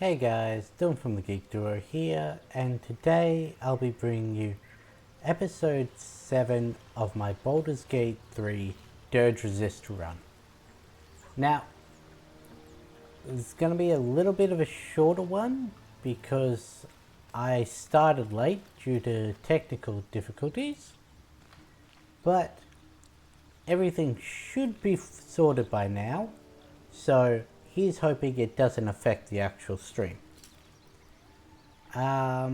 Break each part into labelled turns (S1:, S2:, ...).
S1: Hey guys, Dylan from the Geek Duo here, and today I'll be bringing you episode 7 of my Baldur's Gate 3 Durge Resist run. Now, it's going to be a little bit of a shorter one because I started late due to technical difficulties, but everything should be sorted by now, so here's hoping it doesn't affect the actual stream. I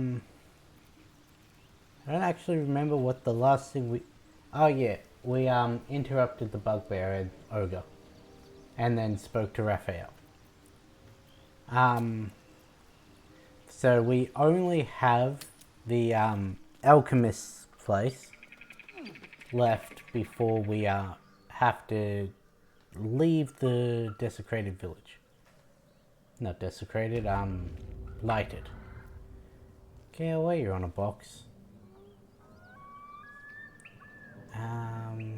S1: don't actually remember what the last thing we... Oh yeah, we interrupted the bugbear and ogre, and then spoke to Raphael. So we only have the alchemist's place left before we have to leave the desecrated village. Not desecrated, lighted. Okay, away you're on a box. I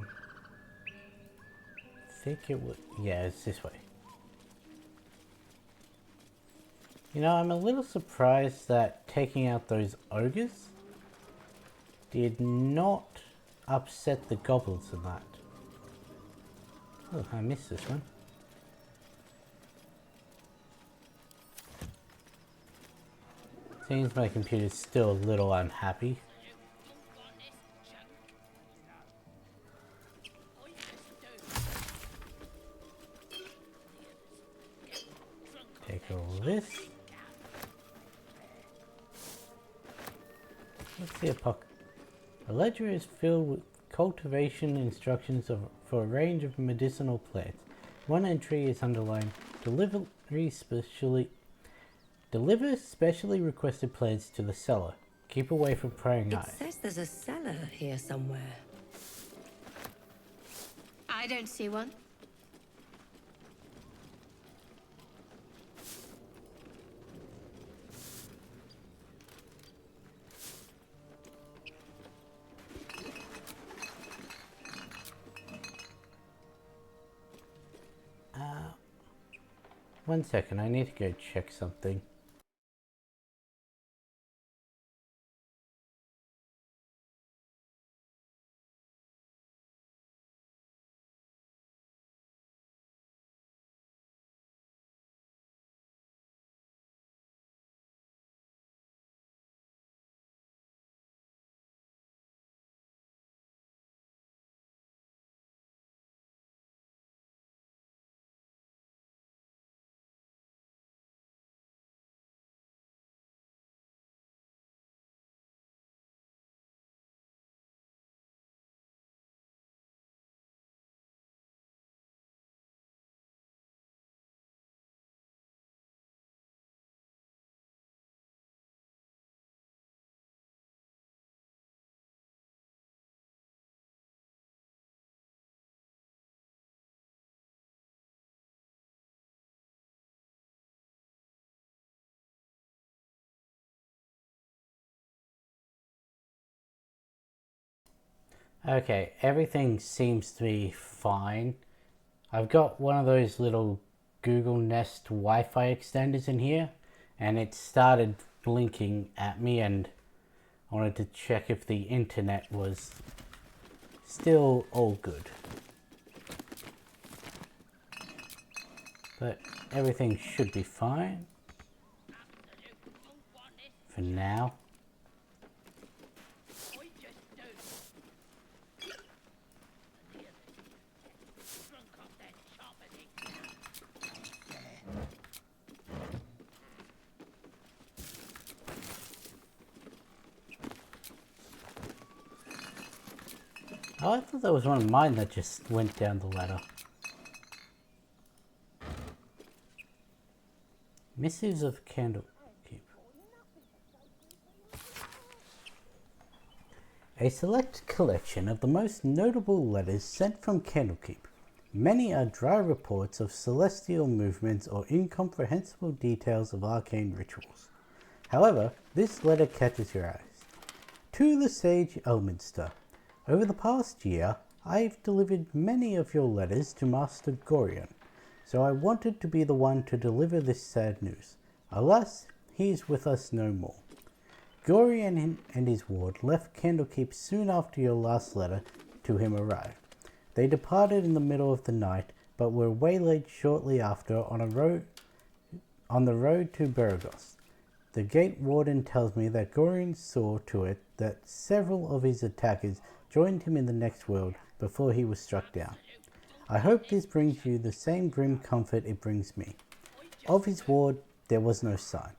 S1: think it would... Yeah, it's this way. You know, I'm a little surprised that taking out those ogres did not upset the goblins in that. Oh, I missed this one. Seems my computer's still a little unhappy. Take all this. What's the apoc? A ledger is filled with cultivation instructions for a range of medicinal plants. One entry is underlined, deliver specially requested plants to the cellar. Keep away from prying eyes.
S2: It says there's a cellar here somewhere.
S3: I don't see one.
S1: One second, I need to go check something. Okay, everything seems to be fine. I've got one of those little Google Nest Wi-Fi extenders in here, and it started blinking at me, and I wanted to check if the internet was still all good. But everything should be fine for now. Oh, I thought that was one of mine that just went down the ladder. Missives of Candlekeep. A select collection of the most notable letters sent from Candlekeep. Many are dry reports of celestial movements or incomprehensible details of arcane rituals. However, this letter catches your eyes. To the Sage Elminster. Over the past year, I've delivered many of your letters to Master Gorion, so I wanted to be the one to deliver this sad news. Alas, he is with us no more. Gory and his ward left Candlekeep soon after your last letter to him arrived. They departed in the middle of the night, but were waylaid shortly after on the road to Burgos. The gate warden tells me that Gorion saw to it that several of his attackers joined him in the next world before he was struck down. I hope this brings you the same grim comfort it brings me. Of his ward there was no sign.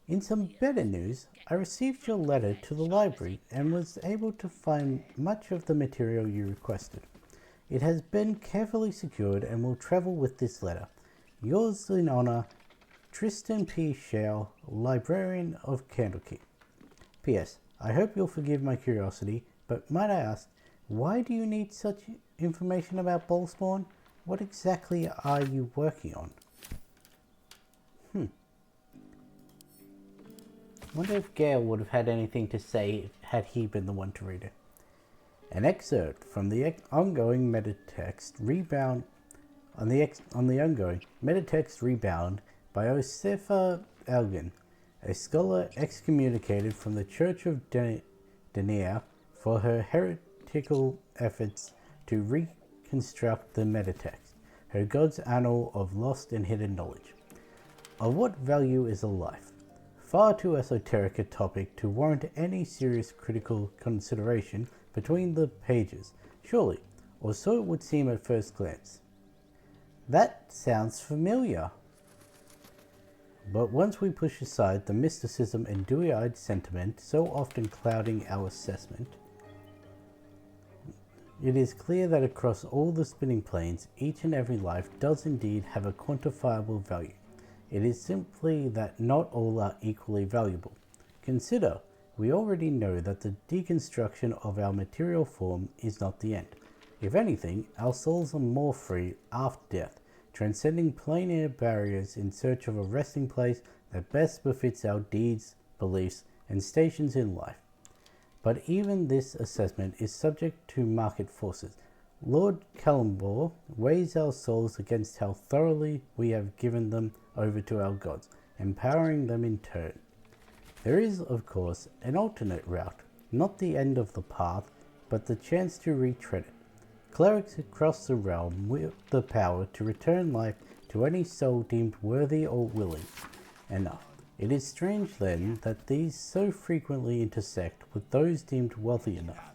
S1: In some better news, I received your letter to the library and was able to find much of the material you requested. It has been carefully secured and will travel with this letter. Yours in honor, Tristan P. Shale, Librarian of Candlekeep. P.S. I hope you'll forgive my curiosity, but might I ask, why do you need such information about Ballspawn? What exactly are you working on? Wonder if Gale would have had anything to say had he been the one to read it. An excerpt from the ongoing metatext Rebound on the ongoing metatext Rebound by Josefa Elgin, a scholar excommunicated from the Church of Denia for her heretical efforts to reconstruct the metatext, her God's annal of lost and hidden knowledge. Of what value is a life? Far too esoteric a topic to warrant any serious critical consideration between the pages, surely, or so it would seem at first glance. That sounds familiar. But once we push aside the mysticism and dewy-eyed sentiment so often clouding our assessment, it is clear that across all the spinning planes, each and every life does indeed have a quantifiable value. It is simply that not all are equally valuable. Consider, we already know that the deconstruction of our material form is not the end. If anything, our souls are more free after death, transcending plain air barriers in search of a resting place that best befits our deeds, beliefs, and stations in life. But even this assessment is subject to market forces. Lord Callambor weighs our souls against how thoroughly we have given them over to our gods, empowering them in turn. There is, of course, an alternate route, not the end of the path, but the chance to retread it. Clerics across the realm wield the power to return life to any soul deemed worthy or willing enough. It is strange then that these so frequently intersect with those deemed wealthy enough,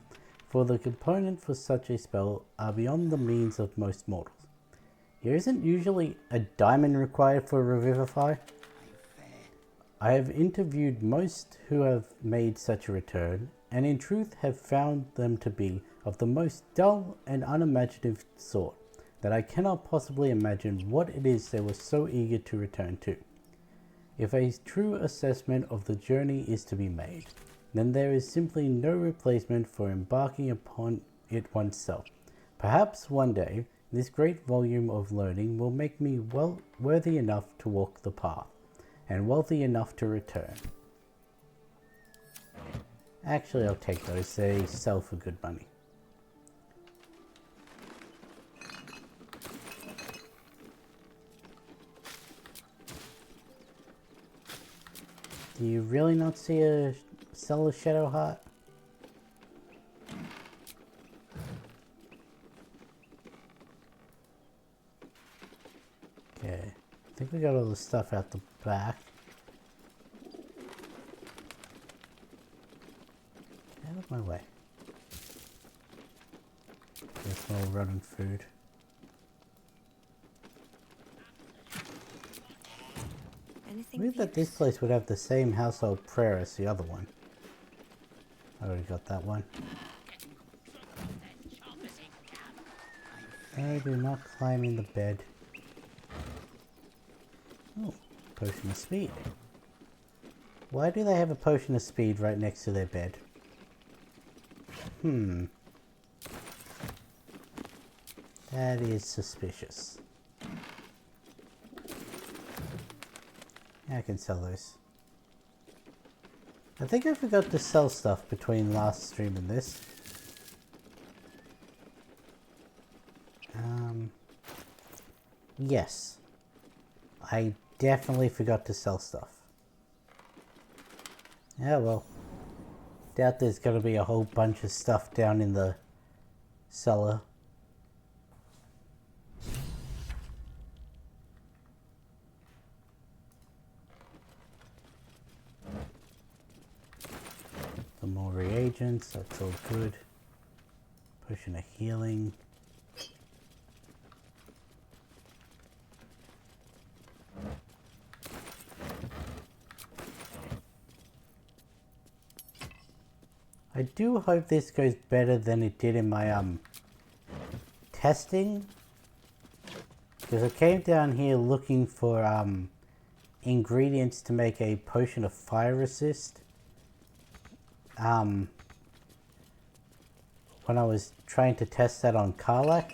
S1: for the component for such a spell are beyond the means of most mortals. There isn't usually a diamond required for Revivify. I have interviewed most who have made such a return, and in truth have found them to be of the most dull and unimaginative sort, that I cannot possibly imagine what it is they were so eager to return to. If a true assessment of the journey is to be made, then there is simply no replacement for embarking upon it oneself. Perhaps one day, this great volume of learning will make me worthy enough to walk the path, and wealthy enough to return. Actually, I'll take those. They sell for good money. Do you really not see a Cellar Shadow Heart? Okay, I think we got all the stuff out the back. Get out of my way. There's more rotten food. Weird that this place would have the same household prayer as the other one. I already got that one. I do not climb in the bed. Oh, potion of speed. Why do they have a potion of speed right next to their bed? That is suspicious. I can sell those. I think I forgot to sell stuff between last stream and this. Yes. I definitely forgot to sell stuff. Yeah, well. Doubt there's gonna be a whole bunch of stuff down in the cellar. Some more reagents, that's all good. Potion of healing. I do hope this goes better than it did in my testing, because I came down here looking for ingredients to make a potion of fire resist when I was trying to test that on Karlach,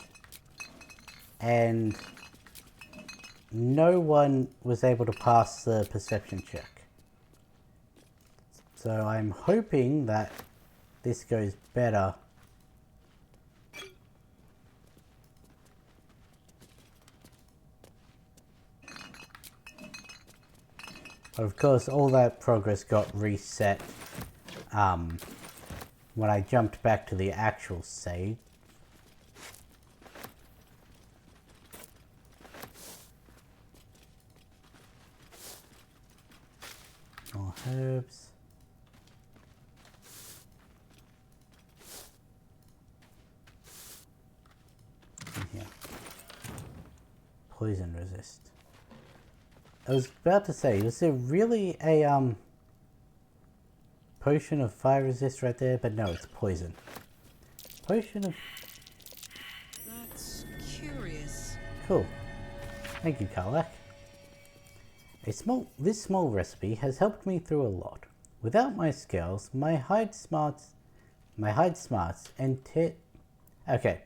S1: and no one was able to pass the perception check. So I'm hoping that this goes better. But of course, all that progress got reset when I jumped back to the actual save. More herbs. Here. Poison resist. I was about to say, was there really a potion of fire resist right there? But no, it's poison. Potion of...
S3: That's curious.
S1: Cool. Thank you, Karlach. This small recipe has helped me through a lot. Without my scales, my hide smarts and okay,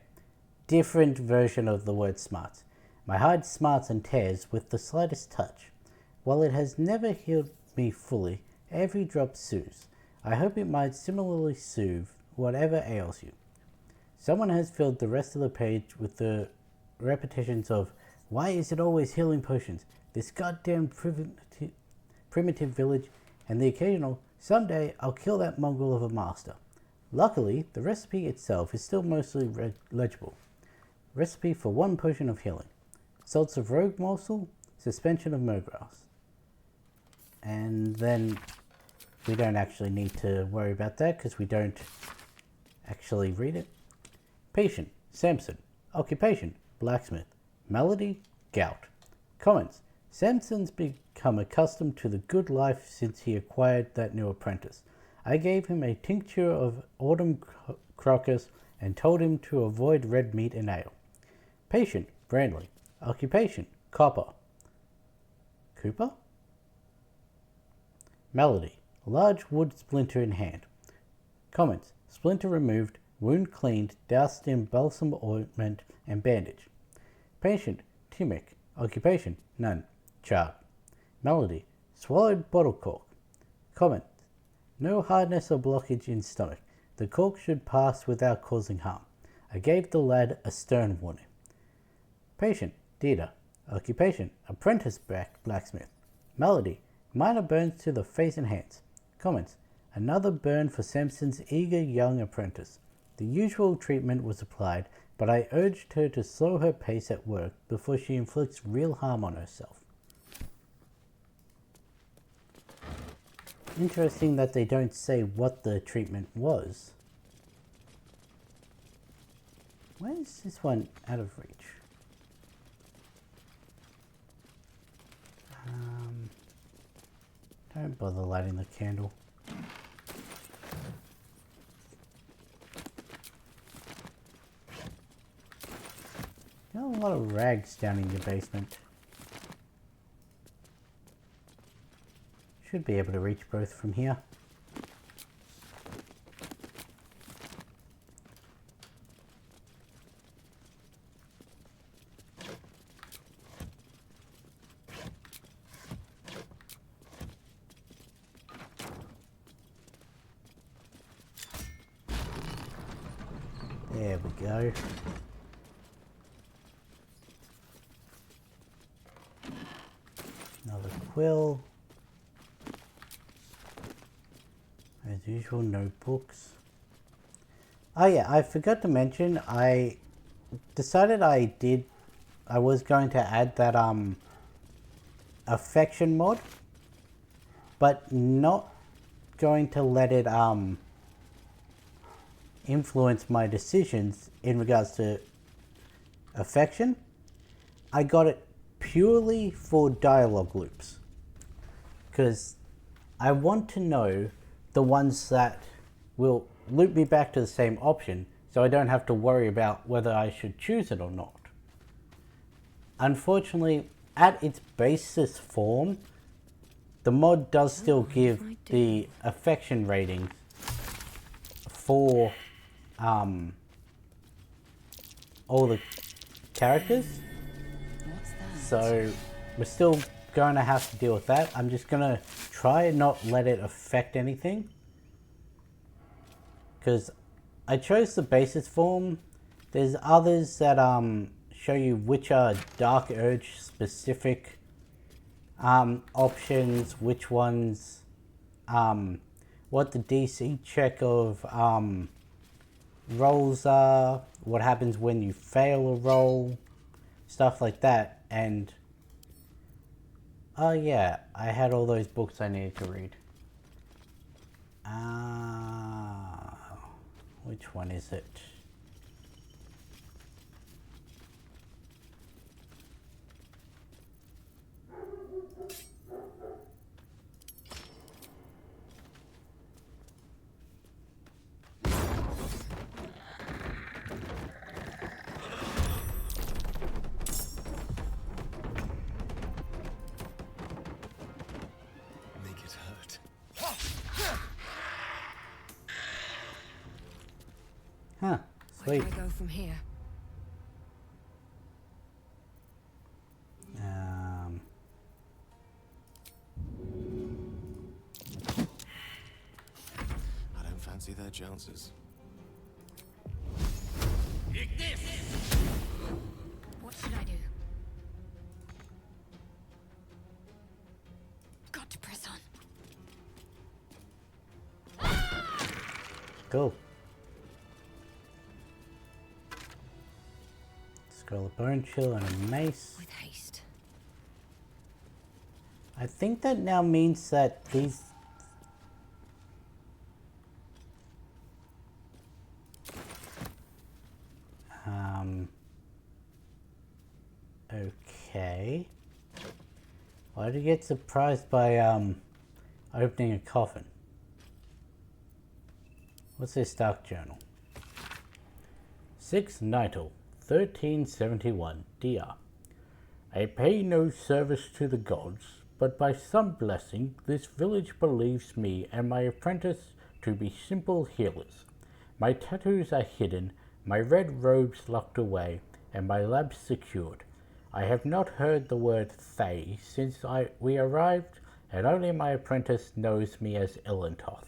S1: different version of the word smarts. My hide smarts and tears with the slightest touch. While it has never healed me fully, every drop soothes. I hope it might similarly soothe whatever ails you. Someone has filled the rest of the page with the repetitions of, why is it always healing potions? This goddamn primitive village, and the occasional, someday I'll kill that mongrel of a master. Luckily, the recipe itself is still mostly legible. Recipe for 1 potion of healing. Salts of rogue morsel, suspension of mograss. And then we don't actually need to worry about that because we don't actually read it. Patient, Samson. Occupation, blacksmith. Malady, gout. Comments. Samson's become accustomed to the good life since he acquired that new apprentice. I gave him a tincture of autumn crocus and told him to avoid red meat and ale. Patient, Brandley. Occupation, copper. Cooper? Malady, large wood splinter in hand. Comments, splinter removed, wound cleaned, doused in balsam ointment and bandage. Patient, Timic. Occupation, none. Charred. Malady, swallowed bottle cork. Comment, no hardness or blockage in stomach. The cork should pass without causing harm. I gave the lad a stern warning. Patient, Dita. Occupation, apprentice blacksmith. Malady, minor burns to the face and hands. Comments, another burn for Samson's eager young apprentice. The usual treatment was applied, but I urged her to slow her pace at work before she inflicts real harm on herself. Interesting that they don't say what the treatment was. Why is this one out of reach? Don't bother lighting the candle. Got a lot of rags down in your basement. Should be able to reach both from here. There we go. Another quill. As usual, notebooks. Oh yeah, I forgot to mention, I decided I was going to add that affection mod, but not going to let it influence my decisions in regards to affection. I got it purely for dialogue loops, because I want to know the ones that will loop me back to the same option, so I don't have to worry about whether I should choose it or not. Unfortunately, at its basis form, the mod does still give the affection ratings for all the characters.
S3: What's that?
S1: So we're still going to have to deal with that. I'm just going to try and not let it affect anything, because I chose the basis form. There's others that show you which are Dark Urge specific options, which ones, what the DC check of rolls are, what happens when you fail a roll, stuff like that. And oh yeah, I had all those books I needed to read. Which one is it?
S4: Make it hurt.
S1: Huh,
S2: Where
S1: sweet.
S2: do I go from here?
S4: I don't fancy their chances.
S2: What should I do? Got to press on.
S1: Cool. Scroll a bone chill and a mace.
S2: With haste.
S1: I think that now means that these... Okay. Why did you get surprised by opening a coffin? What's this dark journal? 6 Nital, 1371, DR. I pay no service to the gods, but by some blessing this village believes me and my apprentice to be simple healers. My tattoos are hidden, my red robes locked away, and my labs secured. I have not heard the word Thay since we arrived, and only my apprentice knows me as Ilantoth.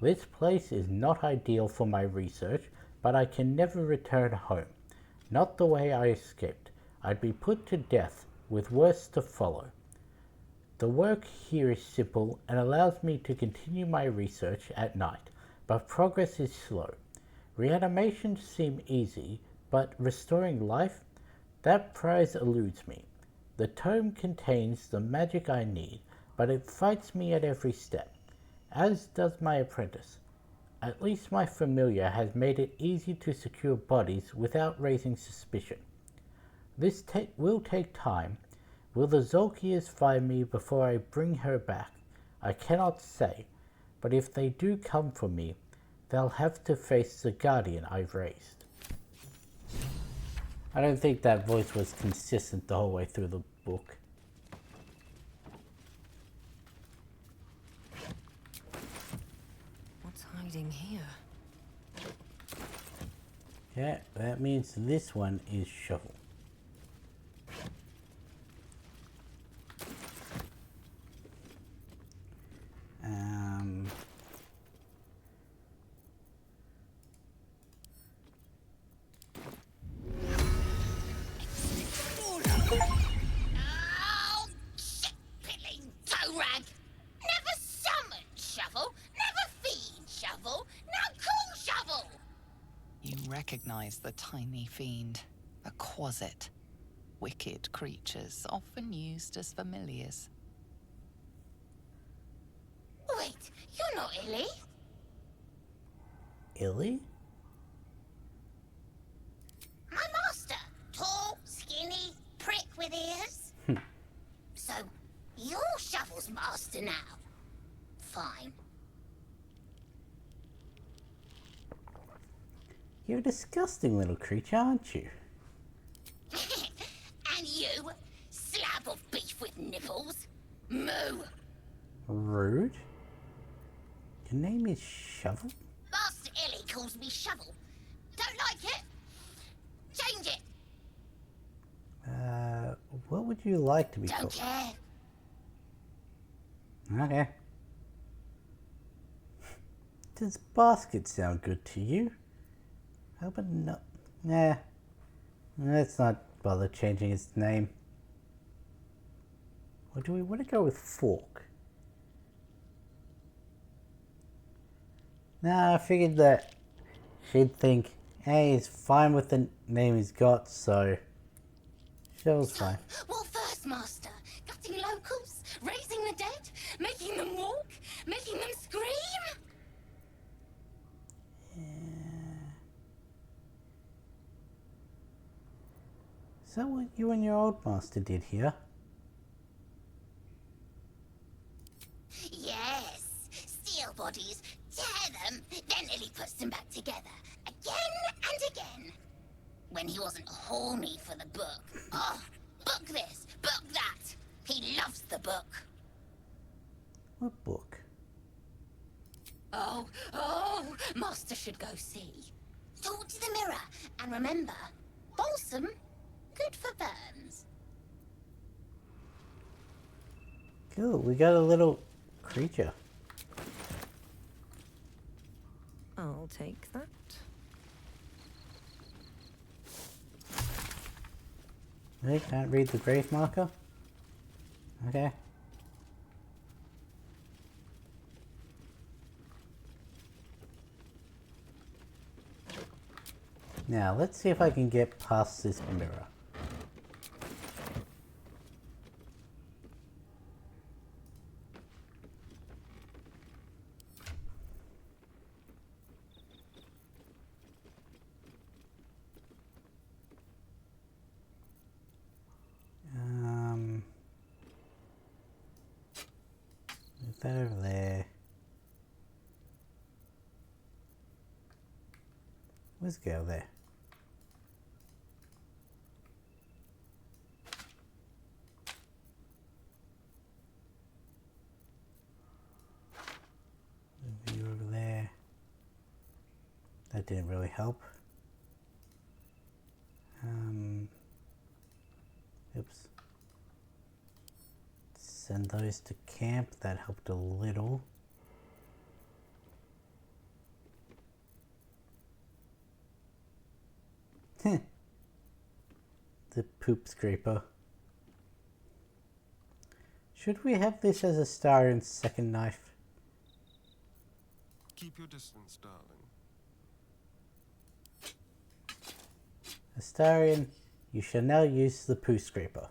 S1: This place is not ideal for my research, but I can never return home. Not the way I escaped. I'd be put to death, with worse to follow. The work here is simple and allows me to continue my research at night, but progress is slow. Reanimations seem easy, but restoring life? That prize eludes me. The tome contains the magic I need, but it fights me at every step, as does my apprentice. At least my familiar has made it easy to secure bodies without raising suspicion. This will take time. Will the Zolkiers find me before I bring her back? I cannot say, but if they do come for me, they'll have to face the guardian I've raised. I don't think that voice was consistent the whole way through the book.
S2: What's hiding here?
S1: Yeah, that means this one is shovel.
S3: recognize the tiny fiend, a quasit. Wicked creatures, often used as familiars.
S5: Wait, you're not Illy?
S1: Illy?
S5: My master. Tall, skinny, prick with ears. So, you're Shovel's master now. Fine.
S1: You're a disgusting little creature, aren't you?
S5: And you, slab of beef with nipples. Moo.
S1: Rude. Your name is Shovel?
S5: Master Illy calls me Shovel. Don't like it? Change it.
S1: What would you like to be
S5: Don't
S1: called?
S5: care.
S1: Okay. Does basket sound good to you? How about no? Nah. Let's not bother changing its name. Or do we want to go with fork? Nah, I figured that she'd think, hey, he's fine with the name he's got, so Shovel's fine.
S5: What first, Master? Gutting locals? Raising the dead? Making them walk? Making them scream?
S1: Is that what you and your old master did here?
S5: Yes. Steal bodies, tear them, then Illy puts them back together. Again and again. When he wasn't horny for the book. Oh, book this, book that. He loves the book.
S1: What book?
S5: Oh, Master should go see. Talk to the mirror, and remember, balsam, good for burns.
S1: Cool, we got a little creature.
S2: I'll take that.
S1: They can't read the grave marker? Okay. Now, let's see if I can get past this mirror. Move that over there. Let's go there. Move you over there. That didn't really help. Oops. Send those to camp. That helped a little. The poop scraper. Should we have this as a star and second knife?
S4: Keep your distance, darling.
S1: Astarion, you shall now use the poo scraper.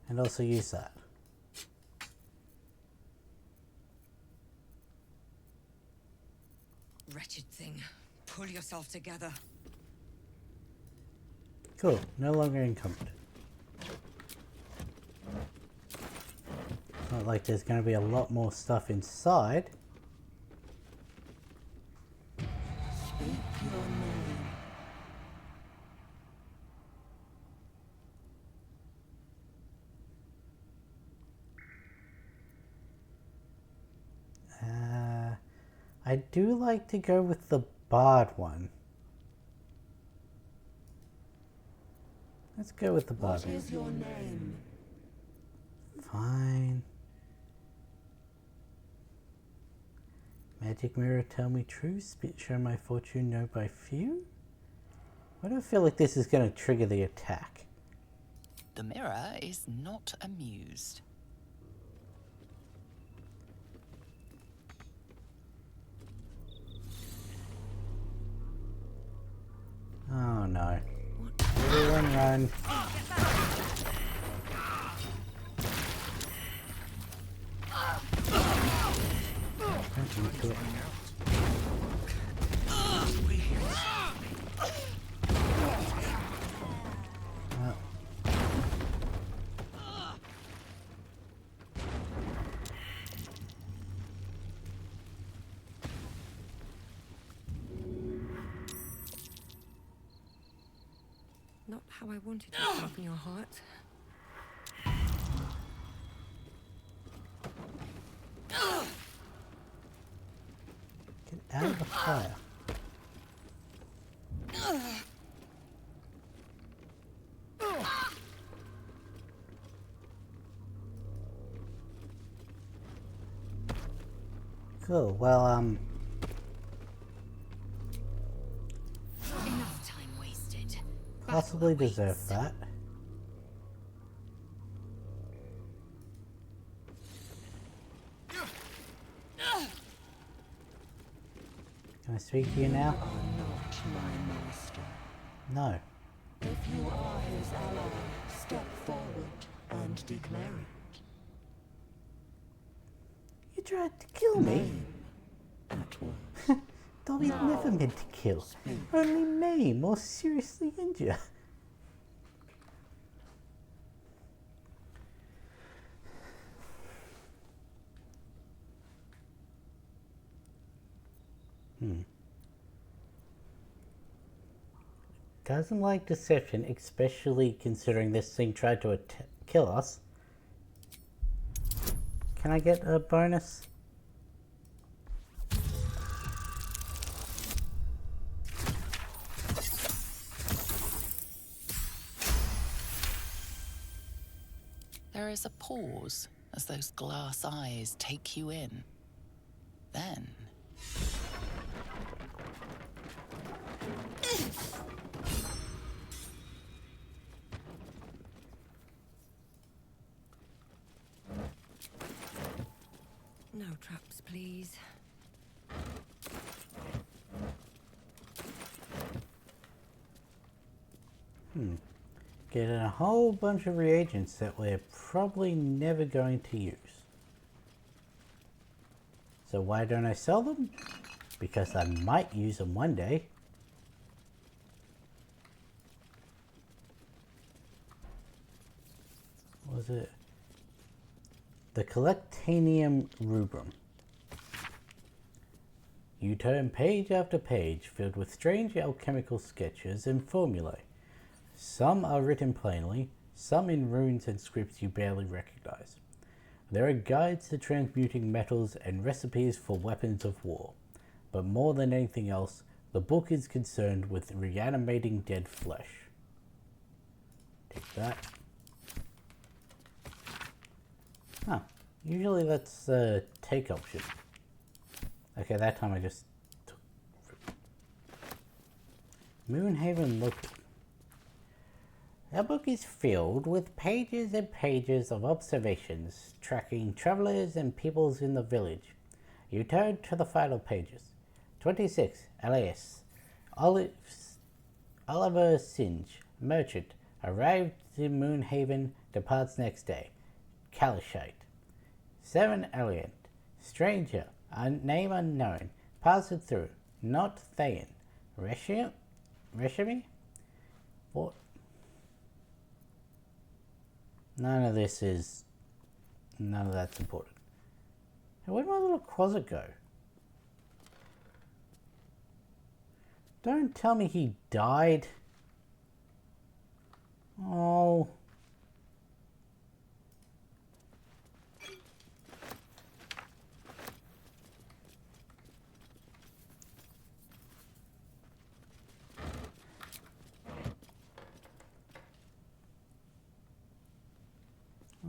S1: And also use that.
S2: Wretched thing. Pull yourself together.
S1: Cool, no longer encumbered. Not like there's going to be a lot more stuff inside. I do like to go with the barred one. Let's go with the barred one.
S6: What is your name?
S1: Fine. Magic mirror, tell me true. Spit, show my fortune, know by few. Why do I feel like this is going to trigger the attack?
S3: The mirror is not amused.
S1: Oh no. Everyone run.
S2: Not how I wanted to soften your heart.
S1: Get out of the fire. Cool, well,
S2: Enough time wasted.
S1: possibly deserve that. Can I speak to you now?
S6: Not my master.
S1: No.
S6: If you are his ally, step forward and declare it.
S1: You tried to kill me.
S6: At once.
S1: Dobby's never meant to kill. Only maim or seriously injure. Doesn't like deception, especially considering this thing tried to kill us. Can I get a bonus?
S3: There is a pause as those glass eyes take you in. Then...
S2: No traps, please.
S1: Getting a whole bunch of reagents that we're probably never going to use. So why don't I sell them? Because I might use them one day. What was it? The Collectanium Rubrum. You turn page after page filled with strange alchemical sketches and formulae. Some are written plainly, some in runes and scripts you barely recognize. There are guides to transmuting metals and recipes for weapons of war. But more than anything else, the book is concerned with reanimating dead flesh. Take that. Huh. Usually that's the take option. Okay, that time I just took... Moonhaven Local. Our book is filled with pages and pages of observations, tracking travelers and peoples in the village. You turn to the final pages. 26, LAS. Oliver Singe, merchant, arrived in Moonhaven, departs next day. Kalishite. 7, Alien. Stranger, name unknown, passed through, not Thayan. Reshami? What? None of that's important. Hey, where'd my little closet go? Don't tell me he died. Oh.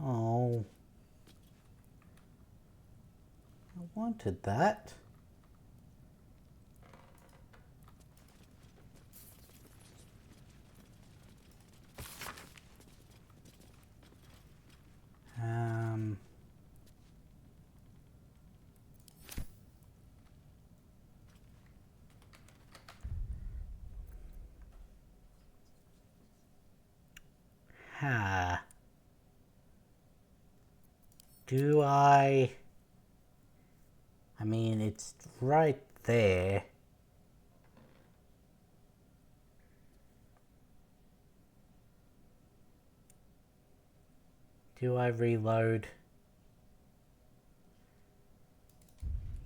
S1: Oh. I wanted that. Do I mean, it's right there. Do I reload?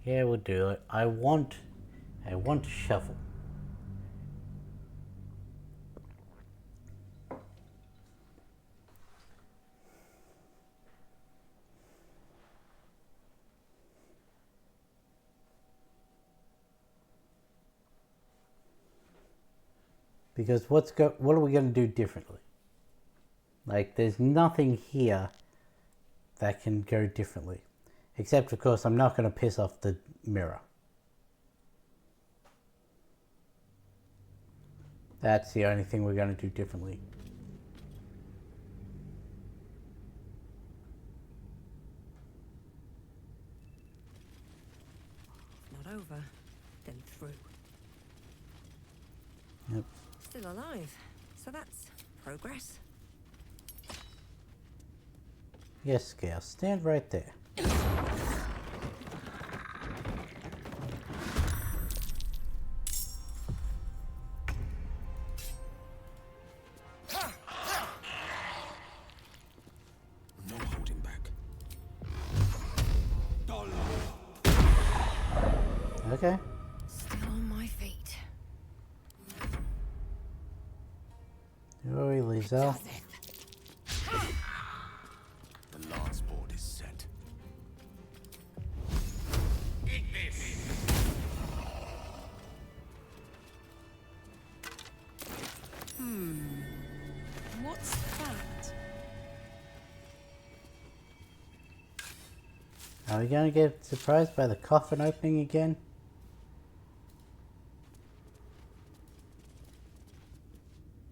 S1: Yeah, we'll do it. I want a shovel. Because what are we going to do differently? Like, there's nothing here that can go differently. Except, of course, I'm not going to piss off the mirror. That's the only thing we're going to do differently.
S2: Not over, then through.
S1: Yep.
S2: Still alive, so that's progress.
S1: Yes, Gail, stand right there.
S4: No holding back.
S1: Okay.
S2: Still on my feet.
S1: Oi, Lizelle.
S4: The lance board is set. Eat this.
S2: What's that?
S1: Are we going to get surprised by the coffin opening again?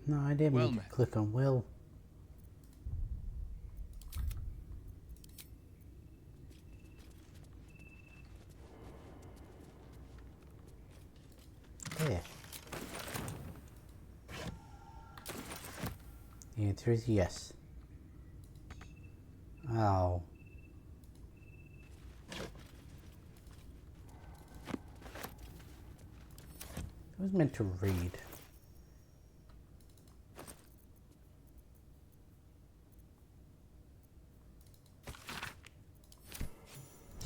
S1: No, I didn't
S7: Well
S1: mean to
S7: met.
S1: click on Will. There. The answer is yes. Oh. I was meant to read.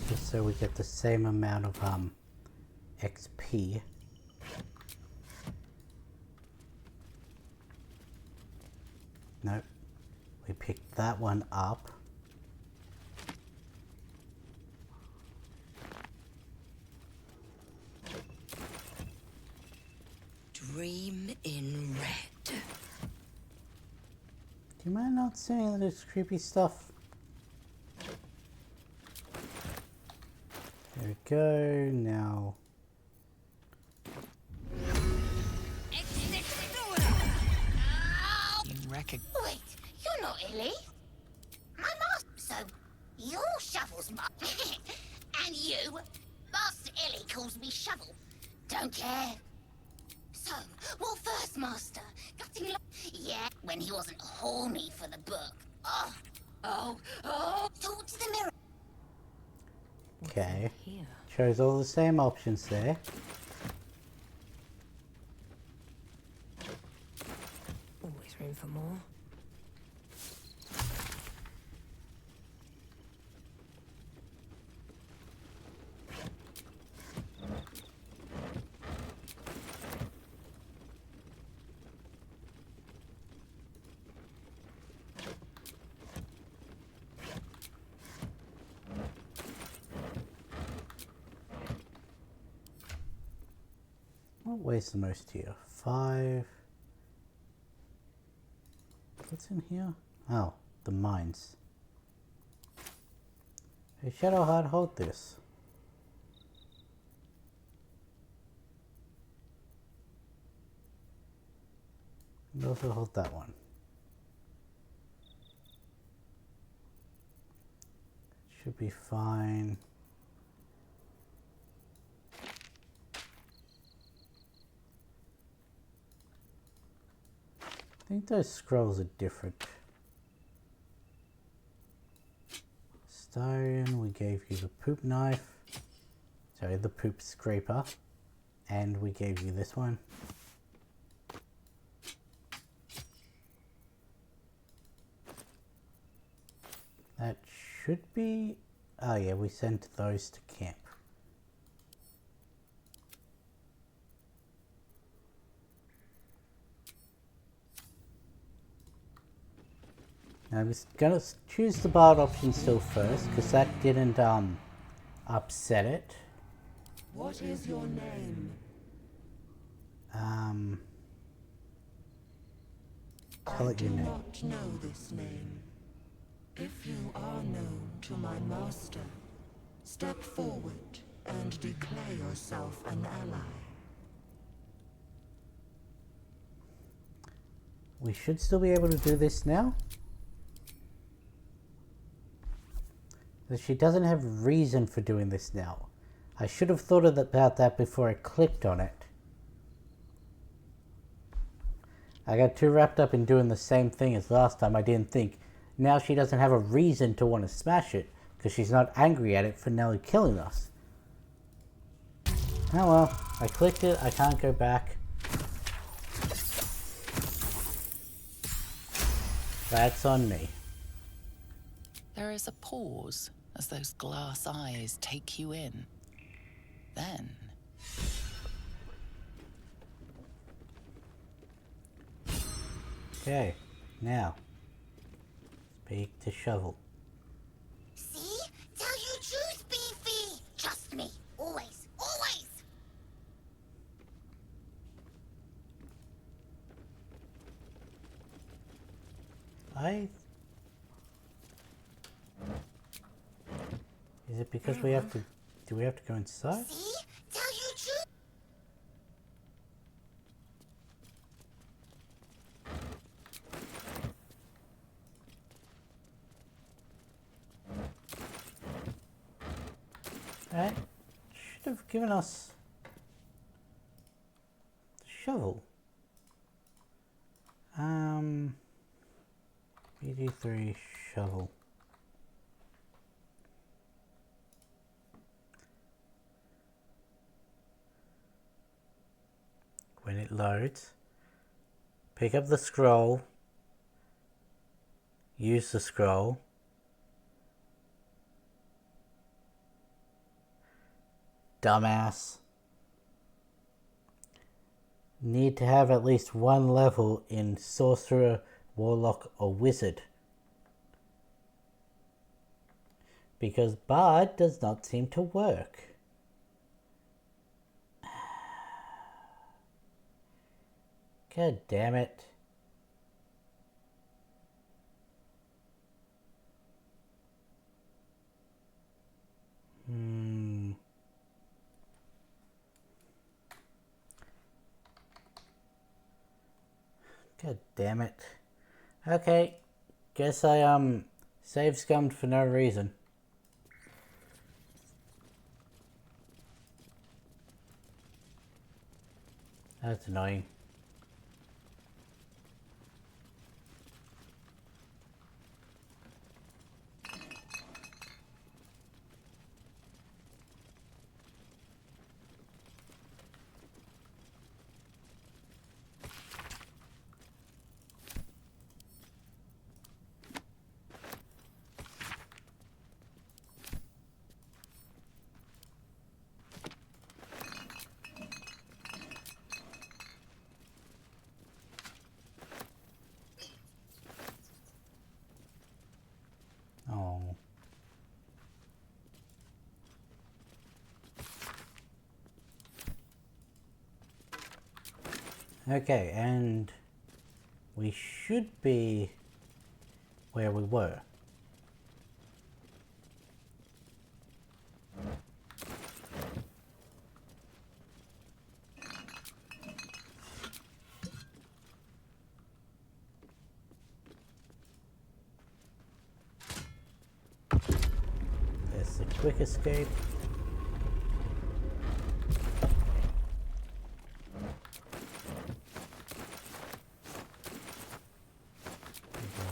S1: Just so we get the same amount of XP. Nope. We picked that one up.
S2: Dream in red.
S1: Do you mind not saying this creepy stuff? There we go. Now.
S3: You reckon?
S5: Wait, you're not Illy. My master. So, your shovel's my. And you, Master Illy calls me Shovel. Don't care. So, what first, Master? Gutting yeah, when he wasn't horny for the book. Oh. Talk to the mirror.
S1: Okay.
S2: Here.
S1: Chose all the same options there.
S2: Always room for more.
S1: What weighs the most here? 5. What's in here? Oh, the mines. Hey, Shadowheart, hold this. And also hold that one. Should be fine. I think those scrolls are different. stone, we gave you the poop knife, sorry, the poop scraper, and we gave you this one. That should be, oh yeah, we sent those to camp. Now I'm just gonna choose the bard option still first, because that didn't upset it.
S6: What is your name?
S1: Tell
S6: I
S1: it
S6: do
S1: your name.
S6: not know this name. If you are known to my master, step forward and declare yourself an ally.
S1: We should still be able to do this now. But she doesn't have reason for doing this now. I should have thought about that before I clicked on it. I got too wrapped up in doing the same thing as last time. I didn't think. Now she doesn't have a reason to want to smash it, because she's not angry at it for nearly killing us. Oh well, I clicked it, I can't go back. That's on me.
S3: There is a pause as those glass eyes take you in. Then,
S1: Okay, now, speak to Shovel.
S5: See? Tell you truth, Beefy! Trust me. Always. Always!
S1: Is it because we have to... Do we have to go inside?
S5: See? Tell you truth.
S1: Right? Should have given us... the shovel. BD3 shovel. When it loads, pick up the scroll, use the scroll, dumbass. Need to have at least one level in sorcerer, warlock, or wizard, because bard does not seem to work. God damn it. God damn it. Okay. Guess I save scummed for no reason. That's annoying. Oh. Okay, and we should be where we were. There's the quick escape.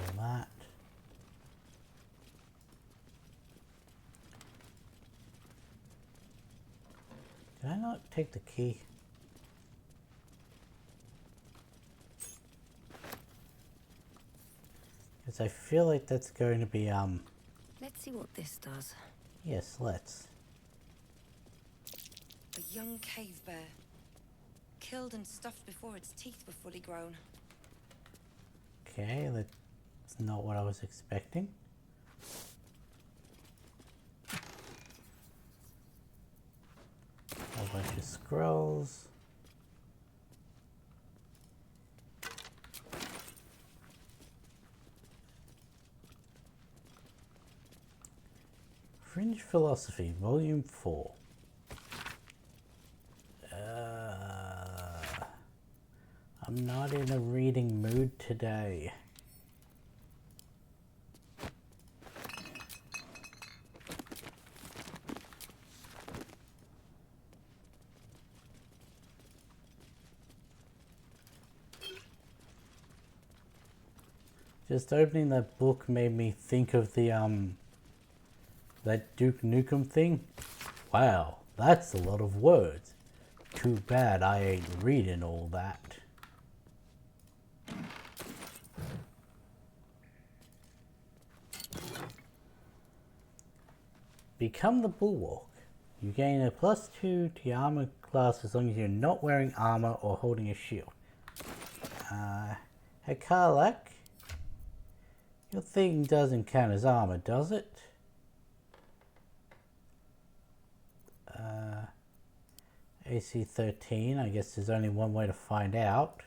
S1: All that. I not take the key? Because I feel like that's going to be,
S2: Let's see what this does.
S1: yes, let's.
S2: A young cave bear. Killed and stuffed before its teeth were fully grown.
S1: Okay, that's not what I was expecting. A bunch of scrolls. Fringe Philosophy, Volume 4. I'm not in a reading mood today. Just opening that book made me think of the that Duke Nukem thing. Wow, that's a lot of words. Too bad I ain't reading all that. Become the Bulwark. You gain a +2 to your armor class as long as you're not wearing armor or holding a shield. Hey Karlak, your thing doesn't count as armor, does it? AC 13, I guess there's only one way to find out.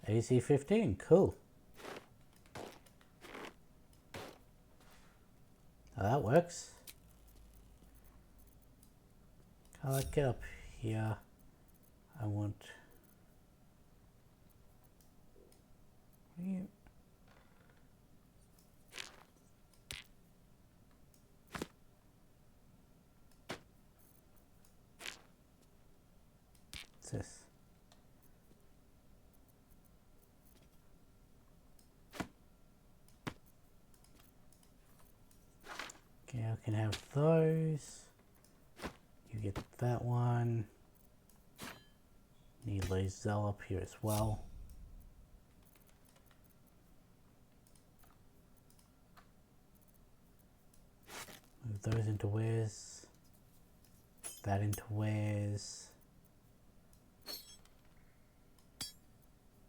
S1: AC 15, cool. Now that works. I'll get up here. I want... You... What's this? Okay, I can have those. You get that one. Need Lazel up here as well. Move those into wares. That into wares.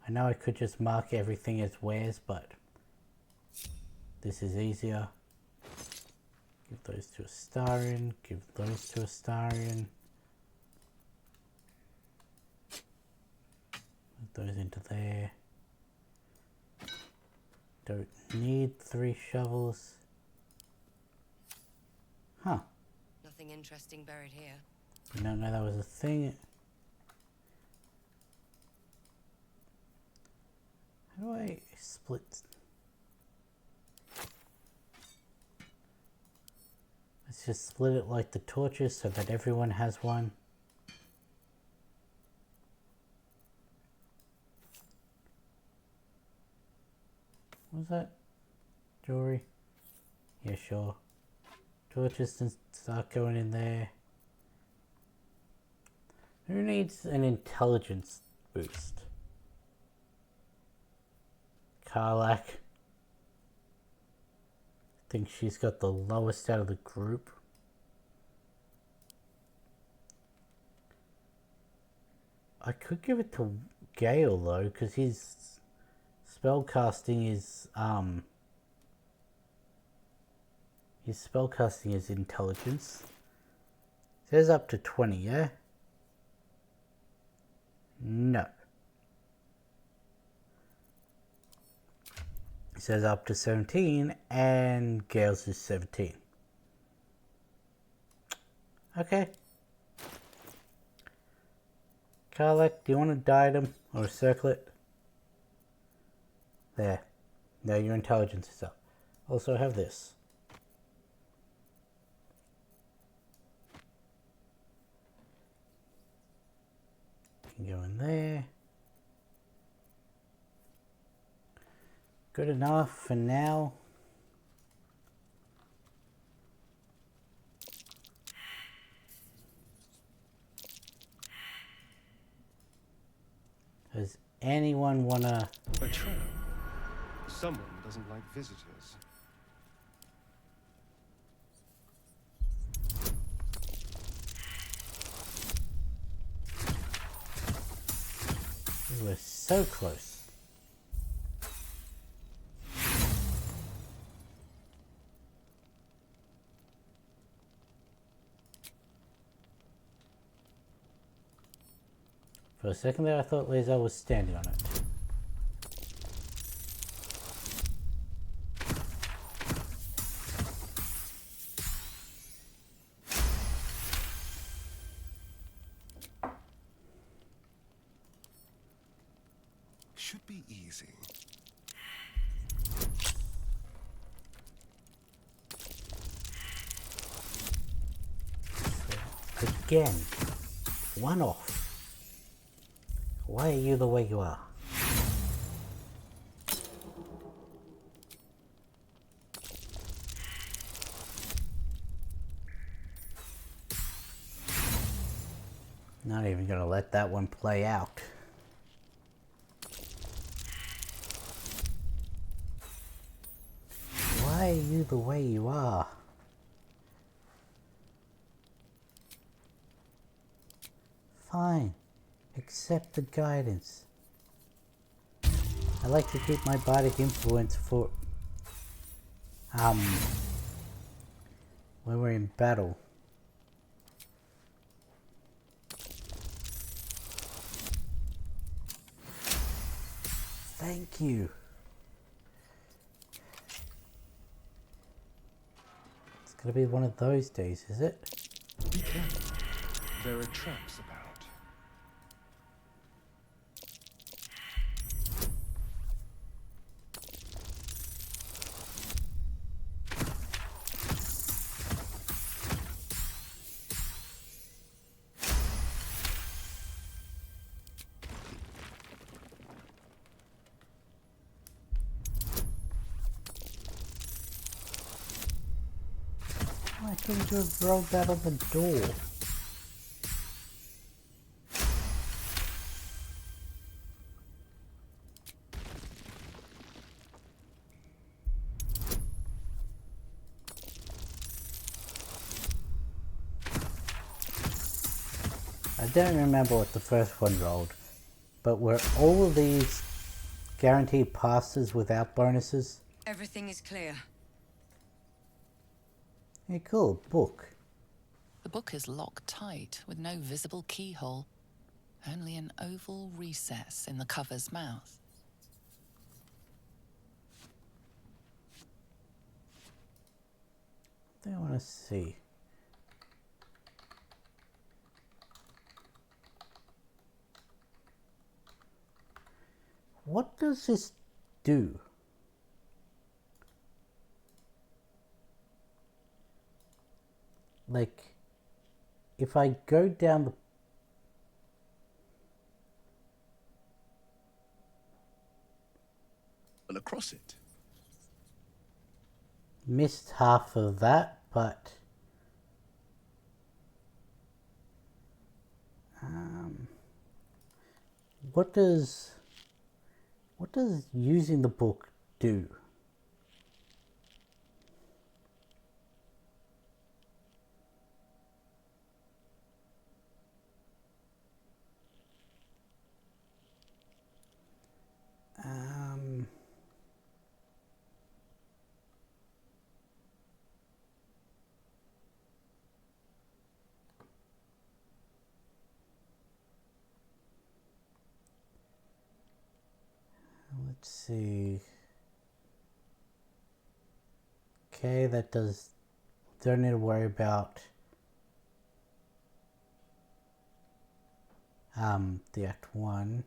S1: I know I could just mark everything as wares, but this is easier. Give those to Astarion, give those to Astarion. Move those into there. Don't need 3 shovels. Huh.
S2: Nothing interesting buried here.
S1: I don't know that was a thing. How do I split? Let's just split it like the torches so that everyone has one. What was that? Jewelry? Yeah, sure. Torches and start going in there. Who needs an intelligence boost? Karlak. I think she's got the lowest out of the group. I could give it to Gale though, because his spellcasting is intelligence. It says up to 20, yeah? No. It says up to 17 and Gale's is 17. Okay. Karlak, do you want a diadem or a circlet? There. Now your intelligence is up. Also have this. Can go in there. Good enough for now. Does anyone wanna...
S7: A trap. Someone doesn't like visitors.
S1: We were so close. For a second there, I thought Lae'zel was standing on it.
S7: Should be easy.
S1: Again. One off. Why are you the way you are? Not even gonna let that one play out. Why are you the way you are? Fine. Accept the guidance. I like to keep my bardic influence for when we're in battle. Thank you. It's gonna be one of those days, is it?
S7: Be careful. There are traps about.
S1: Why couldn't you have rolled that on the door? I don't remember what the first one rolled, but were all of these guaranteed passes without bonuses?
S2: Everything is clear.
S1: Hey, cool. Book.
S3: The book is locked tight with no visible keyhole, only an oval recess in the cover's mouth.
S1: What do I want to see? What does this do? Like, if I go down the...
S4: And across it.
S1: Missed half of that, but... What does using the book do? Let's see. Okay, that does. Don't need to worry about the Act 1.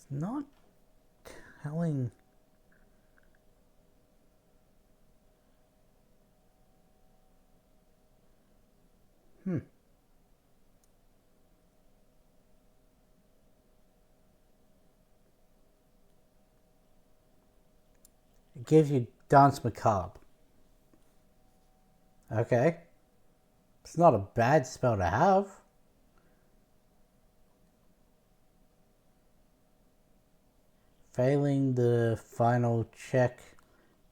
S1: not telling. It gives you Dance Macabre. Okay. It's not a bad spell to have. Failing the final check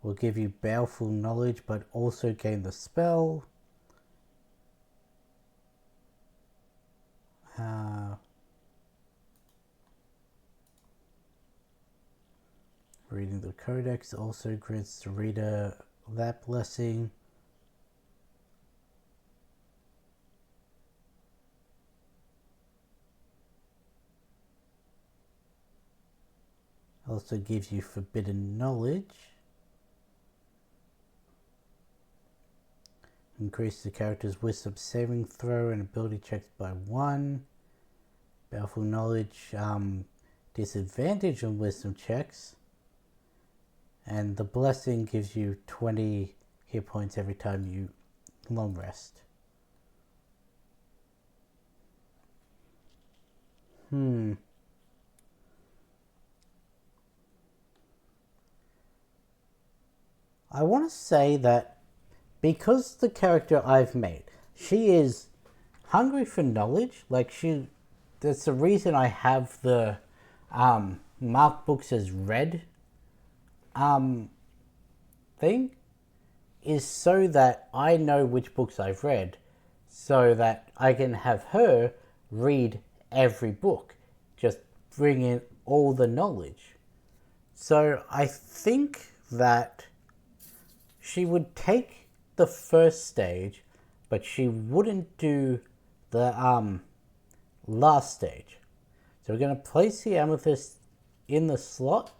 S1: will give you Baleful Knowledge, but also gain the spell. Reading the Codex also grants the reader that blessing. Also gives you Forbidden Knowledge. Increase the character's wisdom saving throw and ability checks by 1. Baleful Knowledge, disadvantage on wisdom checks. And the blessing gives you 20 hit points every time you long rest. I want to say that because the character I've made, she is hungry for knowledge. Like that's the reason I have the marked books as red thing, is so that I know which books I've read, so that I can have her read every book, just bring in all the knowledge. So I think that she would take the first stage, but she wouldn't do the last stage. So we're going to place the amethyst in the slot.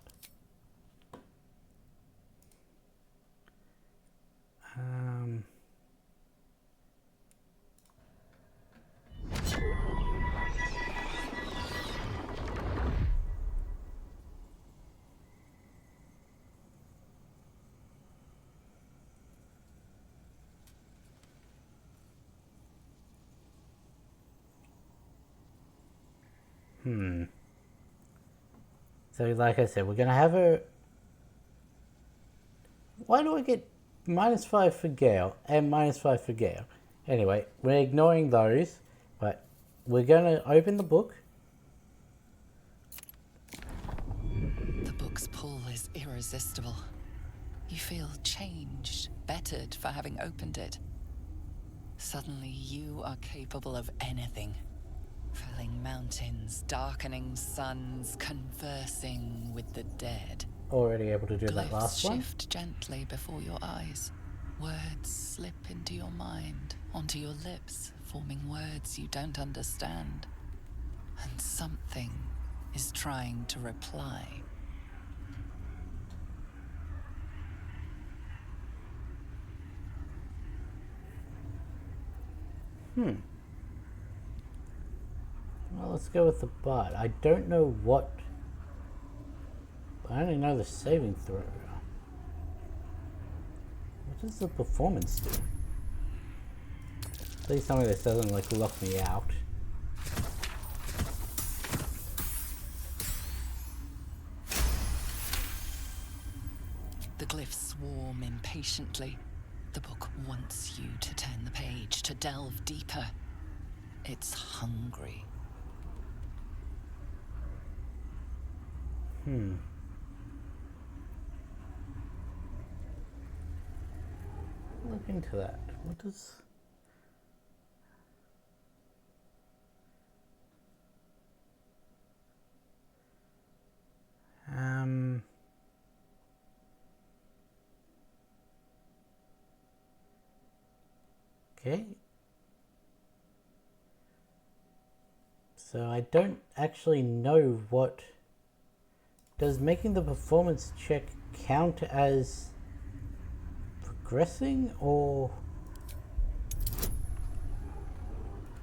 S1: So like I said, we're going to have her... Why do I get -5 for Gale and -5 for Gale? Anyway, we're ignoring those, but we're going to open the book.
S3: The book's pull is irresistible. You feel changed, bettered for having opened it. Suddenly you are capable of anything. Felling mountains, darkening suns, conversing with the dead.
S1: Already able to do that
S3: Glyphs
S1: last one.
S3: shift gently before your eyes. Words slip into your mind, onto your lips, forming words you don't understand. And something is trying to reply.
S1: Well, let's go with the bard. I don't know what... I only know the saving throw. What does the performance do? Please tell me this doesn't like lock me out.
S3: The glyphs swarm impatiently. The book wants you to turn the page, to delve deeper. It's hungry.
S1: Look into that. What does... Okay. So I don't actually know what... Does making the performance check count as progressing, or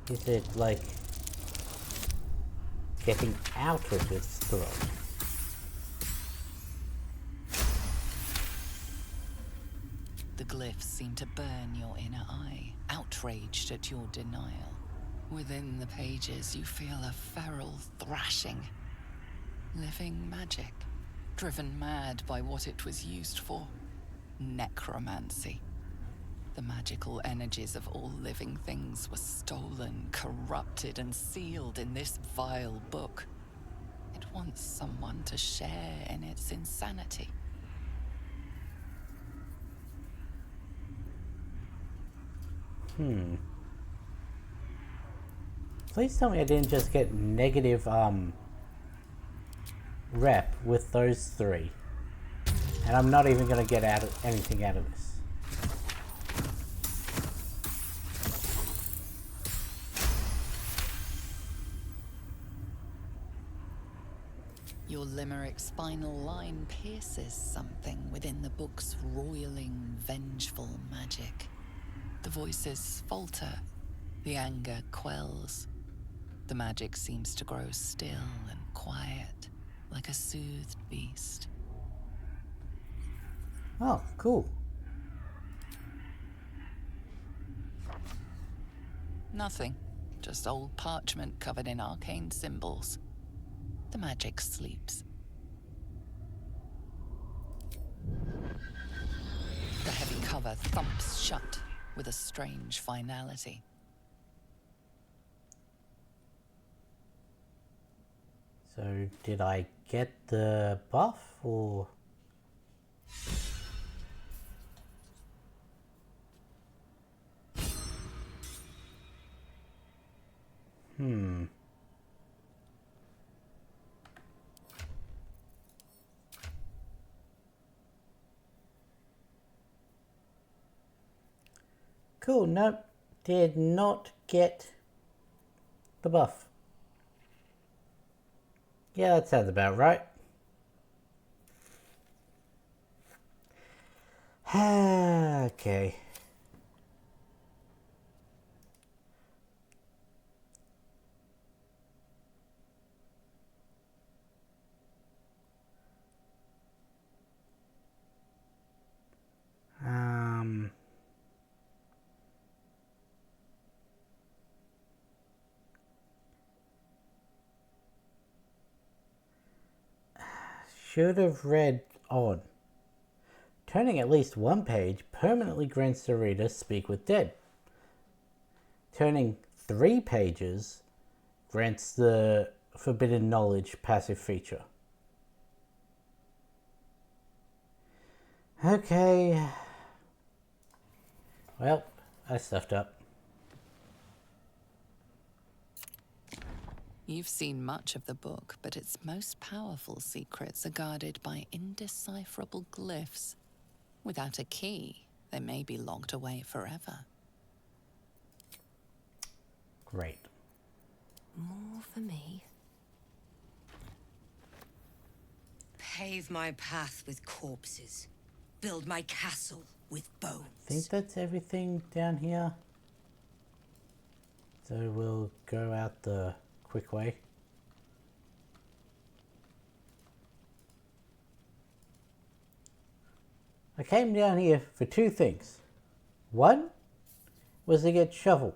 S1: is it like getting out of its throat?
S3: The glyphs seem to burn your inner eye, outraged at your denial. Within the pages, you feel a feral thrashing. Living magic, driven mad by what it was used for. Necromancy. The magical energies of all living things were stolen, corrupted, and sealed in this vile book. It wants someone to share in its insanity.
S1: Please tell me I didn't just get negative rep with those three. And I'm not even going to get anything out of this.
S3: Your limerick spinal line pierces something within the book's roiling, vengeful magic. The voices falter, the anger quells. The magic seems to grow still and quiet, like a soothed beast.
S1: Oh, cool.
S3: Nothing, just old parchment covered in arcane symbols. The magic sleeps. The heavy cover thumps shut with a strange finality.
S1: So, did I get the buff, or...? Cool, nope. Did not get the buff. Yeah, that sounds about right. Okay. Should have read on. Turning at least one page permanently grants the reader speak with dead. Turning 3 pages grants the forbidden knowledge passive feature. Okay. Well, I stuffed up.
S3: You've seen much of the book, but its most powerful secrets are guarded by indecipherable glyphs. Without a key, they may be locked away forever.
S1: Great.
S2: More for me. Pave my path with corpses. Build my castle with bones.
S1: I think that's everything down here. So we'll go out the quick way. I came down here for 2 things. One was to get shovel.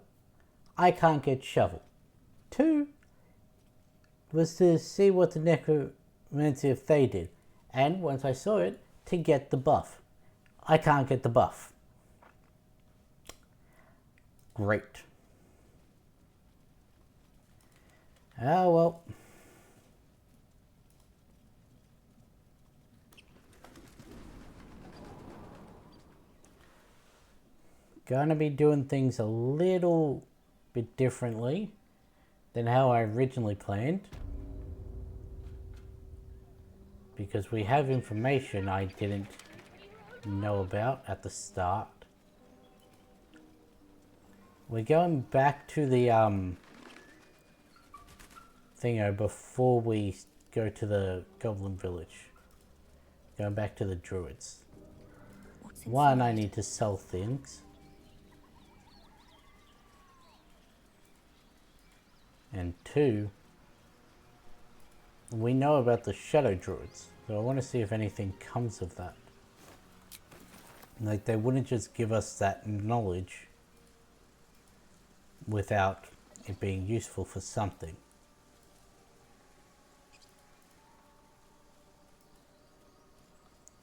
S1: I can't get shovel. 2 was to see what the necromancy of Thay did. And once I saw it, to get the buff. I can't get the buff. Great. Oh well. Gonna be doing things a little bit differently than how I originally planned. Because we have information I didn't know about at the start. We're going back to the thingo before we go to the goblin village. Going back to the druids. One, I need to sell things. And 2, we know about the shadow druids, so I want to see if anything comes of that. Like, they wouldn't just give us that knowledge without it being useful for something.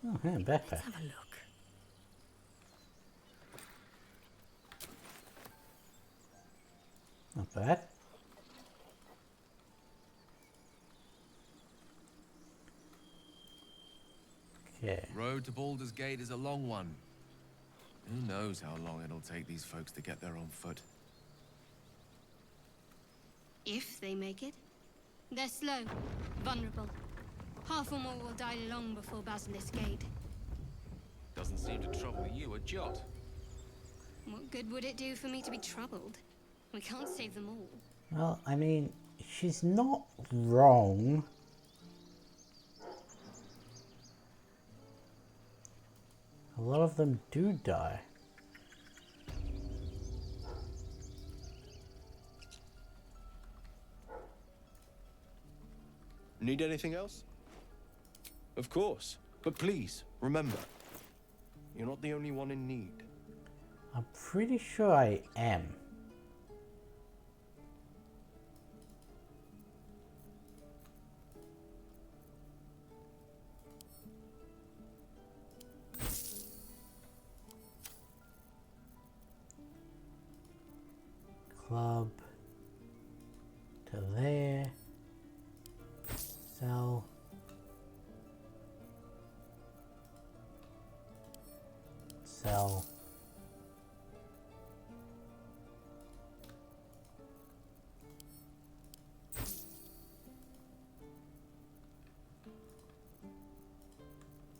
S1: Oh, yeah, backpack.
S2: Let's have a look.
S1: Not bad. Okay.
S4: Road to Baldur's Gate is a long one. Who knows how long it'll take these folks to get there on foot.
S8: If they make it. They're slow, vulnerable. Half or more will die long before Basilisk Gate.
S4: Doesn't seem to trouble you a jot.
S8: What good would it do for me to be troubled? We can't save them all.
S1: Well, I mean, she's not wrong. A lot of them do die.
S7: Need anything else? Of course. But please, remember, you're not the only one in need.
S1: I'm pretty sure I am. Club to there. Sell. Sell.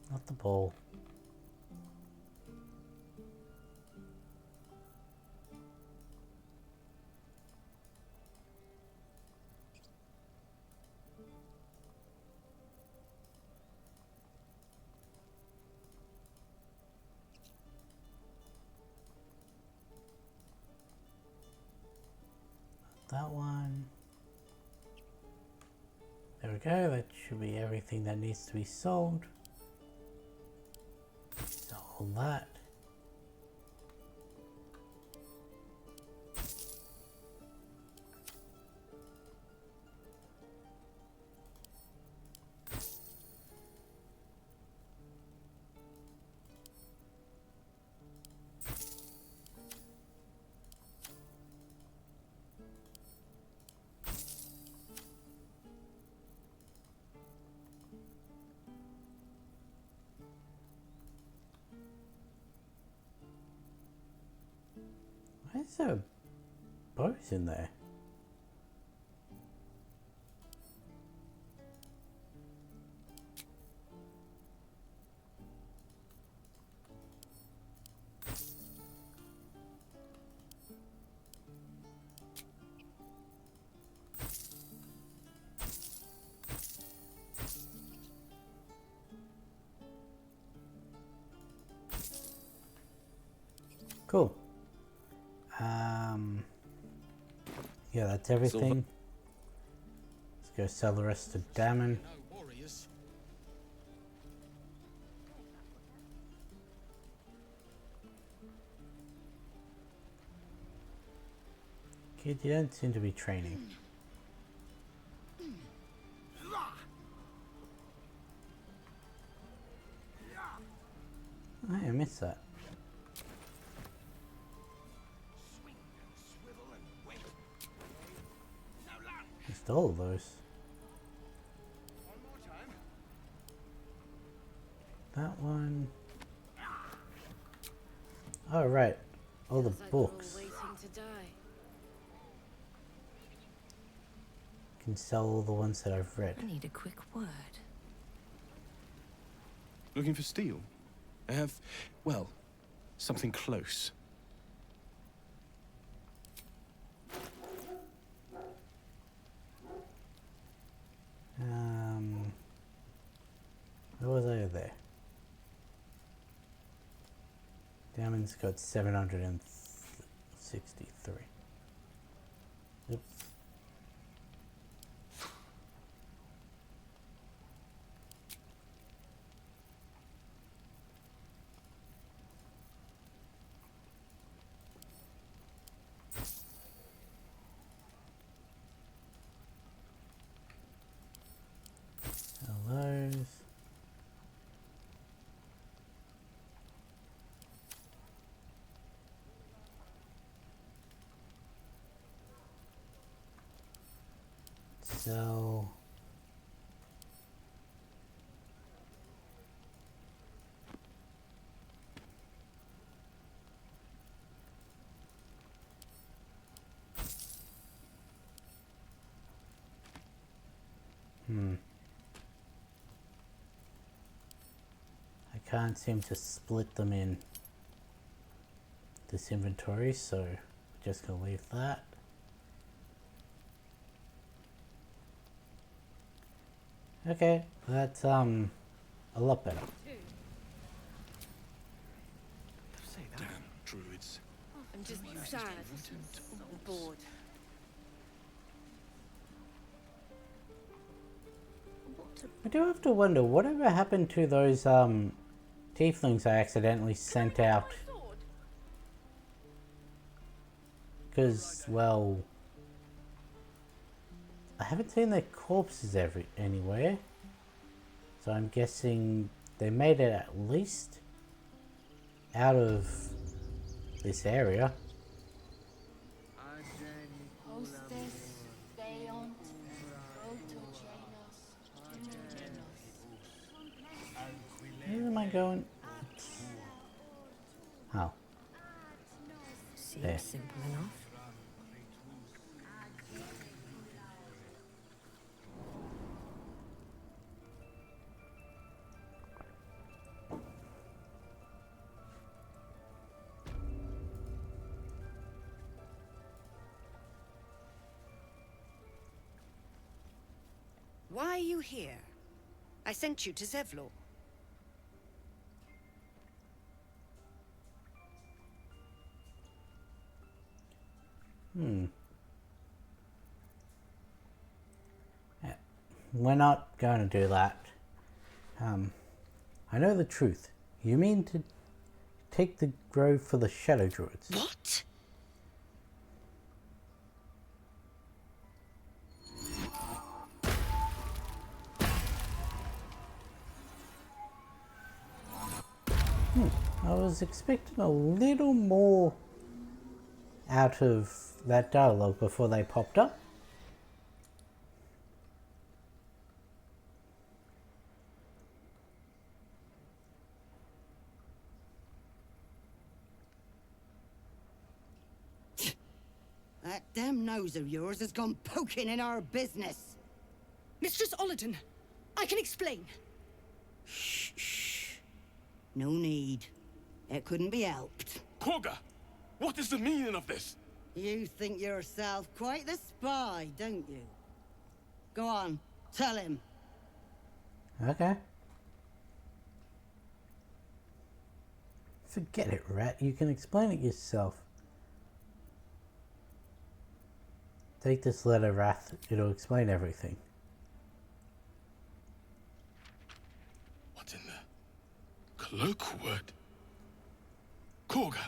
S1: Not the ball. That one. There we go, that should be everything that needs to be sold. Sell that. Why is there bows in there? Cool. Yeah, that's everything. Let's go sell the rest to Damon. Kid, you don't seem to be training. Oh, I missed that. Missed all of those. That one. Oh, right. All the books. Can sell all the ones that I've read.
S2: I need a quick word.
S7: Looking for steel? I have, well, something close.
S1: What was over there? Damon's got 763. Oops. So... I can't seem to split them in this inventory, so just gonna leave that. Okay, that's a lot better.
S7: Damn druids.
S9: I'm just sad and bored.
S1: I do have to wonder, whatever happened to those tieflings I accidentally sent out? Because, well, I haven't seen their corpses anywhere. So I'm guessing they made it at least out of this area. Where am I going? Oh. There.
S2: Seems simple enough.
S10: Why are you here? I sent you to Zevlor.
S1: Yeah, we're not going to do that. I know the truth. You mean to take the grove for the Shadow Druids?
S10: What?
S1: I was expecting a little more out of that dialogue before they popped up.
S11: That damn nose of yours has gone poking in our business.
S10: Mistress Ollerton, I can explain.
S11: Shh, shh. No need. It couldn't be helped.
S7: Korga, what is the meaning of this?
S11: You think yourself quite the spy, don't you? Go on, tell him.
S1: Okay. Forget it, Rat. You can explain it yourself. Take this letter, Wrath. It'll explain everything.
S7: What's in the cloakwood? Korga,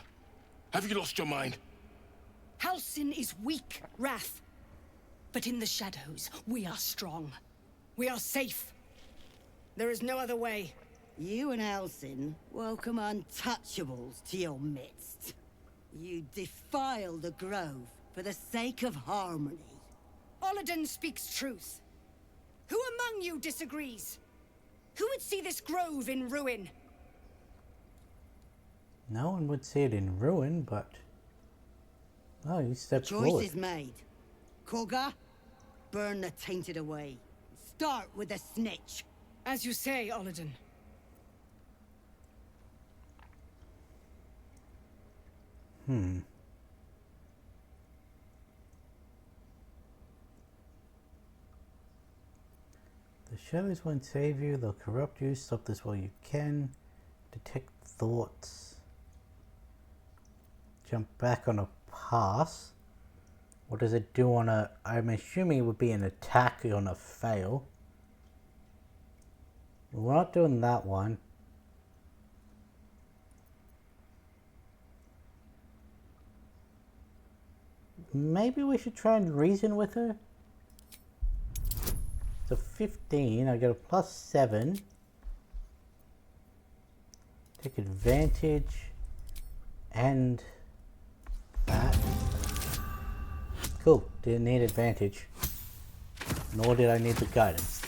S7: have you lost your mind?
S10: Halsin is weak, Wrath. But in the shadows, we are strong. We are safe. There is no other way.
S11: You and Halsin welcome untouchables to your midst. You defile the grove for the sake of harmony.
S10: Ollerton speaks truth. Who among you disagrees? Who would see this grove in ruin?
S1: No one would see it in ruin, but... Oh, you stepped
S11: Choice
S1: forward.
S11: is made. Korga, burn the tainted away. Start with the snitch.
S10: As you say, Ollerton.
S1: The shadows won't save you. They'll corrupt you. Stop this while you can. Detect thoughts. Jump back on a pass. What does it do on a... I'm assuming it would be an attack on a fail. We're not doing that one. Maybe we should try and reason with her. So 15, I get a +7. Take advantage and that. Cool, didn't need advantage. nor did I need the guidance.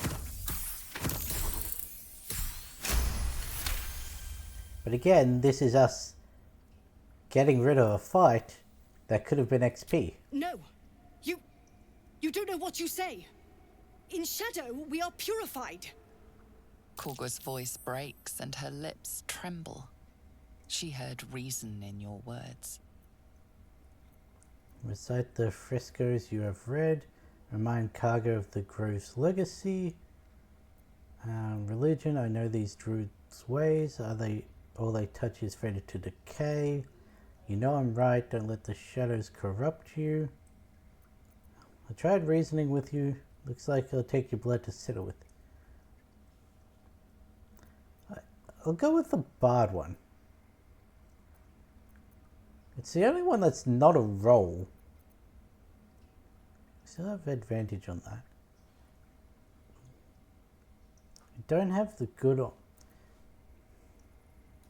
S1: But again, this is us getting rid of a fight that could have been XP.
S10: No! You don't know what you say! In Shadow, we are purified!
S3: Korga's voice breaks and her lips tremble. She heard reason in your words.
S1: Recite the frescoes you have read. Remind Karga of the Grove's legacy. Religion, I know these druids' ways. All they touch is fated to decay. You know I'm right, don't let the shadows corrupt you. I tried reasoning with you. Looks like it'll take your blood to settle with. I'll go with the Bard one. It's the only one that's not a roll. Still have advantage on that. I don't have the good on.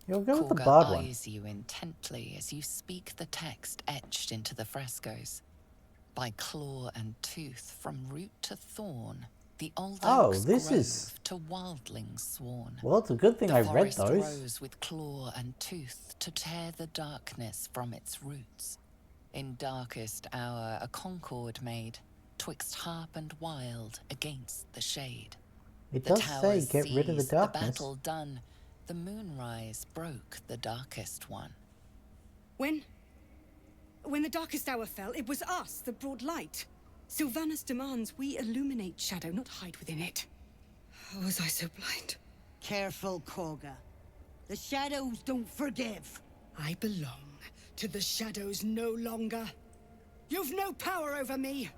S1: You'll go with the Bard one.
S3: Korga eyes you intently as you speak the text etched into the frescoes. By claw and tooth, from root to thorn, the old oaks
S1: this
S3: grove
S1: is...
S3: to wildlings sworn.
S1: Well, it's a good thing I read those.
S3: The forest rose with claw and tooth to tear the darkness from its roots. In darkest hour a concord made, twixt harp and wild against the shade.
S1: It does say get rid of the darkness.
S3: The battle done, the moonrise broke the darkest one.
S10: When the darkest hour fell, it was us that brought light. Sylvanas demands we illuminate Shadow, not hide within it. How was I so blind?
S11: Careful, Korga. The shadows don't forgive.
S10: I belong to the shadows no longer. You've no power over me.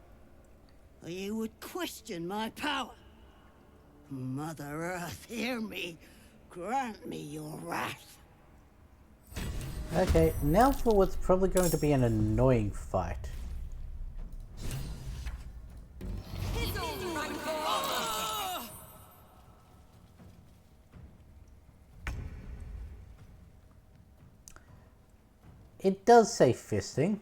S11: You would question my power. Mother Earth, hear me. Grant me your wrath.
S1: Okay, now for what's probably going to be an annoying fight. It does say fisting.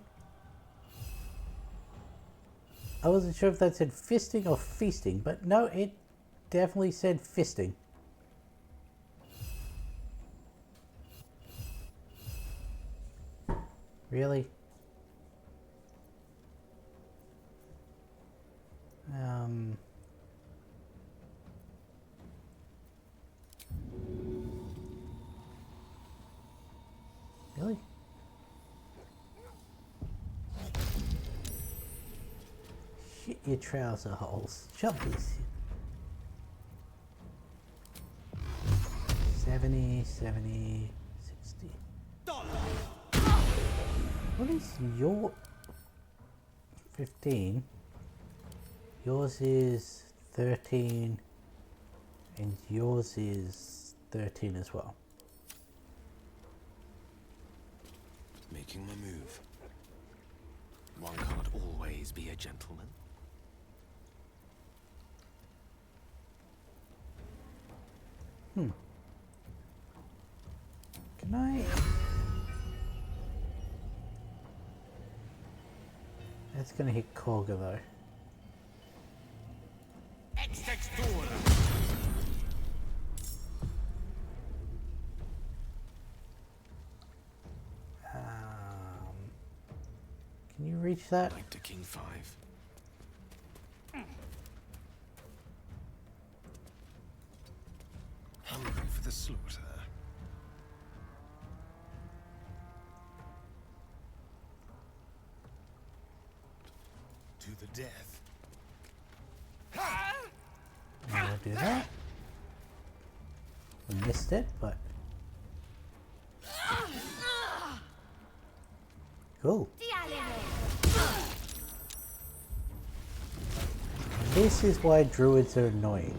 S1: I wasn't sure if that said fisting or feasting, but no, it definitely said fisting. Really? Really? Shit your trouser holes. Shove this. 70, 60. What is your 15? Yours is 13 and yours is 13 as well.
S7: Making my move. One can't always be a gentleman.
S1: Can I... That's gonna hit Korga though. Can you reach that?
S7: Like to King 5. Hungry for the slaughter. To the death.
S1: I'll do that. We missed it, but... Cool. This is why druids are annoying.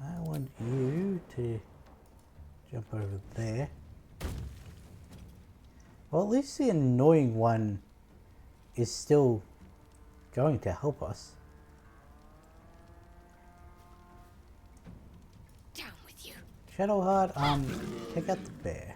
S1: I want you to jump over there. Well, at least the annoying one is still going to help us.
S8: Down with you.
S1: Shadowheart, take out the bear.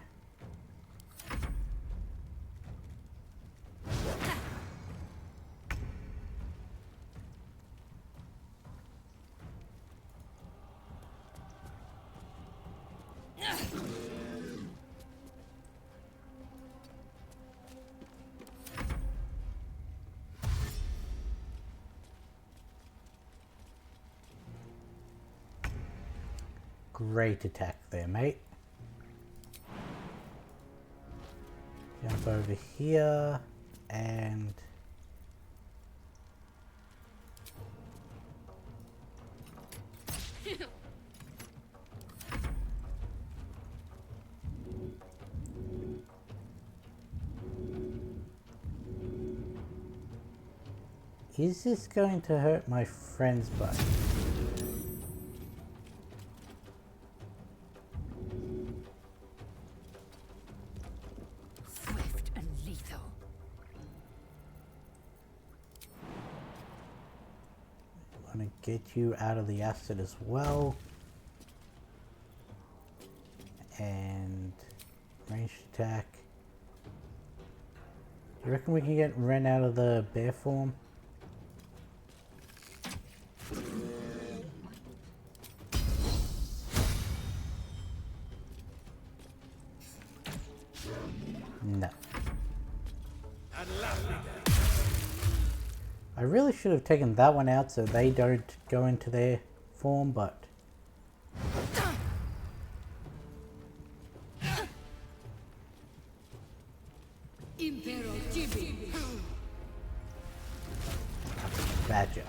S1: Great attack there, mate. Jump over here and is this going to hurt my friend's butt?
S10: Swift and lethal.
S1: I want to get you out of the acid as well. And ranged attack. Do you reckon we can get Ren out of the bear form? No. I really should have taken that one out so they don't go into their form, but Badger.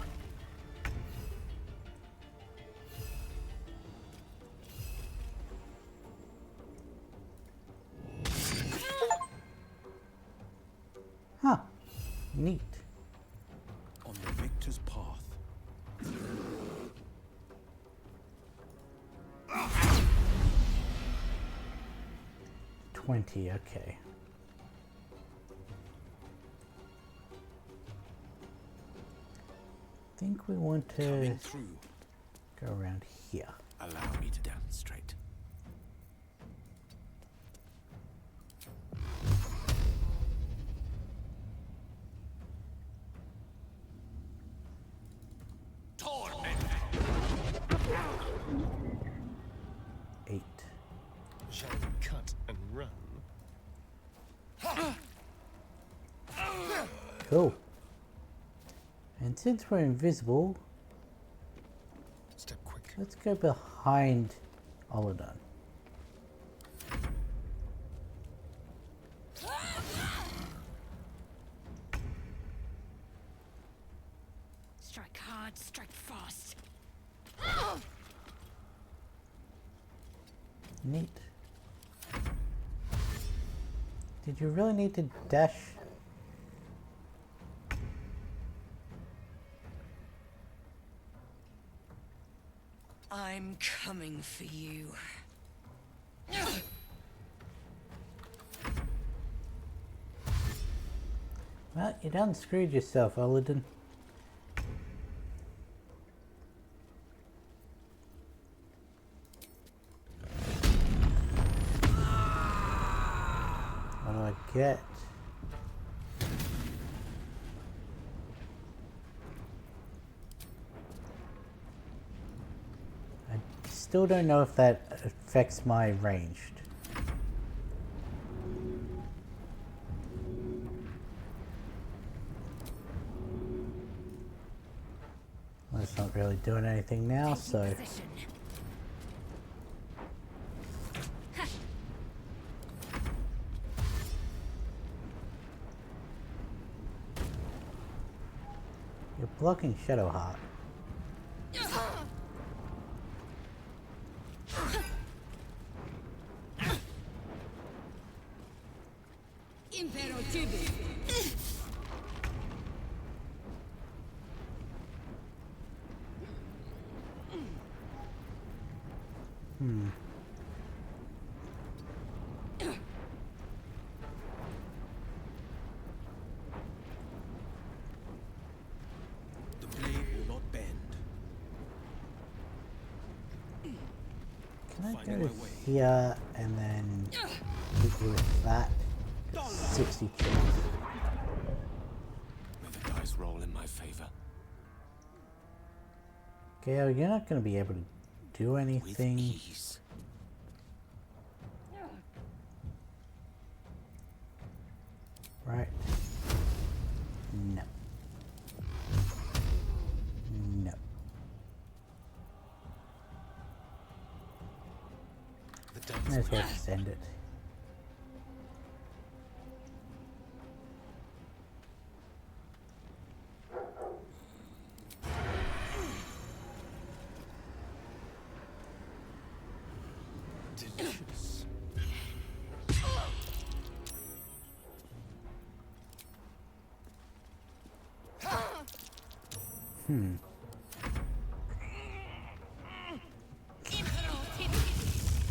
S1: Huh. Neat.
S7: On the victor's path.
S1: 20, okay. I think we want to go around here.
S7: Allow me to demonstrate.
S1: Eight.
S7: Shall we cut and run?
S1: Cool. And since we're invisible,
S7: Step quick.
S1: let's go behind Oladan.
S10: Strike hard, strike fast.
S1: Neat. Did you really need to dash?
S2: I'm coming for you.
S1: Well, you done screwed yourself, Oladan. What do I get? I still don't know if that affects my ranged. Well, it's not really doing anything now, so you're blocking Shadowheart.
S7: The blade will not bend.
S1: Can I
S7: Finding
S1: go
S7: my way.
S1: here and then hit you with that? 60 kills.
S7: May the dice roll in my favor.
S1: Gale, you're not going to be able to do
S7: With
S1: anything.
S7: ease.
S1: Right? No. No. Might as well just end it.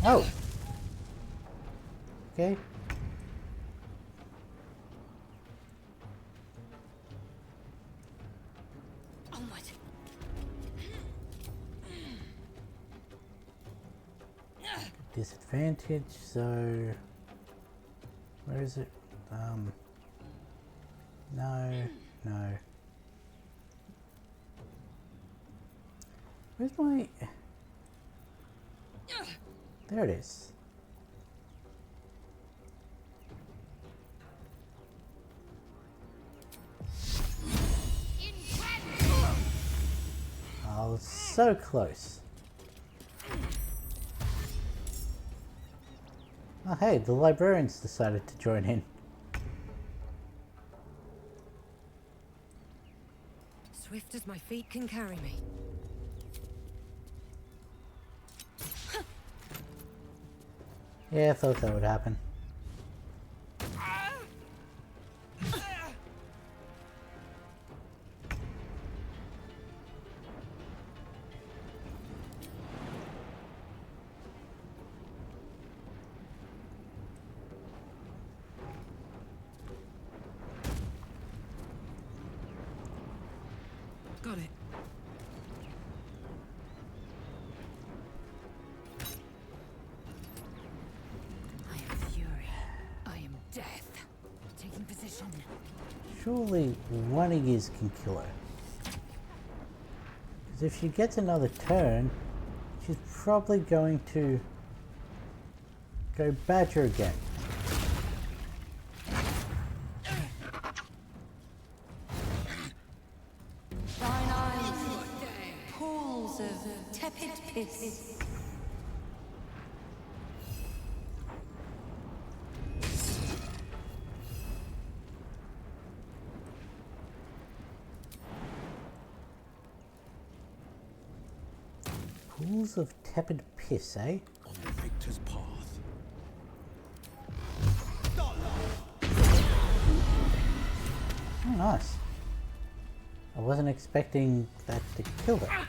S1: Oh. Okay.
S2: Onward.
S1: Disadvantage, so where is it? No. Where's my... There it is. I was so close. Oh hey, the librarians decided to join in.
S2: Swift as my feet can carry me.
S1: Yeah, I thought that would happen.
S2: Got it. I am fury. I am death. Taking position.
S1: Surely one of yous can kill her. Because if she gets another turn, she's probably going to go badger again.
S10: Thine eyes, pools of tepid piss.
S1: Pools of tepid piss, eh?
S7: On the victor's path.
S1: Oh, nice. I wasn't expecting that to kill her.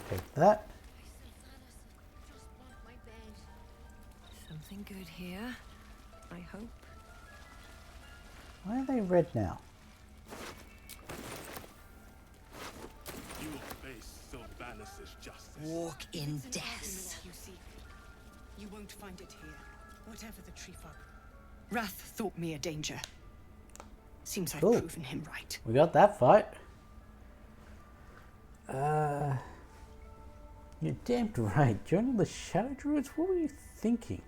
S1: Take that.
S2: Something good here, I hope.
S1: Why are they red now?
S7: You will face Sylvanus' justice.
S2: Walk in death.
S10: You seek. You won't find it here, whatever the tree folk. Wrath thought me a danger. Seems I've
S1: Cool.
S10: proven him right.
S1: We got that fight. You're damned right. Joining the Shadow Druids? What were you thinking?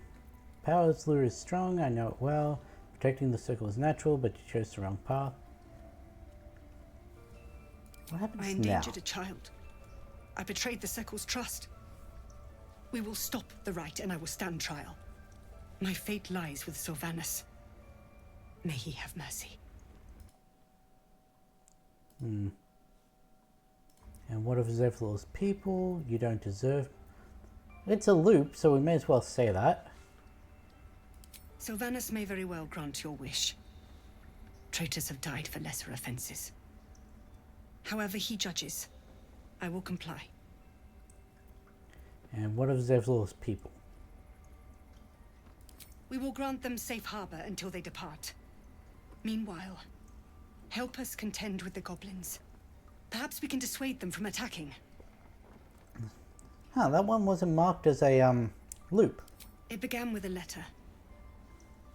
S1: Power's lure is strong, I know it well. Protecting the circle is natural, but you chose the wrong path. What happens
S10: I
S1: now?
S10: endangered a child. I betrayed the circle's trust. We will stop the right, and I will stand trial. My fate lies with Sylvanus. May he have mercy.
S1: And what of Zevlor's people? You don't deserve... It's a loop, so we may as well say that.
S10: Sylvanus may very well grant your wish. Traitors have died for lesser offenses. However he judges, I will comply.
S1: And what of Zevlor's people?
S10: We will grant them safe harbor until they depart. Meanwhile, help us contend with the goblins. Perhaps we can dissuade them from attacking.
S1: Huh, that one wasn't marked as a, loop.
S10: It began with a letter.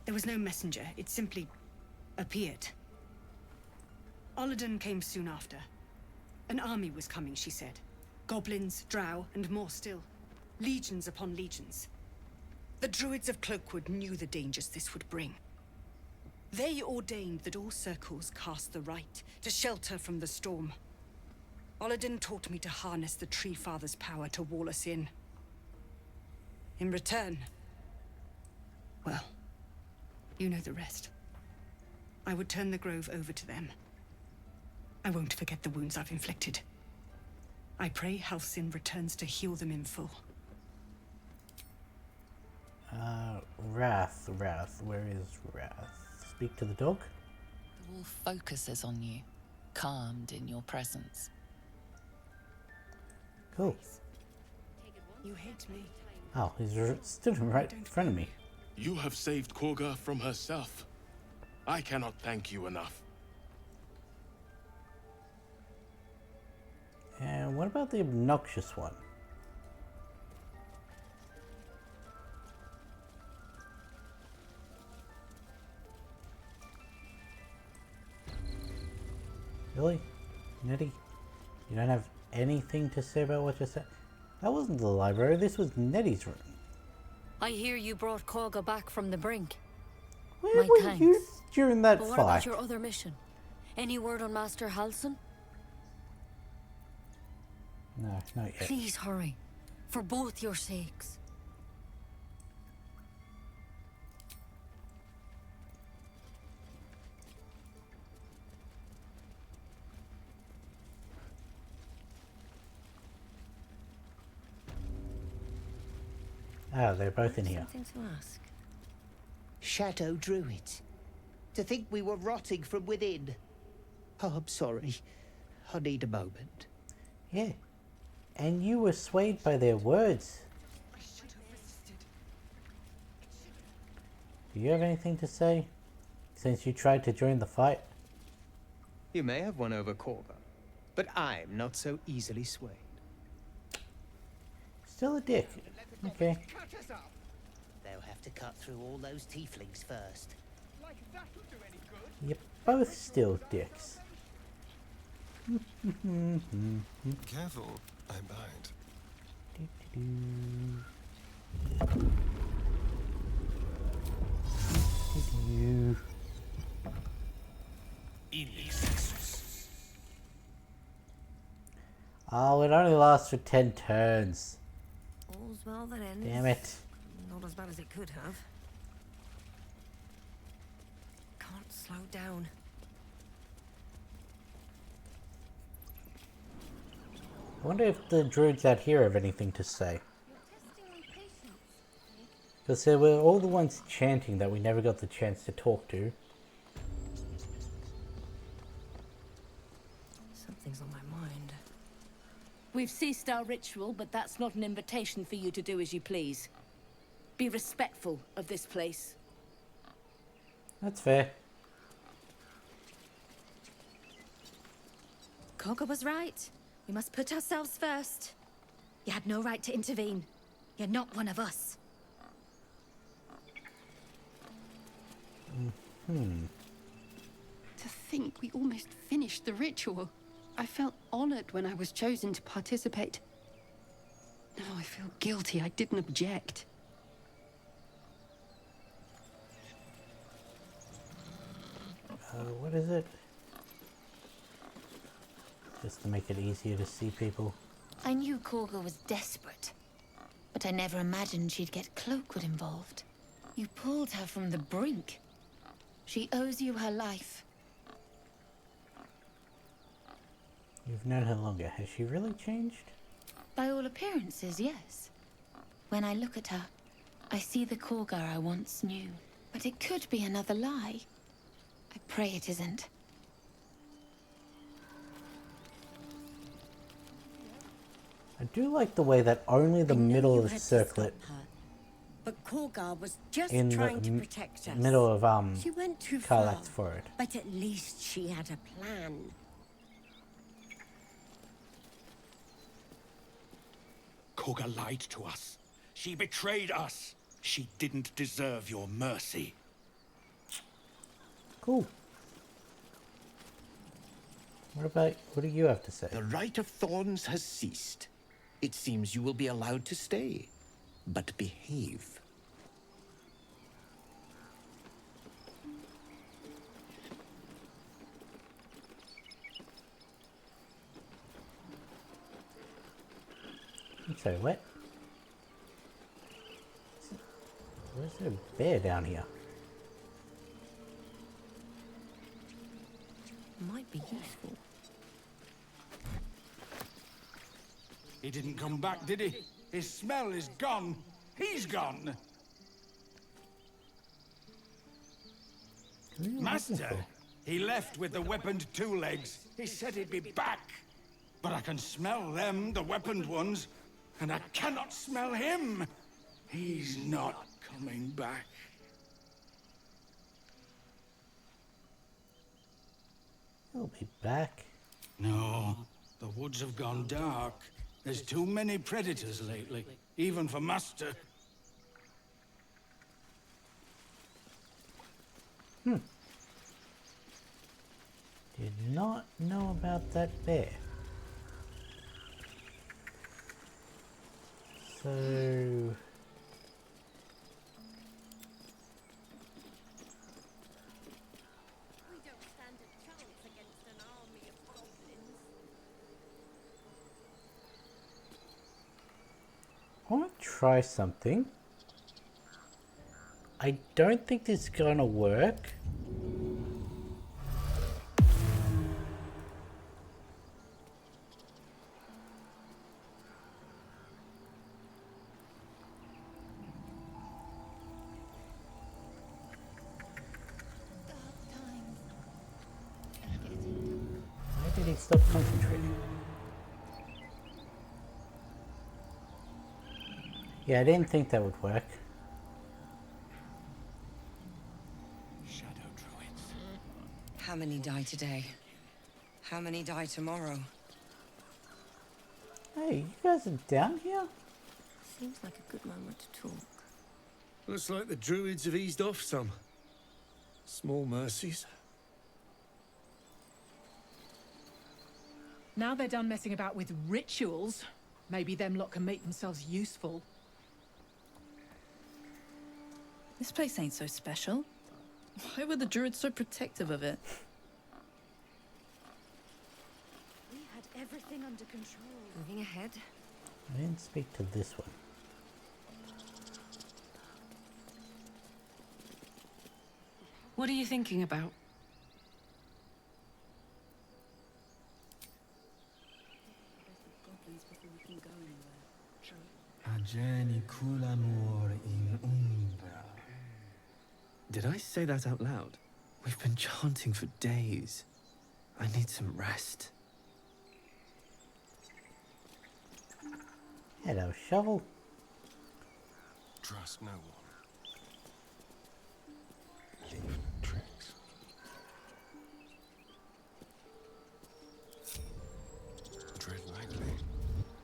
S10: There was no messenger, it simply appeared. Olladin came soon after. An army was coming, she said. Goblins, drow, and more still. Legions upon legions. The druids of Cloakwood knew the dangers this would bring. They ordained that all circles cast the right to shelter from the storm. Oladin taught me to harness the Tree Father's power to wall us in. In return, well, you know the rest. I would turn the grove over to them. I won't forget the wounds I've inflicted. I pray Halcyon returns to heal them in full.
S1: Wrath. Where is Wrath? Speak to the dog?
S3: The wolf focuses on you, calmed in your presence.
S1: Cool.
S10: You hate me.
S1: Oh, he's stood right in front of me.
S12: You have saved Korga from herself. I cannot thank you enough.
S1: And what about the obnoxious one? Really? Nettie? You don't have anything to say about what you said? That wasn't the library, this was Nettie's room.
S13: I hear you brought Korga back from the brink.
S1: Where
S13: My
S1: were
S13: thanks.
S1: you during that
S13: But what
S1: fight?
S13: about your other mission? Any word on Master Halcyon?
S1: No, not yet.
S13: Please hurry. For both your sakes.
S1: Ah, they're both in here.
S14: Something to ask. Shadow Druids. To think we were rotting from within. Oh, I'm sorry. I need a moment.
S1: Yeah. And you were swayed by their words. Do you have anything to say? Since you tried to join the fight?
S14: You may have won over Korga, but I'm not so easily swayed.
S1: Still a dick. Okay.
S14: They'll have to cut through all those tieflings first.
S1: You're both still dicks.
S15: Careful, I'm behind.
S1: Oh, it only lasts for 10 turns.
S9: All's well that ends.
S1: Damn it.
S9: Not as bad as it could have. Can't slow down.
S1: I wonder if the druids out here have anything to say. Because there were all the ones chanting that we never got the chance to talk to.
S9: Something's on my mind.
S16: We've ceased our ritual, but that's not an invitation for you to do as you please. Be respectful of this place.
S1: That's fair.
S17: Korga was right. We must put ourselves first. You had no right to intervene. You're not one of us.
S18: To think we almost finished the ritual. I felt honored when I was chosen to participate. Now I feel guilty I didn't object.
S1: What is it? Just to make it easier to see people.
S17: I knew Korga was desperate, but I never imagined she'd get Cloakwood involved. You pulled her from the brink. She owes you her life.
S1: You've known her longer. Has she really changed?
S17: By all appearances, yes. When I look at her, I see the Korga I once knew. But it could be another lie. I pray it isn't.
S1: I do like the way that only the middle of the circlet
S11: But Korga was just
S1: in
S11: trying
S1: the
S11: to protect us.
S1: middle of
S11: She went too far.
S1: Karlak's forehead.
S11: But at least she had a plan.
S19: Korga lied to us. She betrayed us. She didn't deserve your mercy.
S1: Cool. What do you have to say?
S20: The Rite of Thorns has ceased. It seems you will be allowed to stay, but behave.
S1: It's so wet. Where's there a bear down here?
S9: Might be useful.
S19: He didn't come back, did he? His smell is gone. He's gone. Master, he left with the weaponed two legs. He said he'd be back. But I can smell them, the weaponed ones, and I cannot smell him. He's not coming back.
S1: He'll be back.
S19: No, the woods have gone dark. There's too many predators lately, even for Master.
S1: Did not know about that bear. So... I want to try something. I don't think this is gonna work. Why did he stop concentrating? Yeah, I didn't think that would work.
S2: How many die today? How many die tomorrow?
S1: Hey, you guys are down here?
S9: Seems like a good moment to talk.
S7: Looks like the druids have eased off some. Small mercies.
S21: Now they're done messing about with rituals, maybe them lot can make themselves useful.
S22: This place ain't so special. Why were the druids so protective of it?
S9: We had everything under control. Moving ahead.
S1: I didn't speak to this one.
S22: What are you thinking about?
S23: Did I say that out loud? We've been chanting for days. I need some rest.
S1: Hello, shovel.
S15: Trust no one. Leave tricks. Tread lightly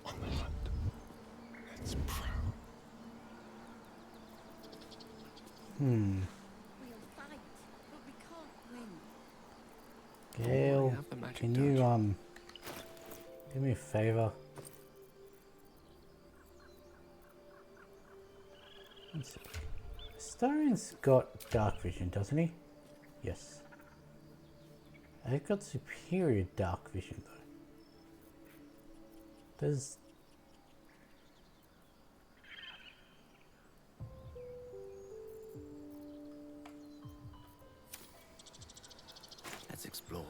S15: on the hunt. Let's prowl.
S1: Gale, can you, do me a favor? Let's see. Starian's got dark vision, doesn't he? Yes. I've got superior dark vision, though. There's...
S23: Let's explore.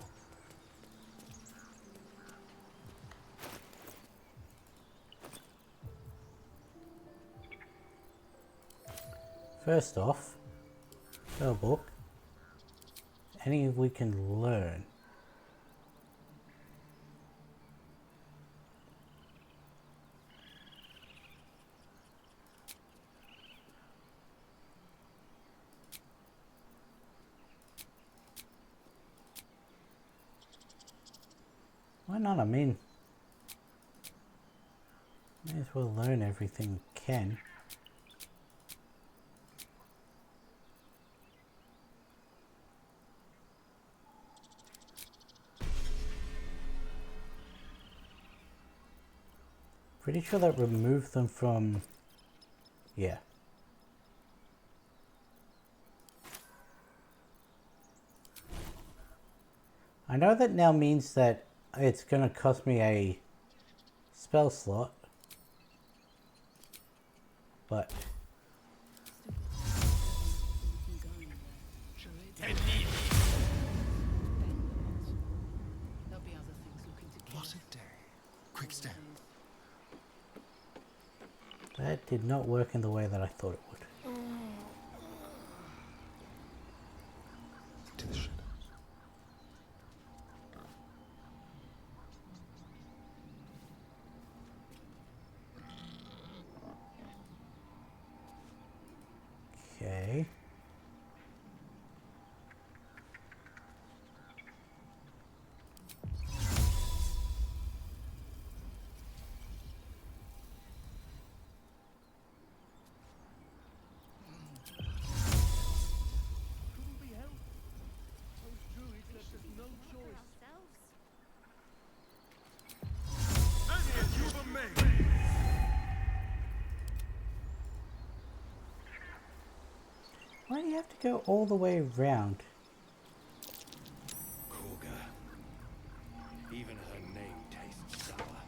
S1: First off, spell book. Any we can learn. Why not? I mean, may as well learn everything we can. Pretty sure that removed them from... yeah. I know that now means that it's going to cost me a spell slot. but
S15: What a day. Quick step.
S1: that did not work in the way that I thought it would.
S15: To the shadows.
S1: Okay. Why do you have to go all the way around?
S19: Korga. Even her name tastes sour.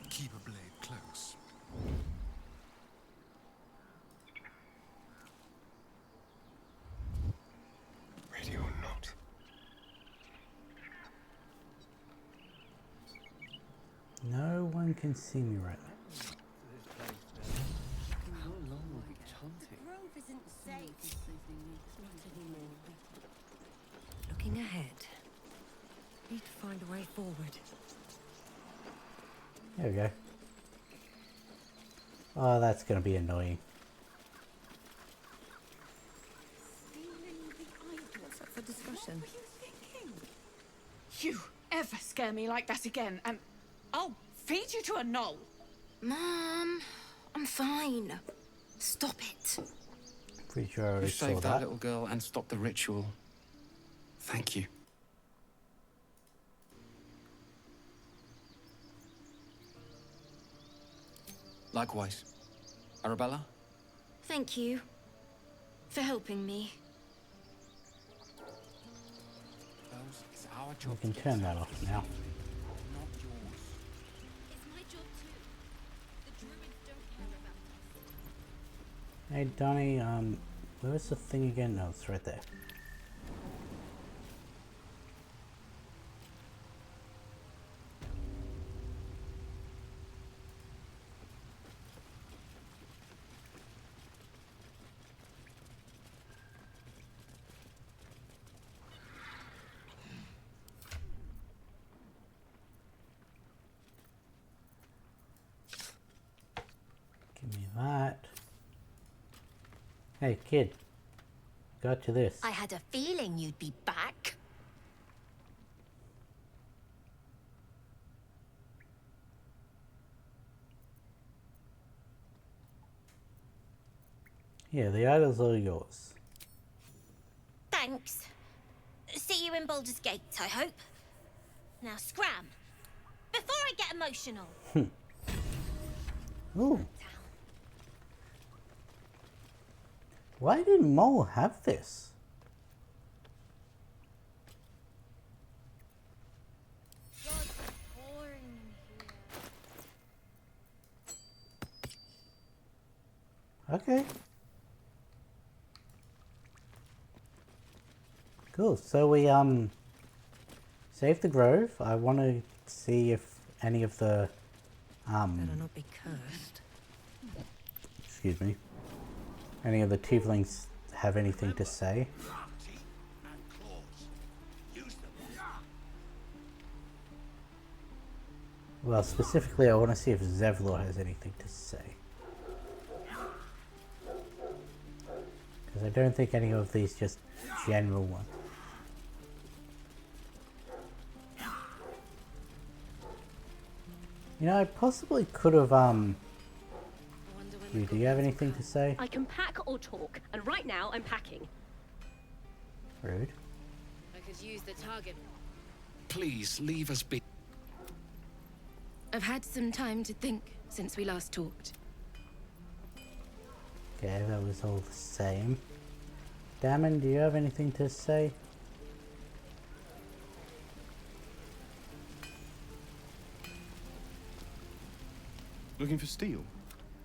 S15: Keep a blade close. Ready or not.
S1: No one can see me right now.
S11: How long will we chanting? The grove isn't safe.
S2: Looking ahead. Need to find a way forward.
S1: There we go. Oh, that's gonna be annoying.
S16: What's up for discussion?
S21: What were you thinking? You ever scare me like that again, and I'll feed you to a knoll.
S17: Mom, I'm fine. Stop it.
S1: Pretty sure I already
S20: You
S1: saw
S20: saved that
S1: that.
S20: little girl and stopped the ritual. Thank you. Likewise. Arabella?
S17: Thank you for helping me.
S20: It's our
S1: We
S20: job.
S1: can turn that off now.
S20: Not yours.
S17: It's my job too. The druids don't care about us.
S1: Hey Donnie, where's the thing again? No, it's right there. Give me that. Hey kid, got you this.
S4: I had a feeling you'd be back.
S1: Yeah, the idols are yours.
S4: Thanks. See you in Baldur's Gate, I hope. Now scram. Before I get emotional.
S1: Ooh. Why did Mole have this? Okay. Cool. So we save the grove. I want to see if any of the
S2: Better not be cursed.
S1: excuse me, any of the tieflings have anything to say. Well, specifically, I want to see if Zevlor has anything to say. Because I don't think any of these just general ones. You know, I possibly could have, do you have anything to say?
S5: I can pack or talk, and right now I'm packing.
S1: Rude.
S13: I could use the target.
S20: Please, leave us be.
S17: I've had some time to think since we last talked.
S1: Okay, that was all the same. Damon, do you have anything to say?
S7: Looking for steel?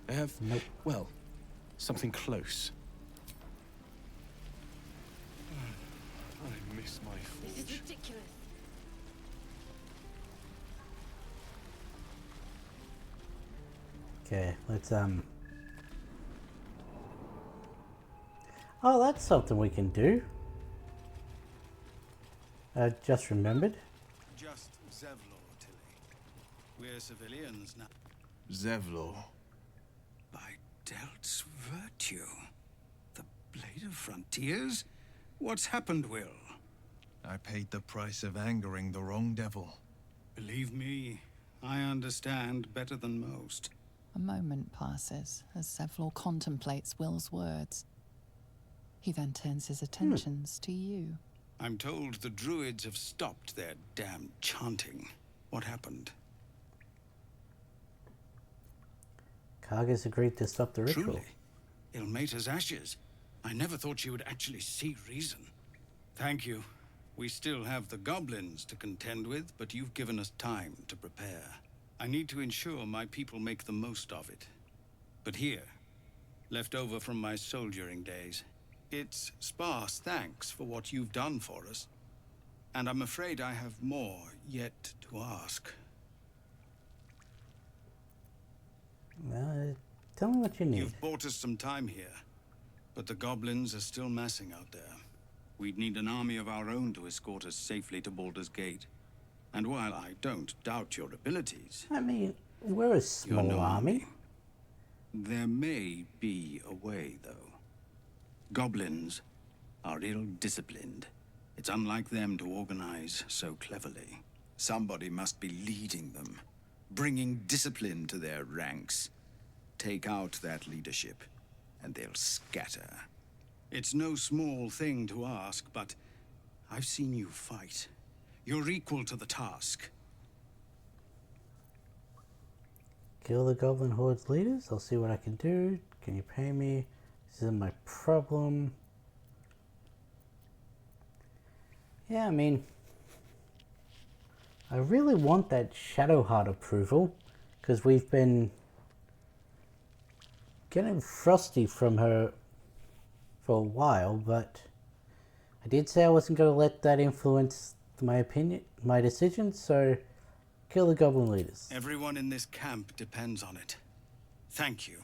S7: I have,
S1: nope.
S7: Well, something close. I miss my forge.
S21: This is ridiculous.
S1: Okay, let's oh, that's something we can do. I just remembered.
S3: Just Zevlor, Tilly. We're civilians now.
S12: Zevlor.
S3: By Delt's virtue. The Blade of Frontiers? What's happened, Will?
S12: I paid the price of angering the wrong devil.
S3: Believe me, I understand better than most.
S6: A moment passes as Zevlor contemplates Will's words. He then turns his attentions to you.
S3: I'm told the druids have stopped their damn chanting. What happened?
S1: Karga's agreed to stop the ritual.
S3: Truly? Ilmater's ashes. I never thought she would actually see reason. Thank you. We still have the goblins to contend with, but you've given us time to prepare. I need to ensure my people make the most of it. But here, left over from my soldiering days, it's sparse thanks for what you've done for us. And I'm afraid I have more yet to ask.
S1: Tell me what you need.
S3: You've bought us some time here, but the goblins are still massing out there. We'd need an army of our own to escort us safely to Baldur's Gate. And while I don't doubt your abilities...
S1: I mean, we're a small army.
S3: There may be a way, though. Goblins are ill-disciplined. It's unlike them to organize so cleverly. Somebody must be leading them, bringing discipline to their ranks. Take out that leadership, and they'll scatter. It's no small thing to ask, but I've seen you fight. You're equal to the task.
S1: Kill the Goblin Horde's leaders? I'll see what I can do. Can you pay me? This isn't my problem. Yeah, I mean, I really want that Shadowheart approval, because we've been getting frosty from her for a while, but I did say I wasn't going to let that influence my opinion, my decision, so kill the Goblin leaders.
S3: Everyone in this camp depends on it. Thank you.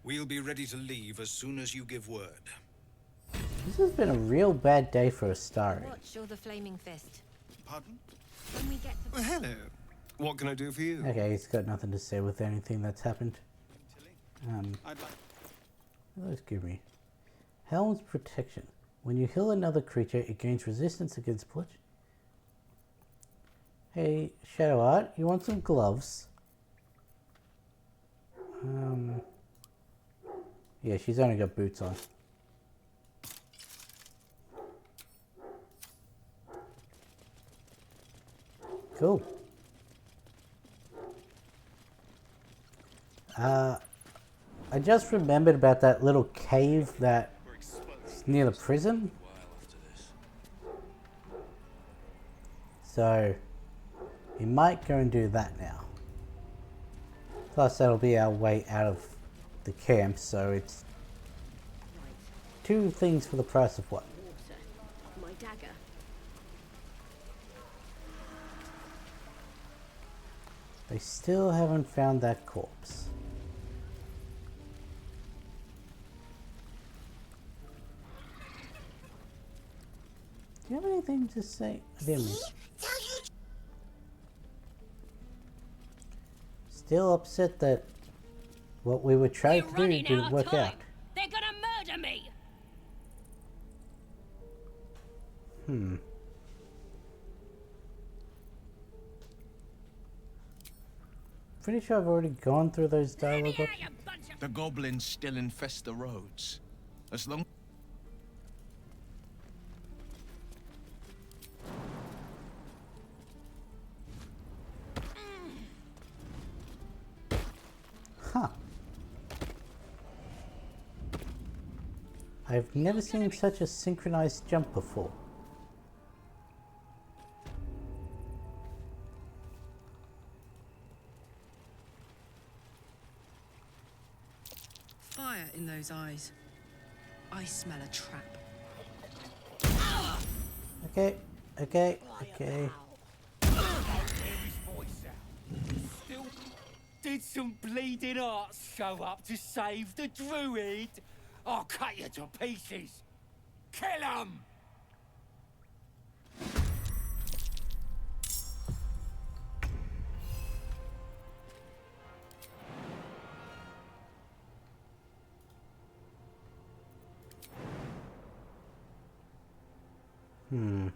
S3: We'll be ready to leave as soon as you give word.
S1: This has been a real bad day for Astari.
S2: Watch or the Flaming Fist.
S3: Pardon?
S2: When we get to...
S7: Well, hello. What can I do for you?
S1: Okay, he's got nothing to say with anything that's happened.
S3: I'd like...
S1: Let's give me Helm's Protection. When you heal another creature, it gains resistance against bludgeoning. Hey, Shadowheart, you want some gloves? Yeah, she's only got boots on. Cool. I just remembered about that little cave that's near the prison. So, we might go and do that now. Plus, that'll be our way out of the camp, so it's two things for the price of one.
S5: My dagger.
S1: They still haven't found that corpse. Do you have anything to say? Still upset that what we were trying to do didn't work out.
S21: They're gonna murder me!
S1: Pretty sure I've already gone through those dialogue.
S20: The goblins still infest the roads. As long...
S1: Huh. I've never seen such a synchronized jump before.
S2: fire in those eyes. I smell a trap.
S1: Okay, okay, okay.
S8: Still, did some bleeding arts show up to save the druid? I'll cut you to pieces. Kill 'em!
S1: Hmm.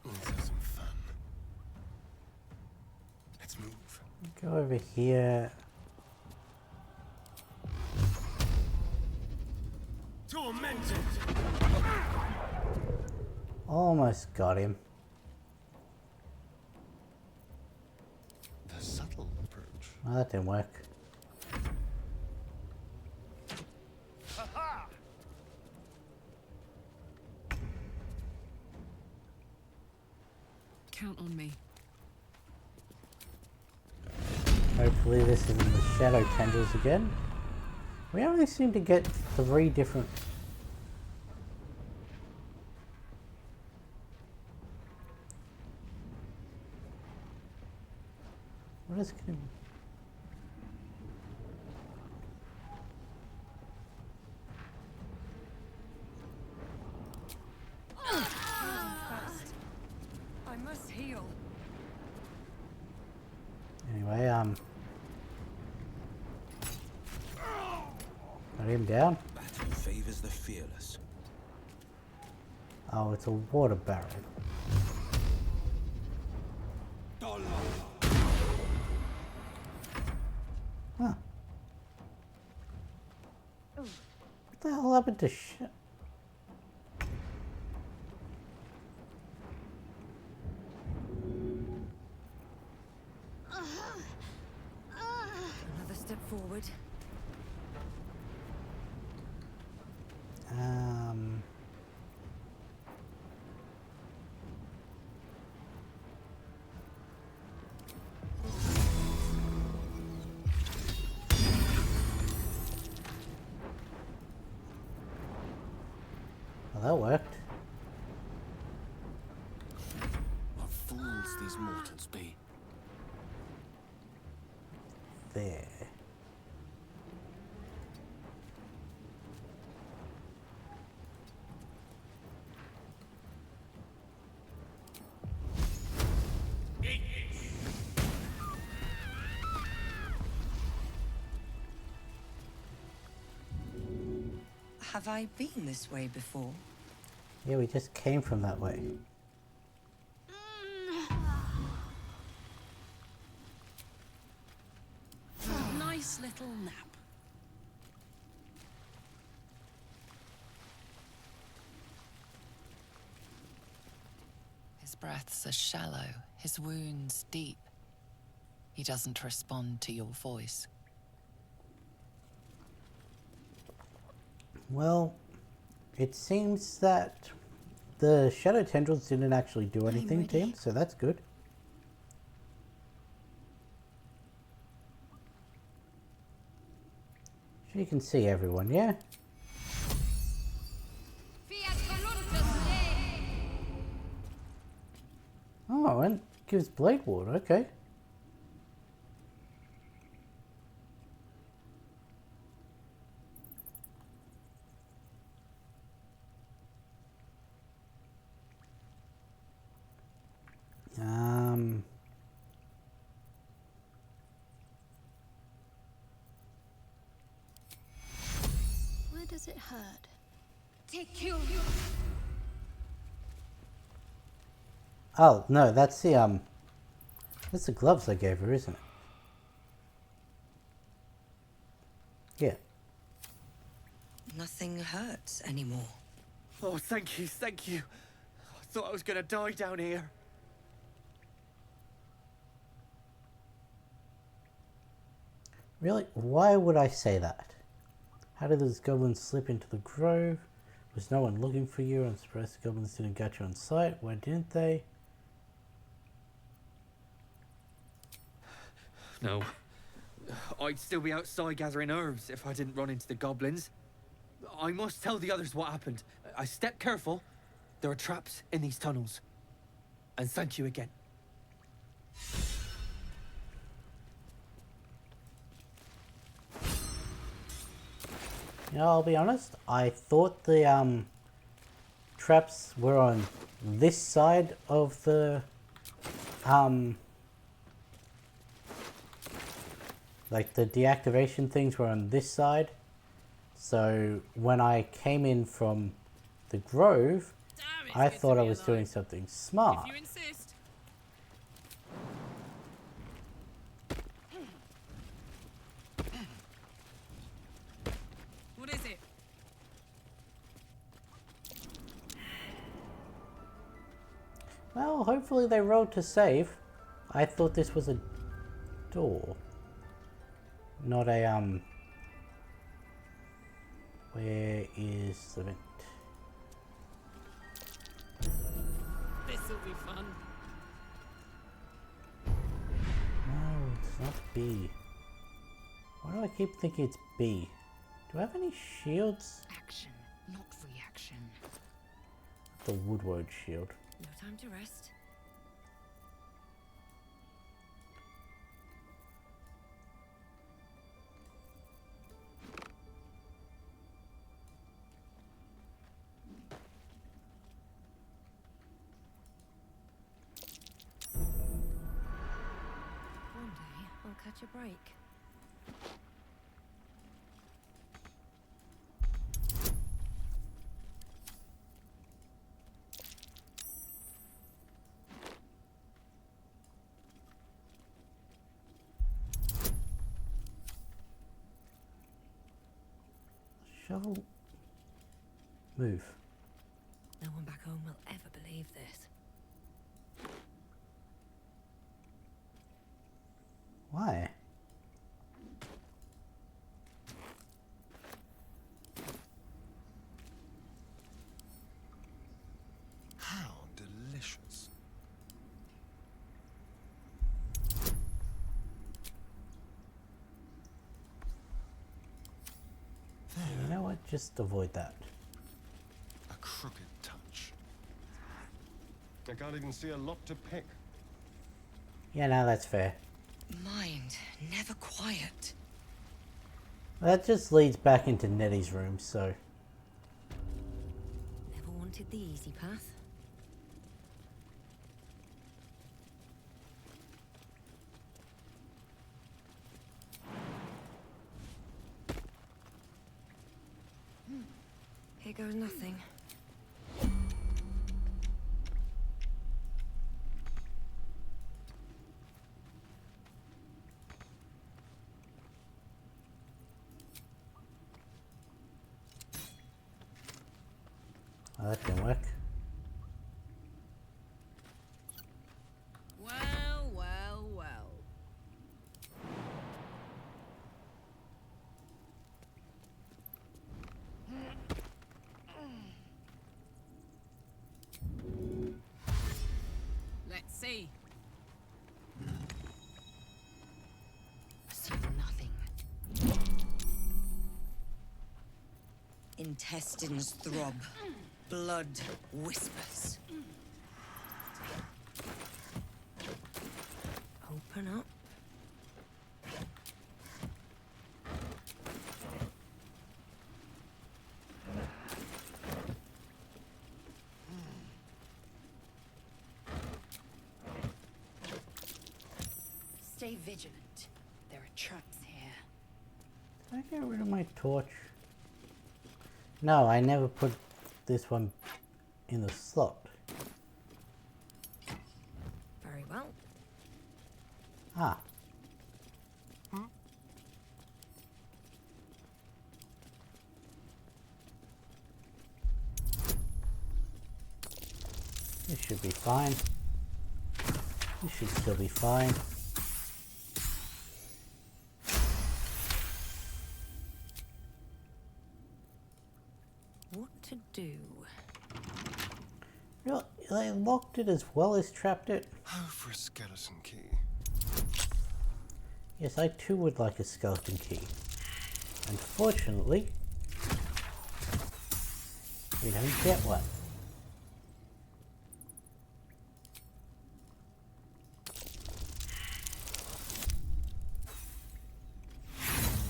S15: Let's have some fun. Let's move.
S1: Go over here.
S15: Tormented!
S1: Almost got him.
S15: The subtle approach.
S1: Well, that didn't work.
S2: Count on me.
S1: Hopefully this isn't the shadow tendrils again. We only seem to get 3 different... What is going to...
S2: I must heal.
S1: Anyway, got him down.
S3: Battle favors the fearless.
S1: Oh, it's a water baron. Huh. What the hell happened to shit?
S2: Another step forward.
S1: Well, that worked.
S15: What fools these mortals be.
S1: There.
S2: Have I been this way before?
S1: Yeah, we just came from that way.
S2: Nice little nap.
S6: His breaths are shallow, his wounds deep. He doesn't respond to your voice.
S1: Well, it seems that the shadow tendrils didn't actually do anything to him, so that's good. So you can see everyone, yeah? Oh, and gives blade water, okay.
S9: Where does it hurt?
S4: Take you.
S1: Oh, no, that's the gloves I gave her, isn't it? Yeah.
S2: Nothing hurts anymore.
S8: Oh, thank you, thank you. I thought I was gonna die down here.
S1: Really? Why would I say that? How did those goblins slip into the grove? Was no one looking for you? I'm surprised the goblins didn't get you on sight. Why didn't they?
S10: No. I'd still be outside gathering herbs if I didn't run into the goblins. I must tell the others what happened. I stepped careful. There are traps in these tunnels. And thank you again.
S1: You know, I'll be honest, I thought the traps were on this side of the like the deactivation things were on this side. So when I came in from the grove, I thought I was doing something smart.
S14: If you insist. What is it?
S1: Well, hopefully they rolled to save. I thought this was a door. Not a, where is the vent?
S14: This'll be fun.
S1: No, it's not B. Why do I keep thinking it's B? Do I have any shields?
S21: Action, not reaction.
S1: The woodward shield.
S2: No time to rest. One day, I'll catch a break.
S1: Shovel. Move.
S2: No one back home will ever believe this.
S1: Why?
S15: How delicious.
S1: You know what? Just avoid that.
S15: A crooked touch.
S7: I can't even see a lot to pick.
S1: Yeah, no, that's fair.
S2: Mind, never quiet.
S1: That just leads back into Nettie's room, so...
S2: Never wanted the easy path. Here goes nothing.
S1: Oh, that didn't work.
S14: Well, well, well. Let's see.
S2: See nothing. Intestines throb. Blood whispers. Open up.
S21: Stay vigilant. There are traps here.
S1: Did I get rid of my torch? No, I never put this one in the slot.
S2: Very well.
S1: Ah. This should be fine. This should still be fine.
S13: What to do?
S1: You know, they locked it as well as trapped it.
S15: How for a skeleton key?
S1: Yes, I too would like a skeleton key. Unfortunately, we don't get one.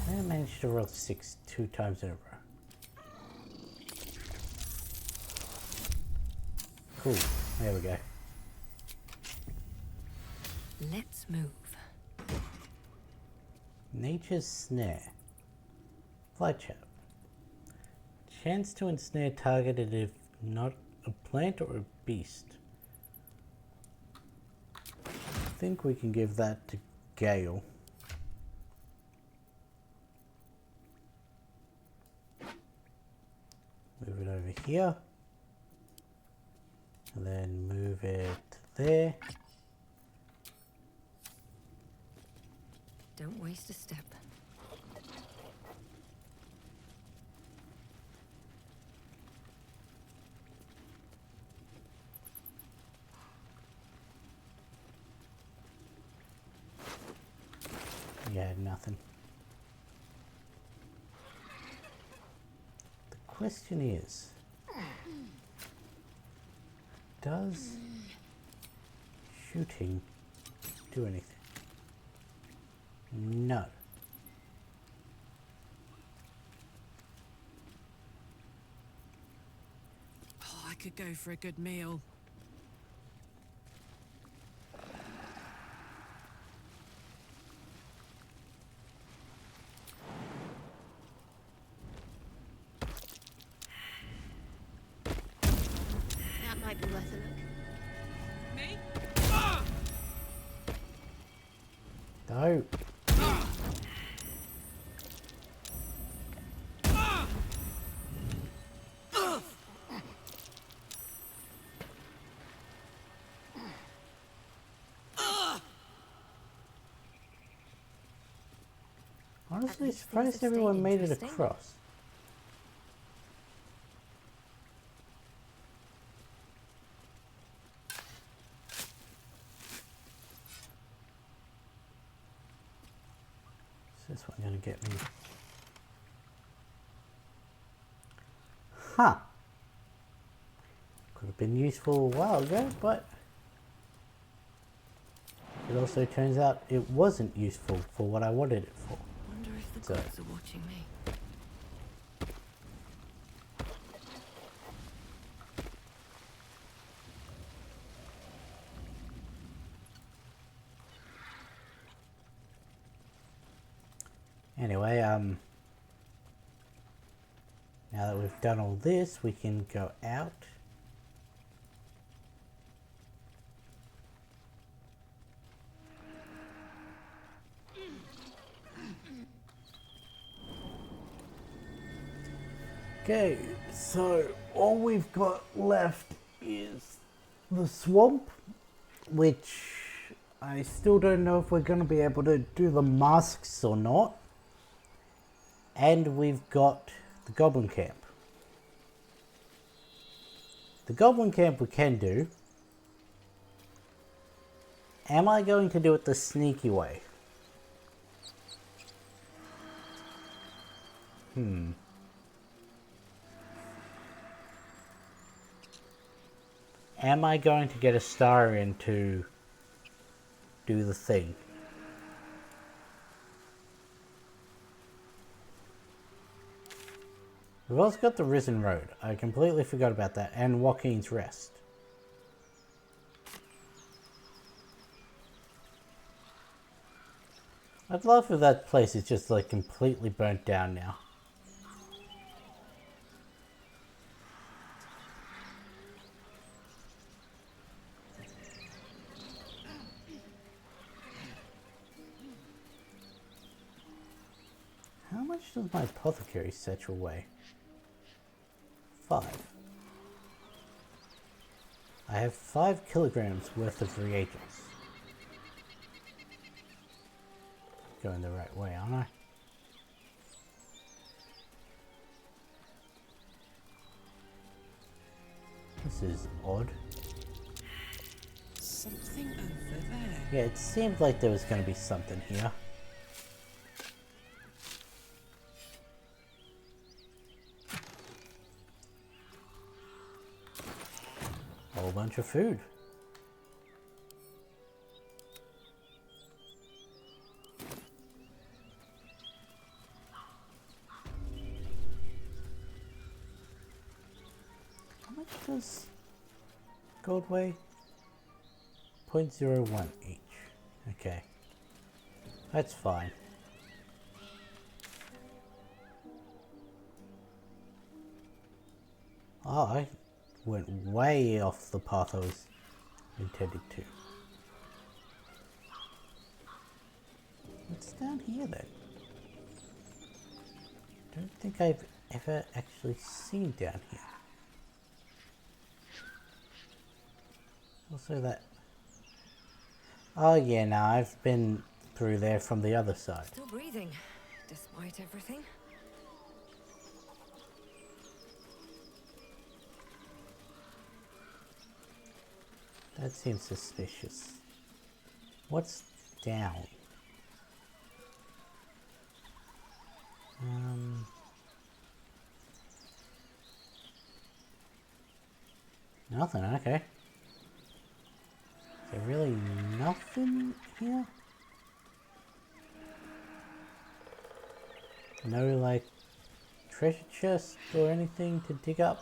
S1: I managed to roll 6 2 times in a row. Cool. There we go.
S13: Let's move.
S1: Nature's Snare. Fly trap. Chance to ensnare targeted if not a plant or a beast. I think we can give that to Gale. Move it over here. And then move it there.
S13: Don't waste a step.
S1: You had nothing. The question is, does shooting do anything? No.
S14: Oh, I could go for a good meal.
S9: That might be worth a look.
S14: Me?
S1: No. Honestly, surprised everyone made it across. Is this one gonna get me? Huh. Could have been useful a while ago, but it also turns out it wasn't useful for what I wanted it for.
S13: Wonder if the gods are watching me.
S1: Anyway, now that we've done all this, we can go out. Okay, so all we've got left is the swamp, which I still don't know if we're going to be able to do the masks or not. And we've got the goblin camp. The goblin camp we can do. Am I going to do it the sneaky way? Am I going to get a star in to do the thing? We've also got the Risen Road. I completely forgot about that. And Joaquin's Rest. I'd love if that place is just like completely burnt down now. How much does my apothecary satchel weigh? 5. I have 5 kilograms worth of reagents. Going the right way, aren't I? This is odd.
S14: Something over there.
S1: Yeah, it seemed like there was going to be something here. Whole bunch of food. How much does gold weigh? 0.01 each. Okay. That's fine. Oh, I went way off the path I was intended to. What's down here then? Don't think I've ever actually seen down here. Also that... Oh yeah, no, I've been through there from the other side.
S2: Still breathing, despite everything.
S1: That seems suspicious. What's down? Nothing, okay. Is there really nothing here? No, like, treasure chest or anything to dig up?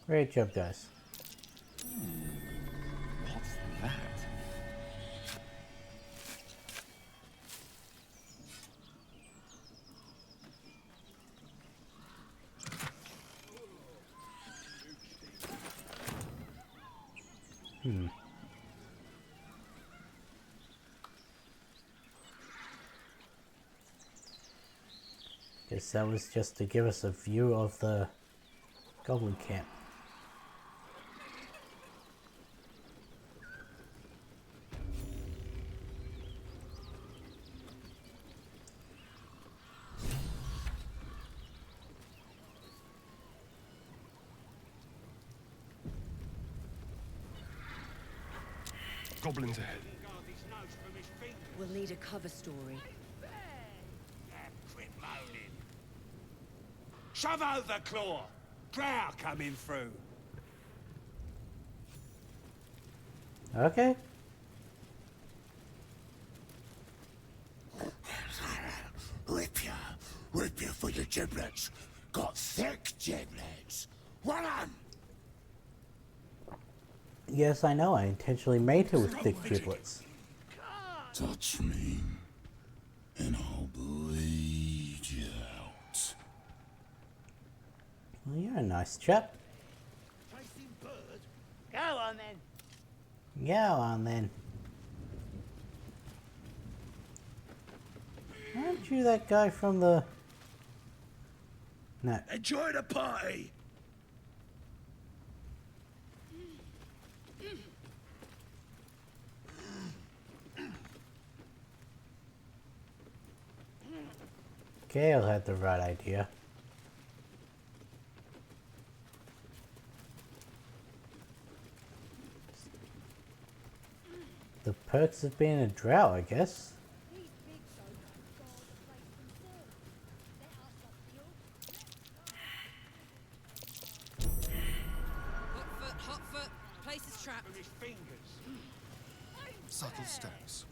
S1: Great job, guys.
S15: What's that?
S1: Guess that was just to give us a view of the goblin camp.
S7: Goblins ahead.
S2: We'll need a cover story.
S8: Quit moaning. Shove out the claw. Drow coming through.
S1: Okay.
S19: Rip you for your giblets. Got thick giblets. Well done.
S1: Yes, I know. I intentionally made her with thick giblets.
S19: Touch me, and I'll bleed you out.
S1: Well, you're a nice chap.
S8: Go on then.
S1: Yeah, on then. Aren't you that guy from the... No.
S19: Enjoy the party.
S1: Gale had the right idea. The perks of being a drow, I guess.
S2: Hot foot, place is trapped.
S15: Subtle steps.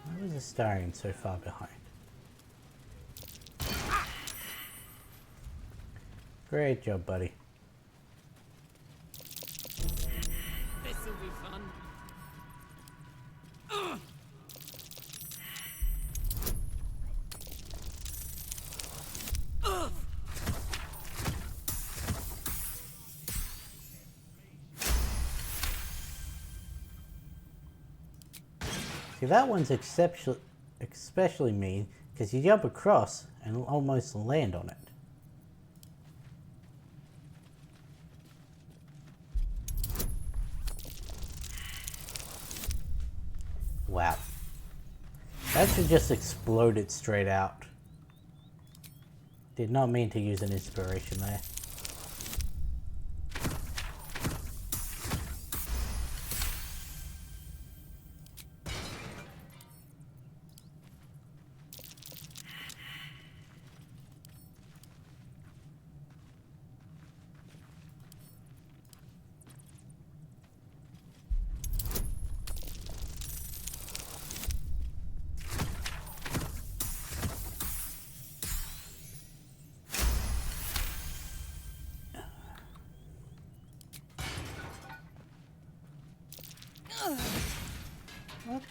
S1: Why was Astarion so far behind? Great job, buddy.
S14: This'll be fun.
S1: See, that one's especially mean because you jump across and almost land on it. Wow. That should just exploded straight out. Did not mean to use an inspiration there. What?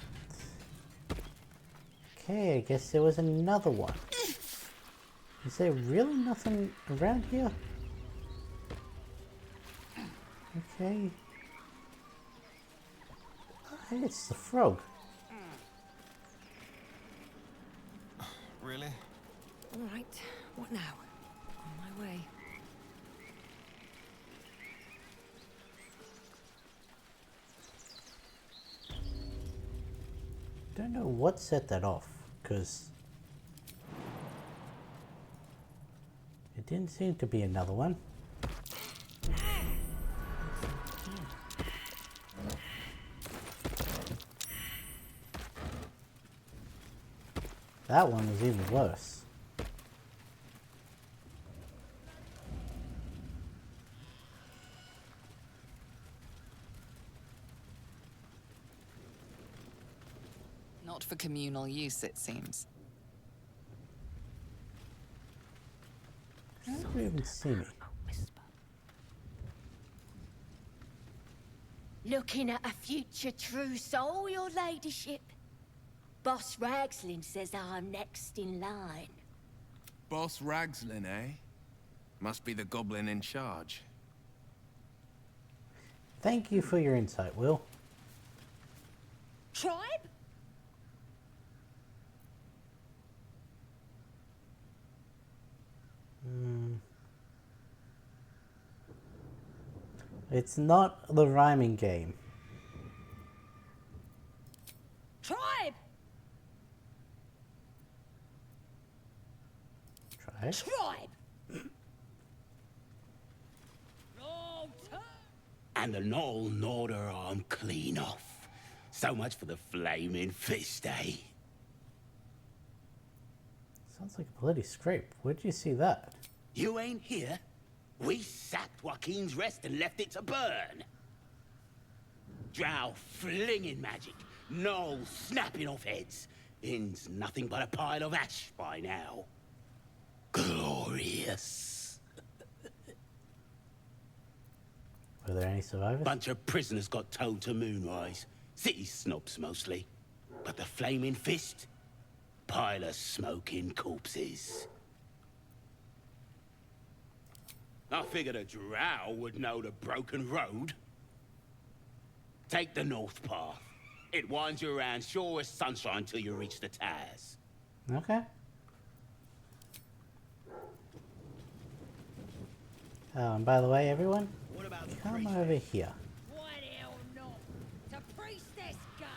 S1: Okay, I guess there was another one. Is there really nothing around here? Okay. Oh, hey, it's the frog.
S15: Really?
S2: All right, what now? On my way.
S1: Don't know what set that off, because it didn't seem to be another one. That one was even worse.
S6: Not for communal use, it seems.
S1: How do you even see me?
S4: Looking at a future true soul, your ladyship. Boss Ragslin says I'm next in line.
S18: Boss Ragslin, eh? Must be the goblin in charge.
S1: Thank you for your insight, Will.
S4: Tribe?
S1: It's not the rhyming game.
S4: Tribe!
S1: Try.
S4: Tribe!
S8: And the Knoll gnawed her arm clean off. So much for the flaming fist, eh?
S1: Sounds like a bloody scrape. Where'd you see that?
S8: You ain't here? We sacked Joaquin's Rest and left it to burn. Drow flinging magic, gnolls snapping off heads. Inn's nothing but a pile of ash by now. Glorious.
S1: Were there any survivors?
S8: Bunch of prisoners got towed to Moonrise. City snobs mostly. But the Flaming Fist? Pile of smoking corpses. I figured a drow would know the broken road. Take the north path. It winds you around sure as sunshine till you reach the towers.
S1: Okay. And by the way, everyone, come over here.
S4: Why the hell not? The priestess gun!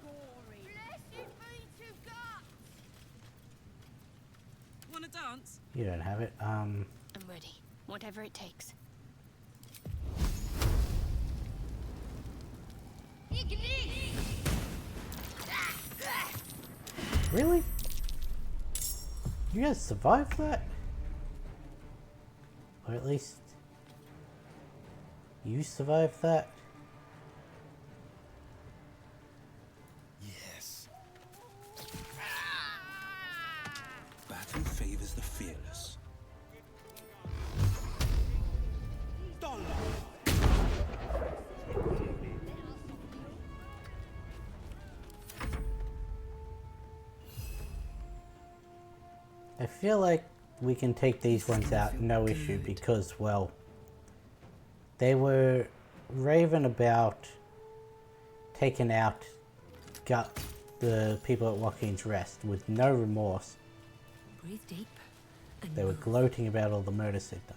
S4: Blessed be to God!
S14: Wanna dance?
S1: You don't have it.
S13: I'm ready. Whatever it takes.
S1: Really? You guys survived that? Or at least you survived that?
S22: Yes. Battle favors the fearless.
S1: I feel like we can take these ones out no issue because, well, they were raving about taking out the people at Joaquin's Rest with no remorse.
S2: Breathe deep. And
S1: They were gloating about all the murders they'd done.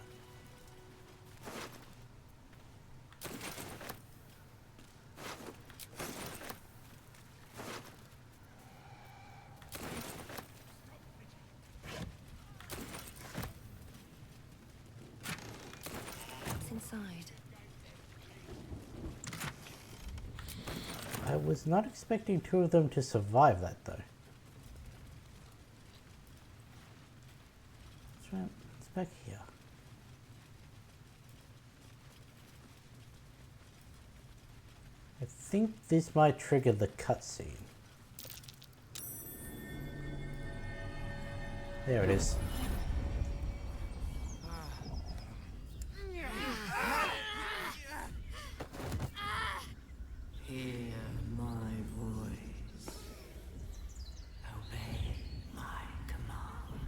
S1: I was not expecting two of them to survive that, though. It's back here. I think this might trigger the cutscene. There it is.
S11: Hear my voice. Obey my command.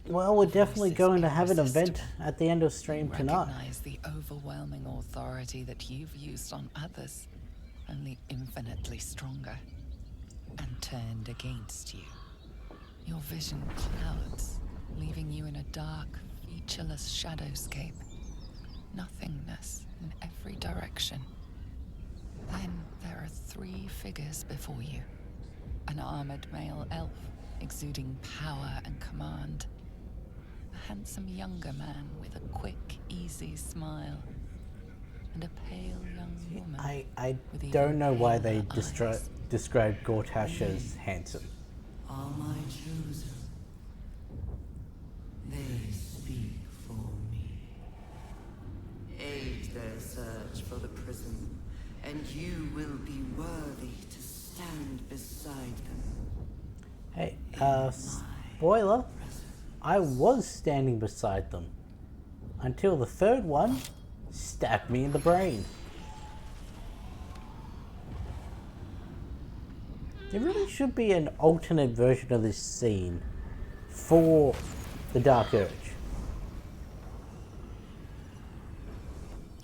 S1: Well, we're definitely going to have an event at the end of stream tonight.
S6: Recognize the overwhelming authority that you've used on others, only infinitely stronger, and turned against you. Your vision clouds, leaving you in a dark, featureless shadowscape. Nothingness in every direction. Then there are three figures before you. An armored male elf, exuding power and command. A handsome younger man with a quick, easy smile. And a pale young woman.
S1: I
S6: with even
S1: don't know why they
S6: paler eyes.
S1: described Gortash as handsome.
S11: Are my chosen. They speak for me. Aid their search for the prison, and you will be worthy to stand beside them.
S1: Hey, spoiler, I was standing beside them until the third one stabbed me in the brain. There really should be an alternate version of this scene for the Dark Urge.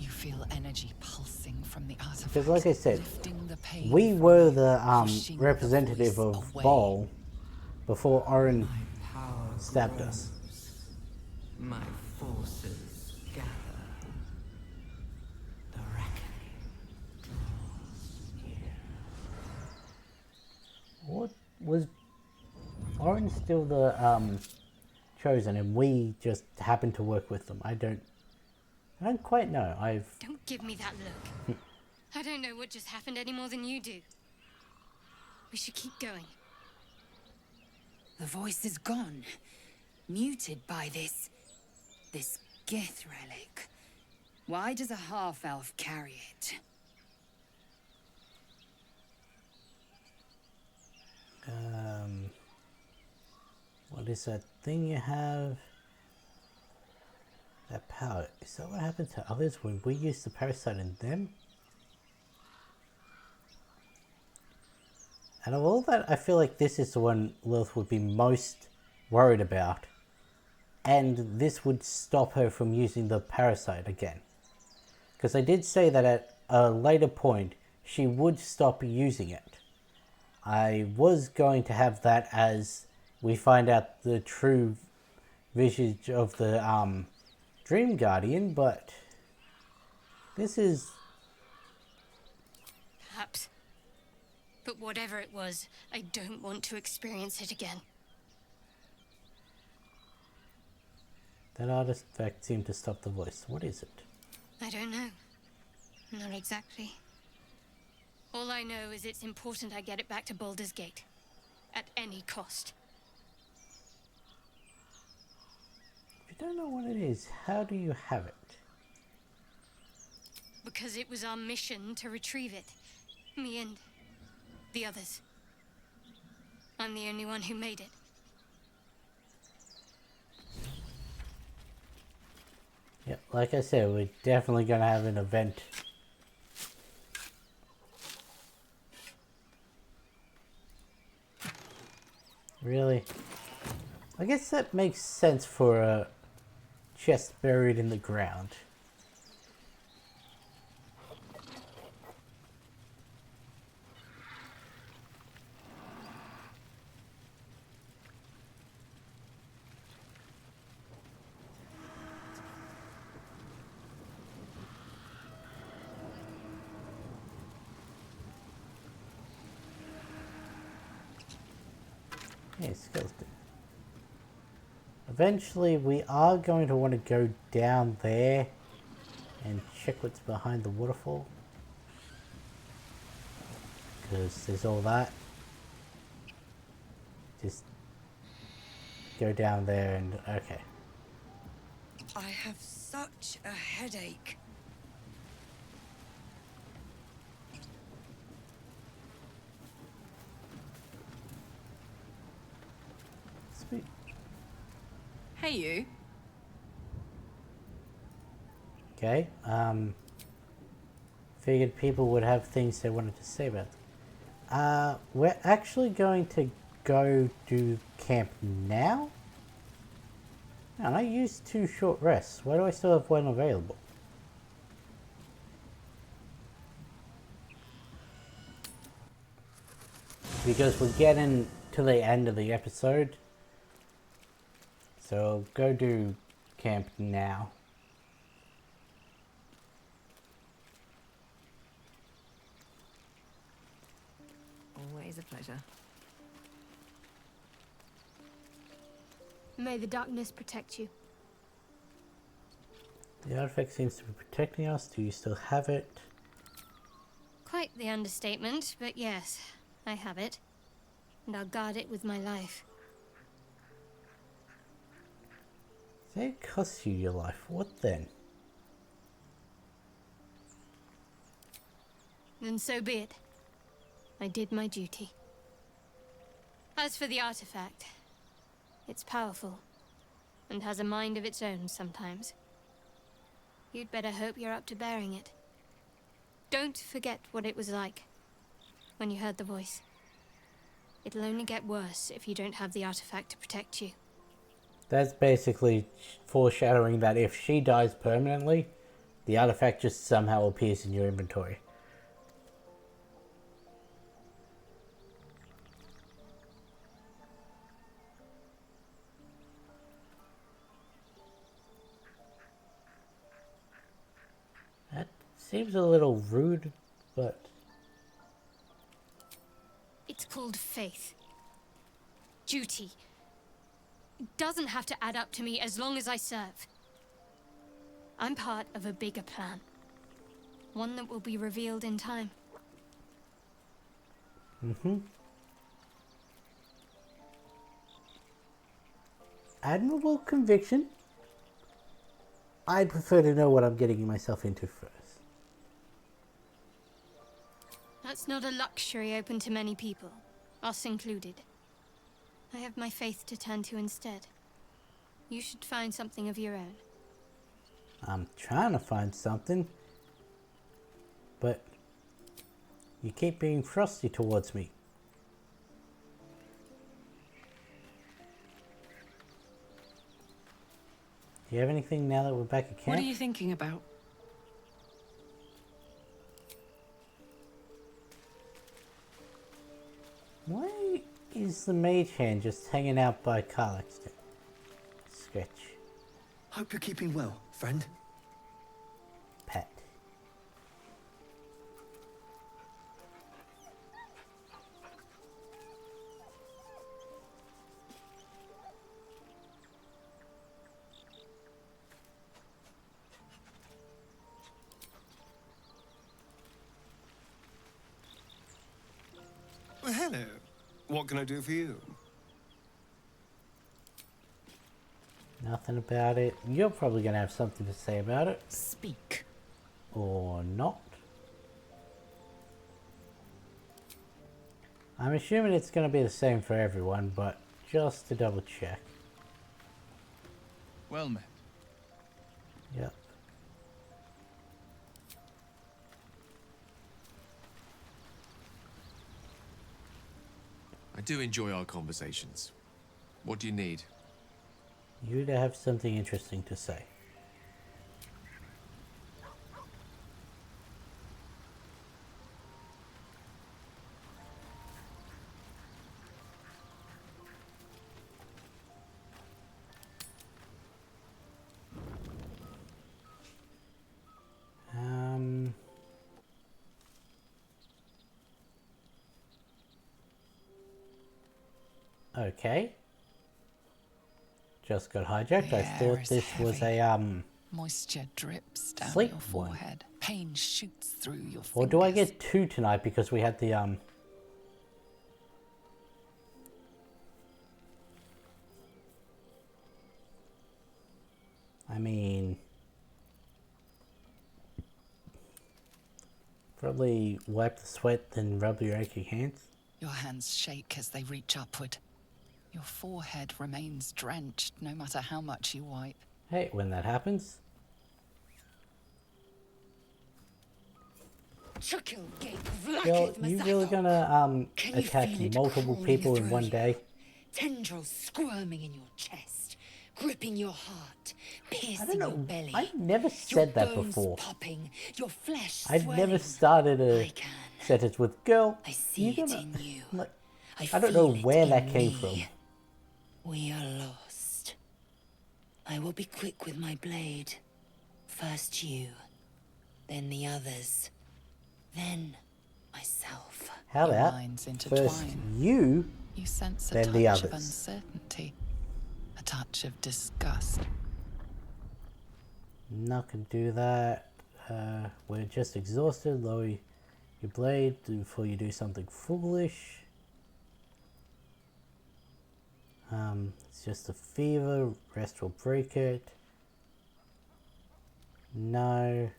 S6: You feel energy pulsing from the artifact.
S1: Because like I said,
S6: lifting the pain
S1: we
S6: from
S1: were
S6: you,
S1: the
S6: pushing
S1: representative
S6: voice
S1: of
S6: away.
S1: Bol before Orin
S11: Power
S1: stabbed
S11: grows.
S1: us.
S11: My forces gather. The reckoning draws near.
S1: What was Orin still the chosen, and we just happened to work with them? I don't quite know.
S13: Don't give me that look. I don't know what just happened any more than you do. We should keep going.
S2: The voice is gone. Muted by this Gith relic. Why does a half-elf carry it?
S1: What is that thing you have? That power. Is that what happened to others when we used the parasite in them? Out of all that, I feel like this is the one Lilith would be most worried about. And this would stop her from using the parasite again. Because I did say that at a later point, she would stop using it. I was going to have that as we find out the true visage of the Dream Guardian, but this is...
S13: Perhaps. But whatever it was, I don't want to experience it again.
S1: That artifact seemed to stop the voice. What is it?
S13: I don't know. Not exactly. All I know is it's important I get it back to Baldur's Gate. At any cost.
S1: If you don't know what it is, how do you have it?
S13: Because it was our mission to retrieve it. Me and the others. I'm the only one who made it.
S1: Yep, like I said, we're definitely going to have an event. Really? I guess that makes sense for a chest buried in the ground. Yeah, skeleton. Eventually, we are going to want to go down there and check what's behind the waterfall. because there's all that. Just go down there and okay.
S11: I have such a headache.
S1: Sweet.
S16: Hey, you.
S1: Okay. Figured people would have things they wanted to say about it. We're actually going to go do camp now? And I used 2 short rests. Why do I still have 1 available? Because we're getting to the end of the episode. So go do camp now.
S16: Always a pleasure.
S13: May the darkness protect you.
S1: The artifact seems to be protecting us. Do you still have it?
S13: Quite the understatement, but yes, I have it. And I'll guard it with my life.
S1: Say it costs you your life. What then?
S13: Then so be it. I did my duty. As for the artifact, it's powerful, and has a mind of its own sometimes. You'd better hope you're up to bearing it. Don't forget what it was like when you heard the voice. It'll only get worse if you don't have the artifact to protect you.
S1: That's basically foreshadowing that if she dies permanently, the artifact just somehow appears in your inventory. That seems a little rude, but...
S13: It's called faith. Duty. It doesn't have to add up to me as long as I serve. I'm part of a bigger plan. One that will be revealed in time.
S1: Admirable conviction. I'd prefer to know what I'm getting myself into first.
S13: That's not a luxury open to many people, us included. I have my faith to turn to instead. You should find something of your own.
S1: I'm trying to find something, but you keep being frosty towards me. Do you have anything now that we're back at camp?
S16: What are you thinking about?
S1: Why is the mage hand just hanging out by Carlexton? Sketch.
S10: Hope you're keeping well, friend.
S1: Pet.
S7: Well, hello. What can I do for you?
S1: Nothing about it. You're probably going to have something to say about it.
S16: Speak.
S1: Or not. I'm assuming it's going to be the same for everyone, but just to double check.
S18: Well met.
S1: Yep.
S17: I do enjoy our conversations. What do you need?
S1: You to have something interesting to say. Okay. Just got hijacked. I thought this was a
S6: Moisture drips down
S1: sleep
S6: your
S1: one.
S6: forehead. Pain shoots through your fingers.
S1: Or do I get 2 tonight because we had the I mean, probably wipe the sweat, then rub your aching hands.
S6: Your hands shake as they reach upward. Your forehead remains drenched no matter how much you wipe.
S1: Hey, when that happens. Girl, you really gonna attack multiple people in one day?
S2: Tendrils squirming in your chest, gripping your heart, piercing
S1: know.
S2: your belly.
S1: I've never said that
S2: bones
S1: before.
S2: Popping, your flesh
S1: I've never
S2: swelling.
S1: started a sentence with "girl."
S2: I see
S1: you
S2: it
S1: gonna,
S2: in you.
S1: Like,
S2: I
S1: I don't know
S2: feel it
S1: where
S2: in
S1: that came
S2: me.
S1: from.
S2: We are lost. I will be quick with my blade. First you, then the others, then myself.
S1: How
S6: Your
S1: about
S6: minds
S1: first
S6: intertwine.
S1: you,
S6: You sense a
S1: then
S6: touch
S1: the
S6: of
S1: others?
S6: uncertainty, a touch of disgust.
S1: Not gonna do that. We're just exhausted. Lower your blade before you do something foolish. It's just a fever. Rest will break it. No.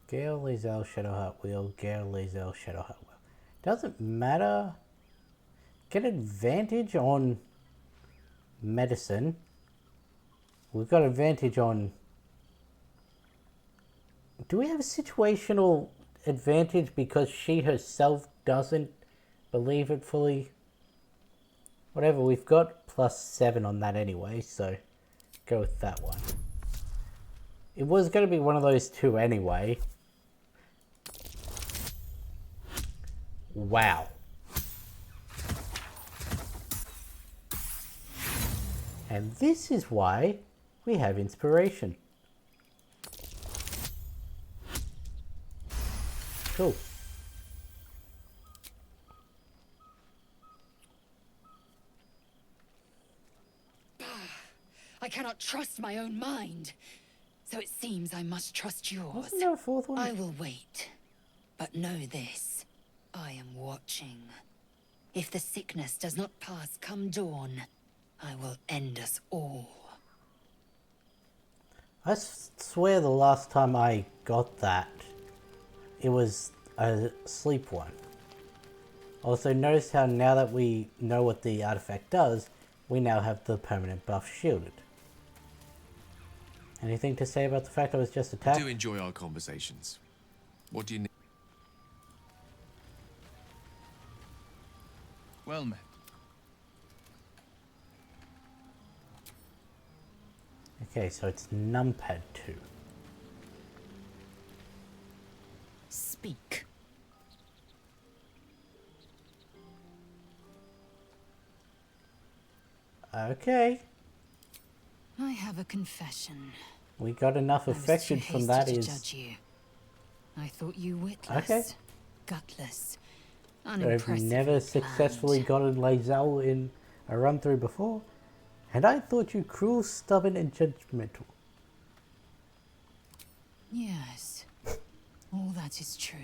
S1: Gale, Lae'zel, Shadowheart Wheel. Gale, Lae'zel, Shadowheart Wheel. Doesn't matter. Get advantage on medicine. We've got advantage on... Do we have a situational advantage because she herself doesn't believe it fully? Whatever, we've got +7 on that anyway, so go with that one. It was going to be one of those two anyway. Wow. And this is why we have inspiration. Cool.
S2: I cannot trust my own mind. So it seems I must trust yours.
S1: Wasn't there a fourth one?
S2: I will wait. But know this. I am watching. If the sickness does not pass come dawn, I will end us all.
S1: I swear the last time I got that, it was a sleep one. Also, notice how now that we know what the artifact does, we now have the permanent buff shielded. Anything to say about the fact I was just
S17: I
S1: attacked?
S17: do enjoy our conversations. What do you need?
S15: Well met.
S1: Okay, so it's numpad 2.
S2: Speak.
S1: Okay.
S2: I have a confession.
S1: We got enough
S2: I was
S1: affection
S2: too
S1: from that
S2: hasty
S1: is...
S2: to judge you. I thought you witless,
S1: Okay.
S2: gutless,
S1: I've
S2: unimpressive.
S1: never successfully gotten Lae'zel in a run through before, and I thought you cruel, stubborn, and judgmental.
S2: Yes, all that is true.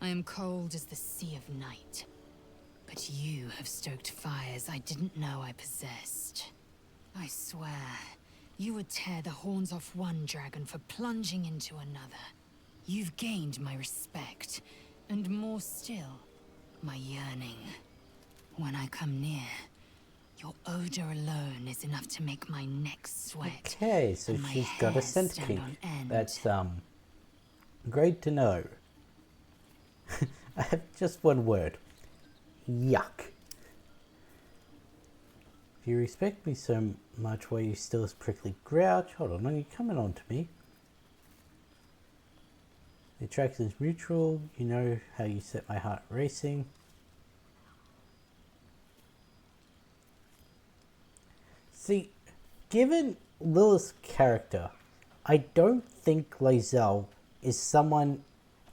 S2: I am cold as the sea of night. But you have stoked fires I didn't know I possessed. I swear, you would tear the horns off one dragon for plunging into another. You've gained my respect, and more still, my yearning. When I come near, your odor alone is enough to make my neck sweat.
S1: Okay, so
S2: and my
S1: she's got a
S2: hair
S1: scent
S2: stand
S1: kink.
S2: on end.
S1: That's, great to know. I have just one word. Yuck. If you respect me so much, why you still this prickly grouch? Hold on, are you coming on to me? The attraction is mutual. You know how you set my heart racing. See, given Lilith's character, I don't think Lae'zel is someone,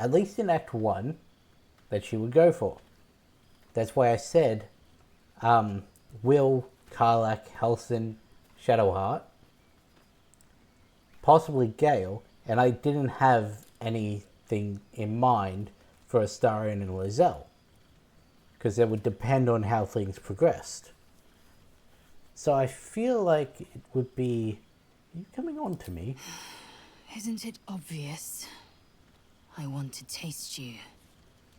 S1: at least in Act 1, that she would go for. That's why I said Will, Karlach, Halsin, Shadowheart, possibly Gale, and I didn't have anything in mind for Astarion and Lae'zel, because it would depend on how things progressed. So I feel like it would be... Are you coming on to me?
S2: Isn't it obvious? I want to taste you.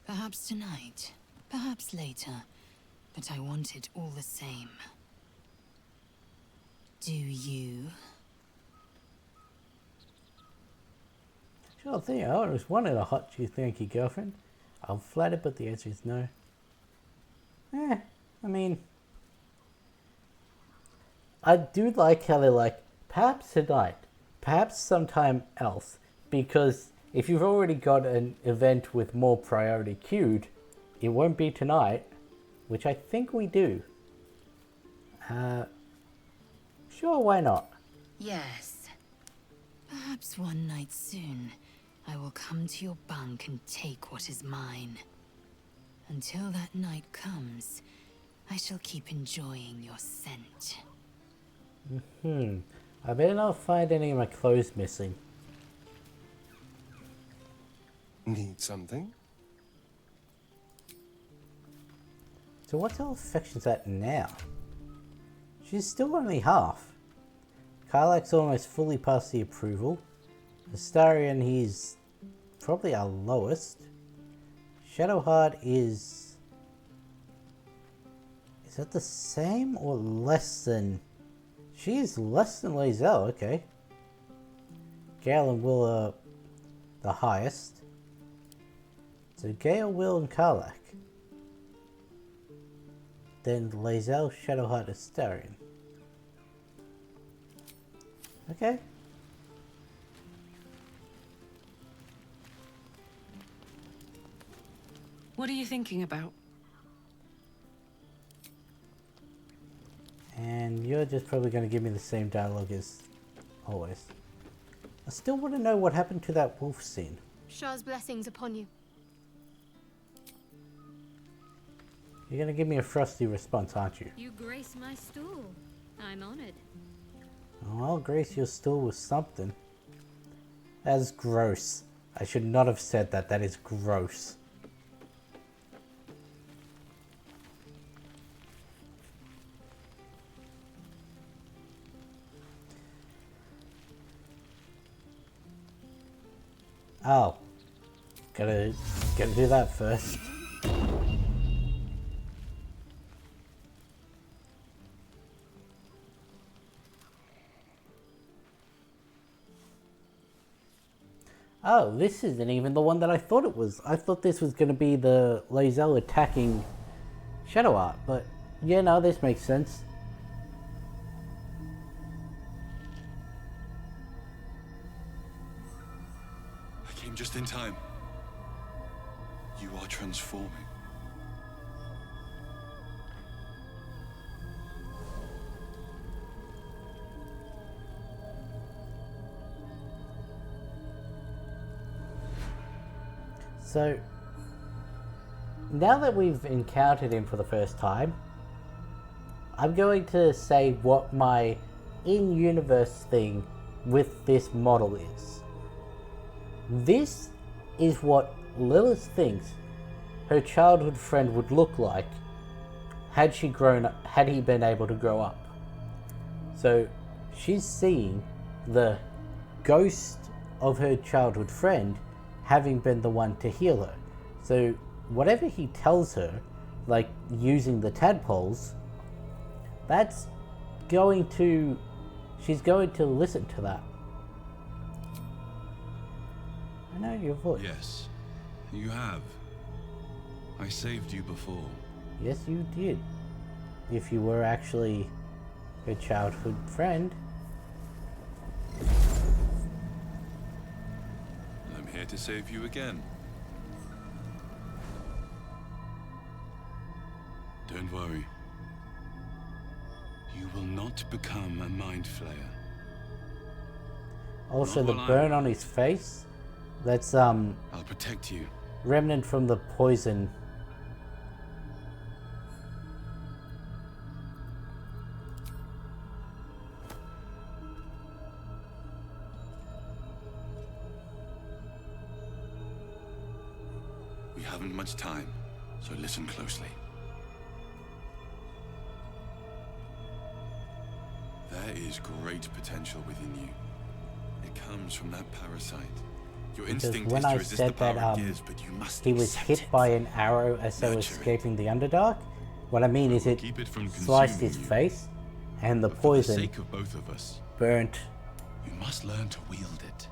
S2: Perhaps tonight, perhaps later, but I want it all the same. Do you?
S1: Sure thing, I always wanted a hot cheese, thank you, girlfriend. I'm flattered, but the answer is no. I mean... I do like how they're like, perhaps tonight, perhaps sometime else, because if you've already got an event with more priority queued, it won't be tonight, which I think we do. Sure, why not?
S2: Yes. Perhaps one night soon, I will come to your bunk and take what is mine. Until that night comes, I shall keep enjoying your scent.
S1: I better not find any of my clothes missing.
S7: Need something?
S1: So what's her affections at now? She's still only half. Karlach's almost fully past the approval. Astarion, he's probably our lowest. Shadowheart is... Is that the same or less than... She is less than Lae'zel, okay. Gale and Will are the highest. So Gale, Will, and Karlach. Then Lae'zel, Shadowheart, Astarion. Okay.
S16: What are you thinking about?
S1: And you're just probably going to give me the same dialogue as always. I still want to know what happened to that wolf scene.
S13: Shah's blessings upon you.
S1: You're going to give me a frosty response, aren't you?
S5: You grace my stool. I'm honored.
S1: Oh, I'll grace your stool with something. That's gross. I should not have said that. That is gross. Oh. Gotta do that first. Oh, this isn't even the one that I thought it was. I thought this was going to be the Lae'zel attacking Shadowheart, but yeah, no, this makes sense.
S17: I came just in time. You are transforming.
S1: So, now that we've encountered him for the first time, I'm going to say what my in-universe thing with this model is. This is what Lilith thinks her childhood friend would look like had she grown up, had he been able to grow up. So, she's seeing the ghost of her childhood friend having been the one to heal her. So whatever he tells her, like using the tadpoles, that's going to... She's going to listen to that. I know your voice.
S17: Yes, you have. I saved you before.
S1: Yes, you did. If you were actually her childhood friend.
S17: I'm here to save you again. Don't worry. You will not become a mind flayer.
S1: Also,
S17: Not
S1: the
S17: while
S1: burn on his face, that's
S17: I'll protect you.
S1: remnant from the poison.
S17: We haven't much time, so listen closely. is great potential within you. It comes from that parasite. Your
S1: Because
S17: instinct
S1: when
S17: is to
S1: I
S17: resist
S1: said
S17: the power
S1: that
S17: it gives, but you must
S1: he was
S17: accept
S1: hit
S17: it.
S1: by an arrow as they were
S17: Nurture it.
S1: escaping the Underdark, what I mean is it
S17: Keep it from
S1: sliced his
S17: consuming you.
S1: face, and the
S17: But for the
S1: poison
S17: sake of both of us,
S1: burnt.
S17: you must learn to wield it.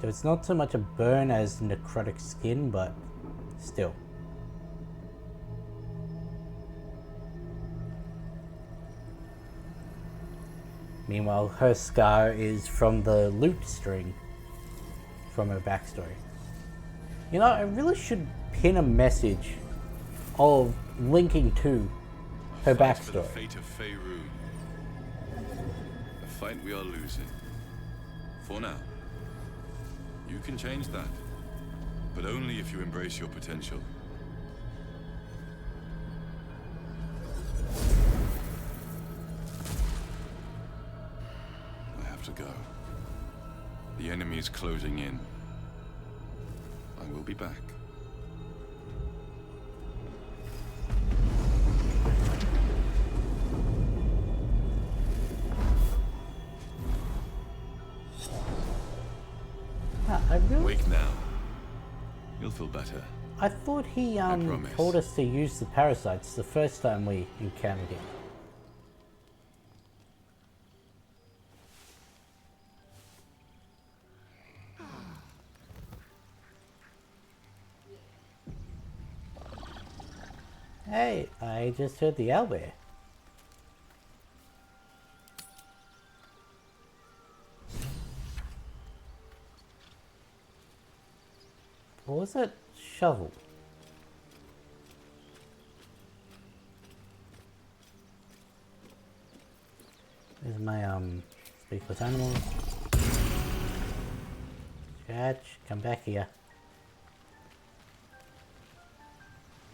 S1: So it's not so much a burn as necrotic skin, but still. Meanwhile, her scar is from the loot string from her backstory. You know, I really should pin a message of linking to her
S17: Fight for the
S1: backstory.
S17: fate of Faerun. A fight we are losing. For now. You can change that. But only if you embrace your potential. I have to go. The enemy is closing in. I will be back.
S1: I really,
S17: Wake now. You'll feel better.
S1: I thought he
S17: promise.
S1: told us to use the parasites the first time we encountered him. Hey, I just heard the owlbear. What was that shovel? There's my speakless animals. Scratch, come back here.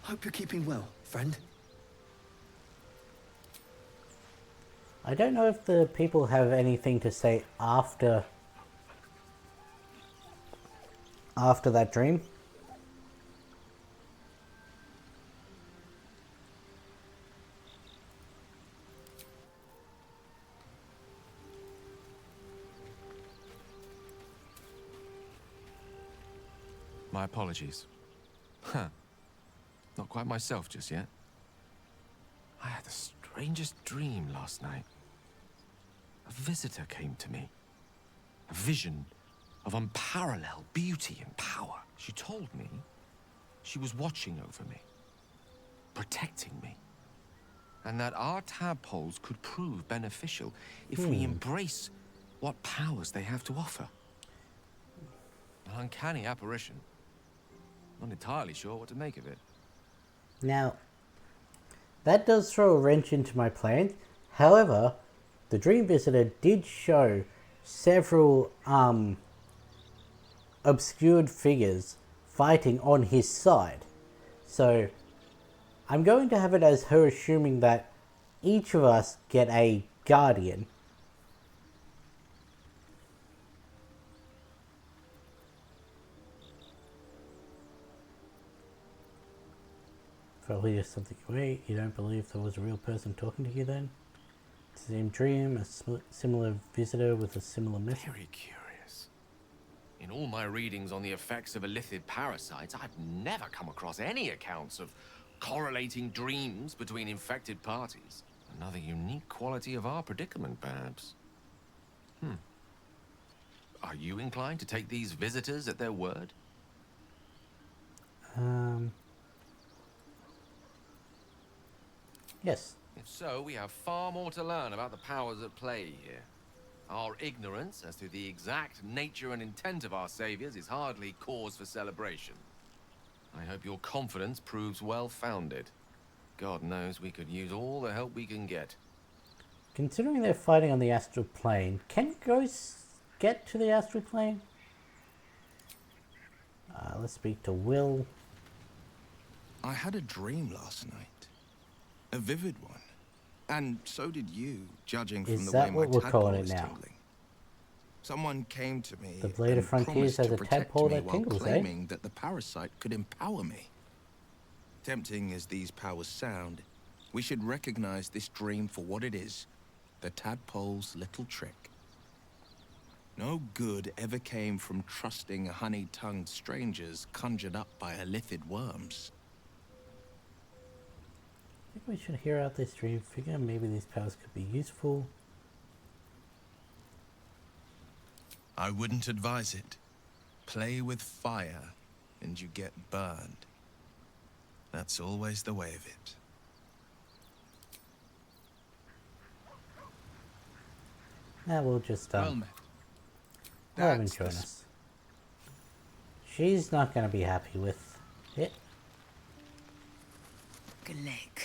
S10: Hope you're keeping well, friend.
S1: I don't know if the people have anything to say after that dream.
S12: My apologies. Huh. Not quite myself just yet. I had the strangest dream last night. A visitor came to me. A vision of unparalleled beauty and power. She told me she was watching over me, protecting me, and that our tadpoles could prove beneficial if we embrace what powers they have to offer. An uncanny apparition. Not entirely sure what to make of it.
S1: Now, that does throw a wrench into my plans. However, the Dream Visitor did show several obscured figures fighting on his side. So, I'm going to have it as her assuming that each of us get a guardian. Probably just something. Wait, you don't believe there was a real person talking to you then? Same dream, a similar visitor with a similar message.
S12: Very curious. In all my readings on the effects of illithid parasites, I've never come across any accounts of correlating dreams between infected parties. Another unique quality of our predicament, perhaps. Are you inclined to take these visitors at their word?
S1: Yes.
S12: If so, we have far more to learn about the powers at play here. Our ignorance as to the exact nature and intent of our saviors is hardly cause for celebration. I hope your confidence proves well-founded. God knows we could use all the help we can get.
S1: Considering they're fighting on the astral plane, can ghosts get to the astral plane? Let's speak to Will.
S18: I had a dream last night. A vivid one. And so did you, judging from the way my tadpole is tingling. Someone came to me
S1: The Blade of
S18: and
S1: Frontiers
S18: promised
S1: has
S18: to
S1: a
S18: protect
S1: tadpole
S18: me
S1: that
S18: while
S1: tingles,
S18: claiming that the parasite could empower me. Tempting as these powers sound, we should recognize this dream for what it is the tadpole's little trick. No good ever came from trusting honey-tongued strangers conjured up by illithid worms.
S1: I think we should hear out this dream figure. Maybe these powers could be useful.
S18: I wouldn't advise it. Play with fire and you get burned. That's always the way of it.
S1: Now we'll just
S18: well met.
S1: Let him join us. She's not going to be happy with it.
S2: Glick.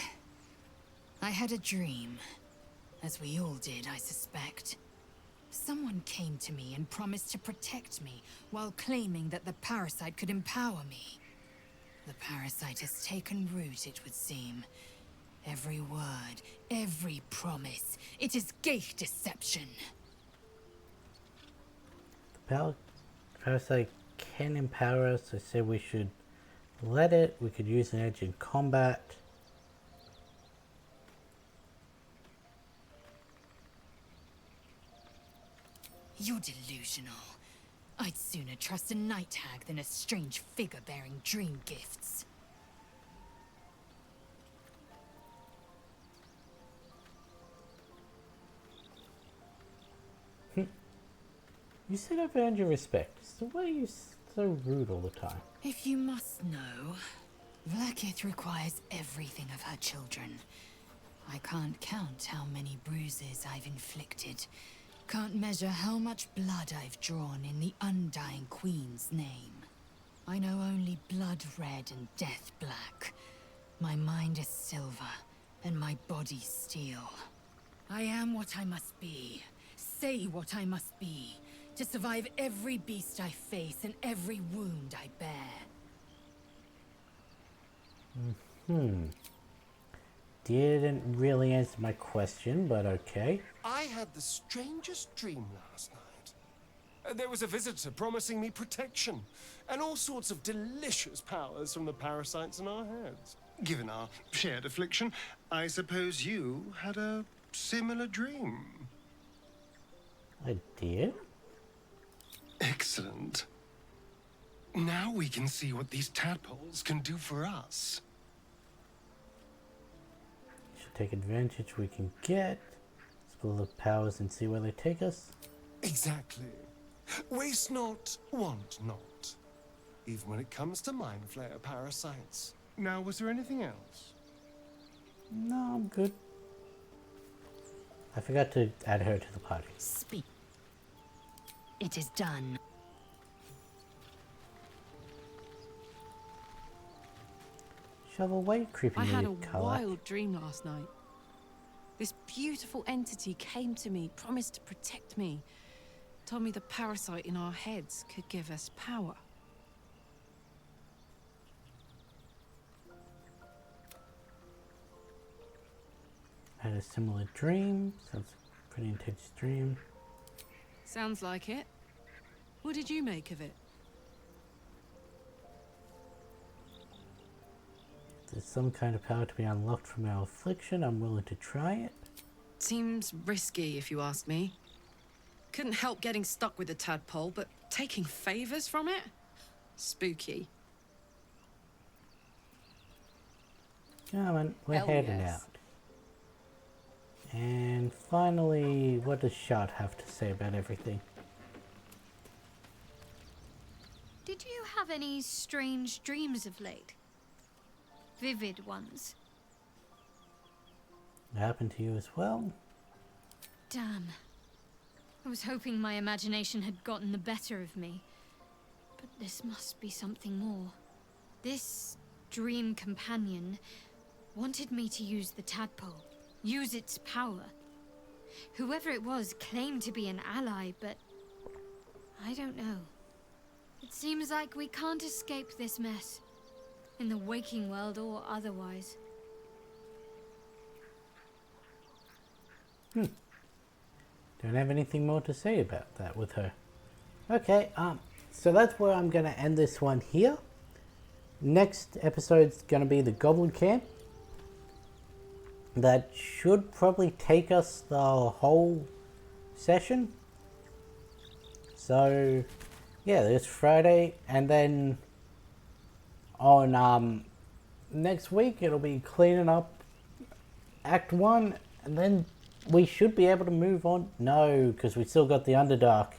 S2: I had a dream. As we all did, I suspect. Someone came to me and promised to protect me, while claiming that the parasite could empower me. The parasite has taken root, it would seem. Every word, every promise, it is gate deception.
S1: The parasite can empower us. I said we should let it. We could use an edge in combat.
S2: You're delusional. I'd sooner trust a night hag than a strange figure bearing dream gifts.
S1: You said I've earned your respect. So why are you so rude all the time?
S2: If you must know, Vlaakith requires everything of her children. I can't count how many bruises I've inflicted. Can't measure how much blood I've drawn in the Undying Queen's name. I know only blood red and death black. My mind is silver, and my body steel. I am what I must be, say what I must be, to survive every beast I face and every wound I bear.
S1: Didn't really answer my question, but okay.
S3: I had the strangest dream last night. There was a visitor promising me protection and all sorts of delicious powers from the parasites in our heads. Given our shared affliction, I suppose you had a similar dream.
S1: I did?
S3: Excellent. Now we can see what these tadpoles can do for us.
S1: Should take advantage we can get. Explore the powers and see where they take us.
S3: Exactly. Waste not, want not. Even when it comes to mind flayer parasites. Now, was there anything else?
S1: No, I'm good. I forgot to add her to the party.
S2: Speak. It is done.
S1: Shove away, creepy
S16: I had a
S1: color.
S16: wild dream last night. This beautiful entity came to me, promised to protect me, told me the parasite in our heads could give us power.
S1: I had a similar dream. Sounds a pretty intense dream.
S16: Sounds like it. What did you make of it?
S1: If there's some kind of power to be unlocked from our affliction, I'm willing to try it.
S16: Seems risky, if you ask me. Couldn't help getting stuck with the tadpole, but taking favors from it? Spooky.
S1: Come on, we're
S16: Hell
S1: heading
S16: yes.
S1: out. And finally, what does Shard have to say about everything?
S13: Did you have any strange dreams of late? Vivid ones?
S1: It happened to you as well?
S13: Damn. I was hoping my imagination had gotten the better of me. But this must be something more. This dream companion wanted me to use the tadpole. Use its power. Whoever it was claimed to be an ally, but I don't know. It seems like we can't escape this mess. In the waking world or otherwise.
S1: Don't have anything more to say about that with her. Okay, so that's where I'm going to end this one here. Next episode's going to be the Goblin Camp. that should probably take us the whole session. So yeah, there's Friday, and then on next week it'll be cleaning up Act 1, and then we should be able to move on. No, because we still got the Underdark,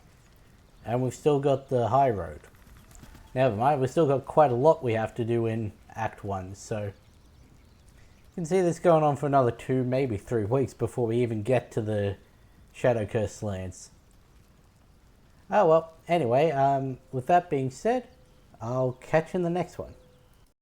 S1: and we've still got the High Road. Never mind, we've still got quite a lot we have to do in Act 1, so you can see this going on for another 2, maybe 3 weeks before we even get to the Shadow Curse lands. Oh well, anyway, with that being said, I'll catch you in the next one.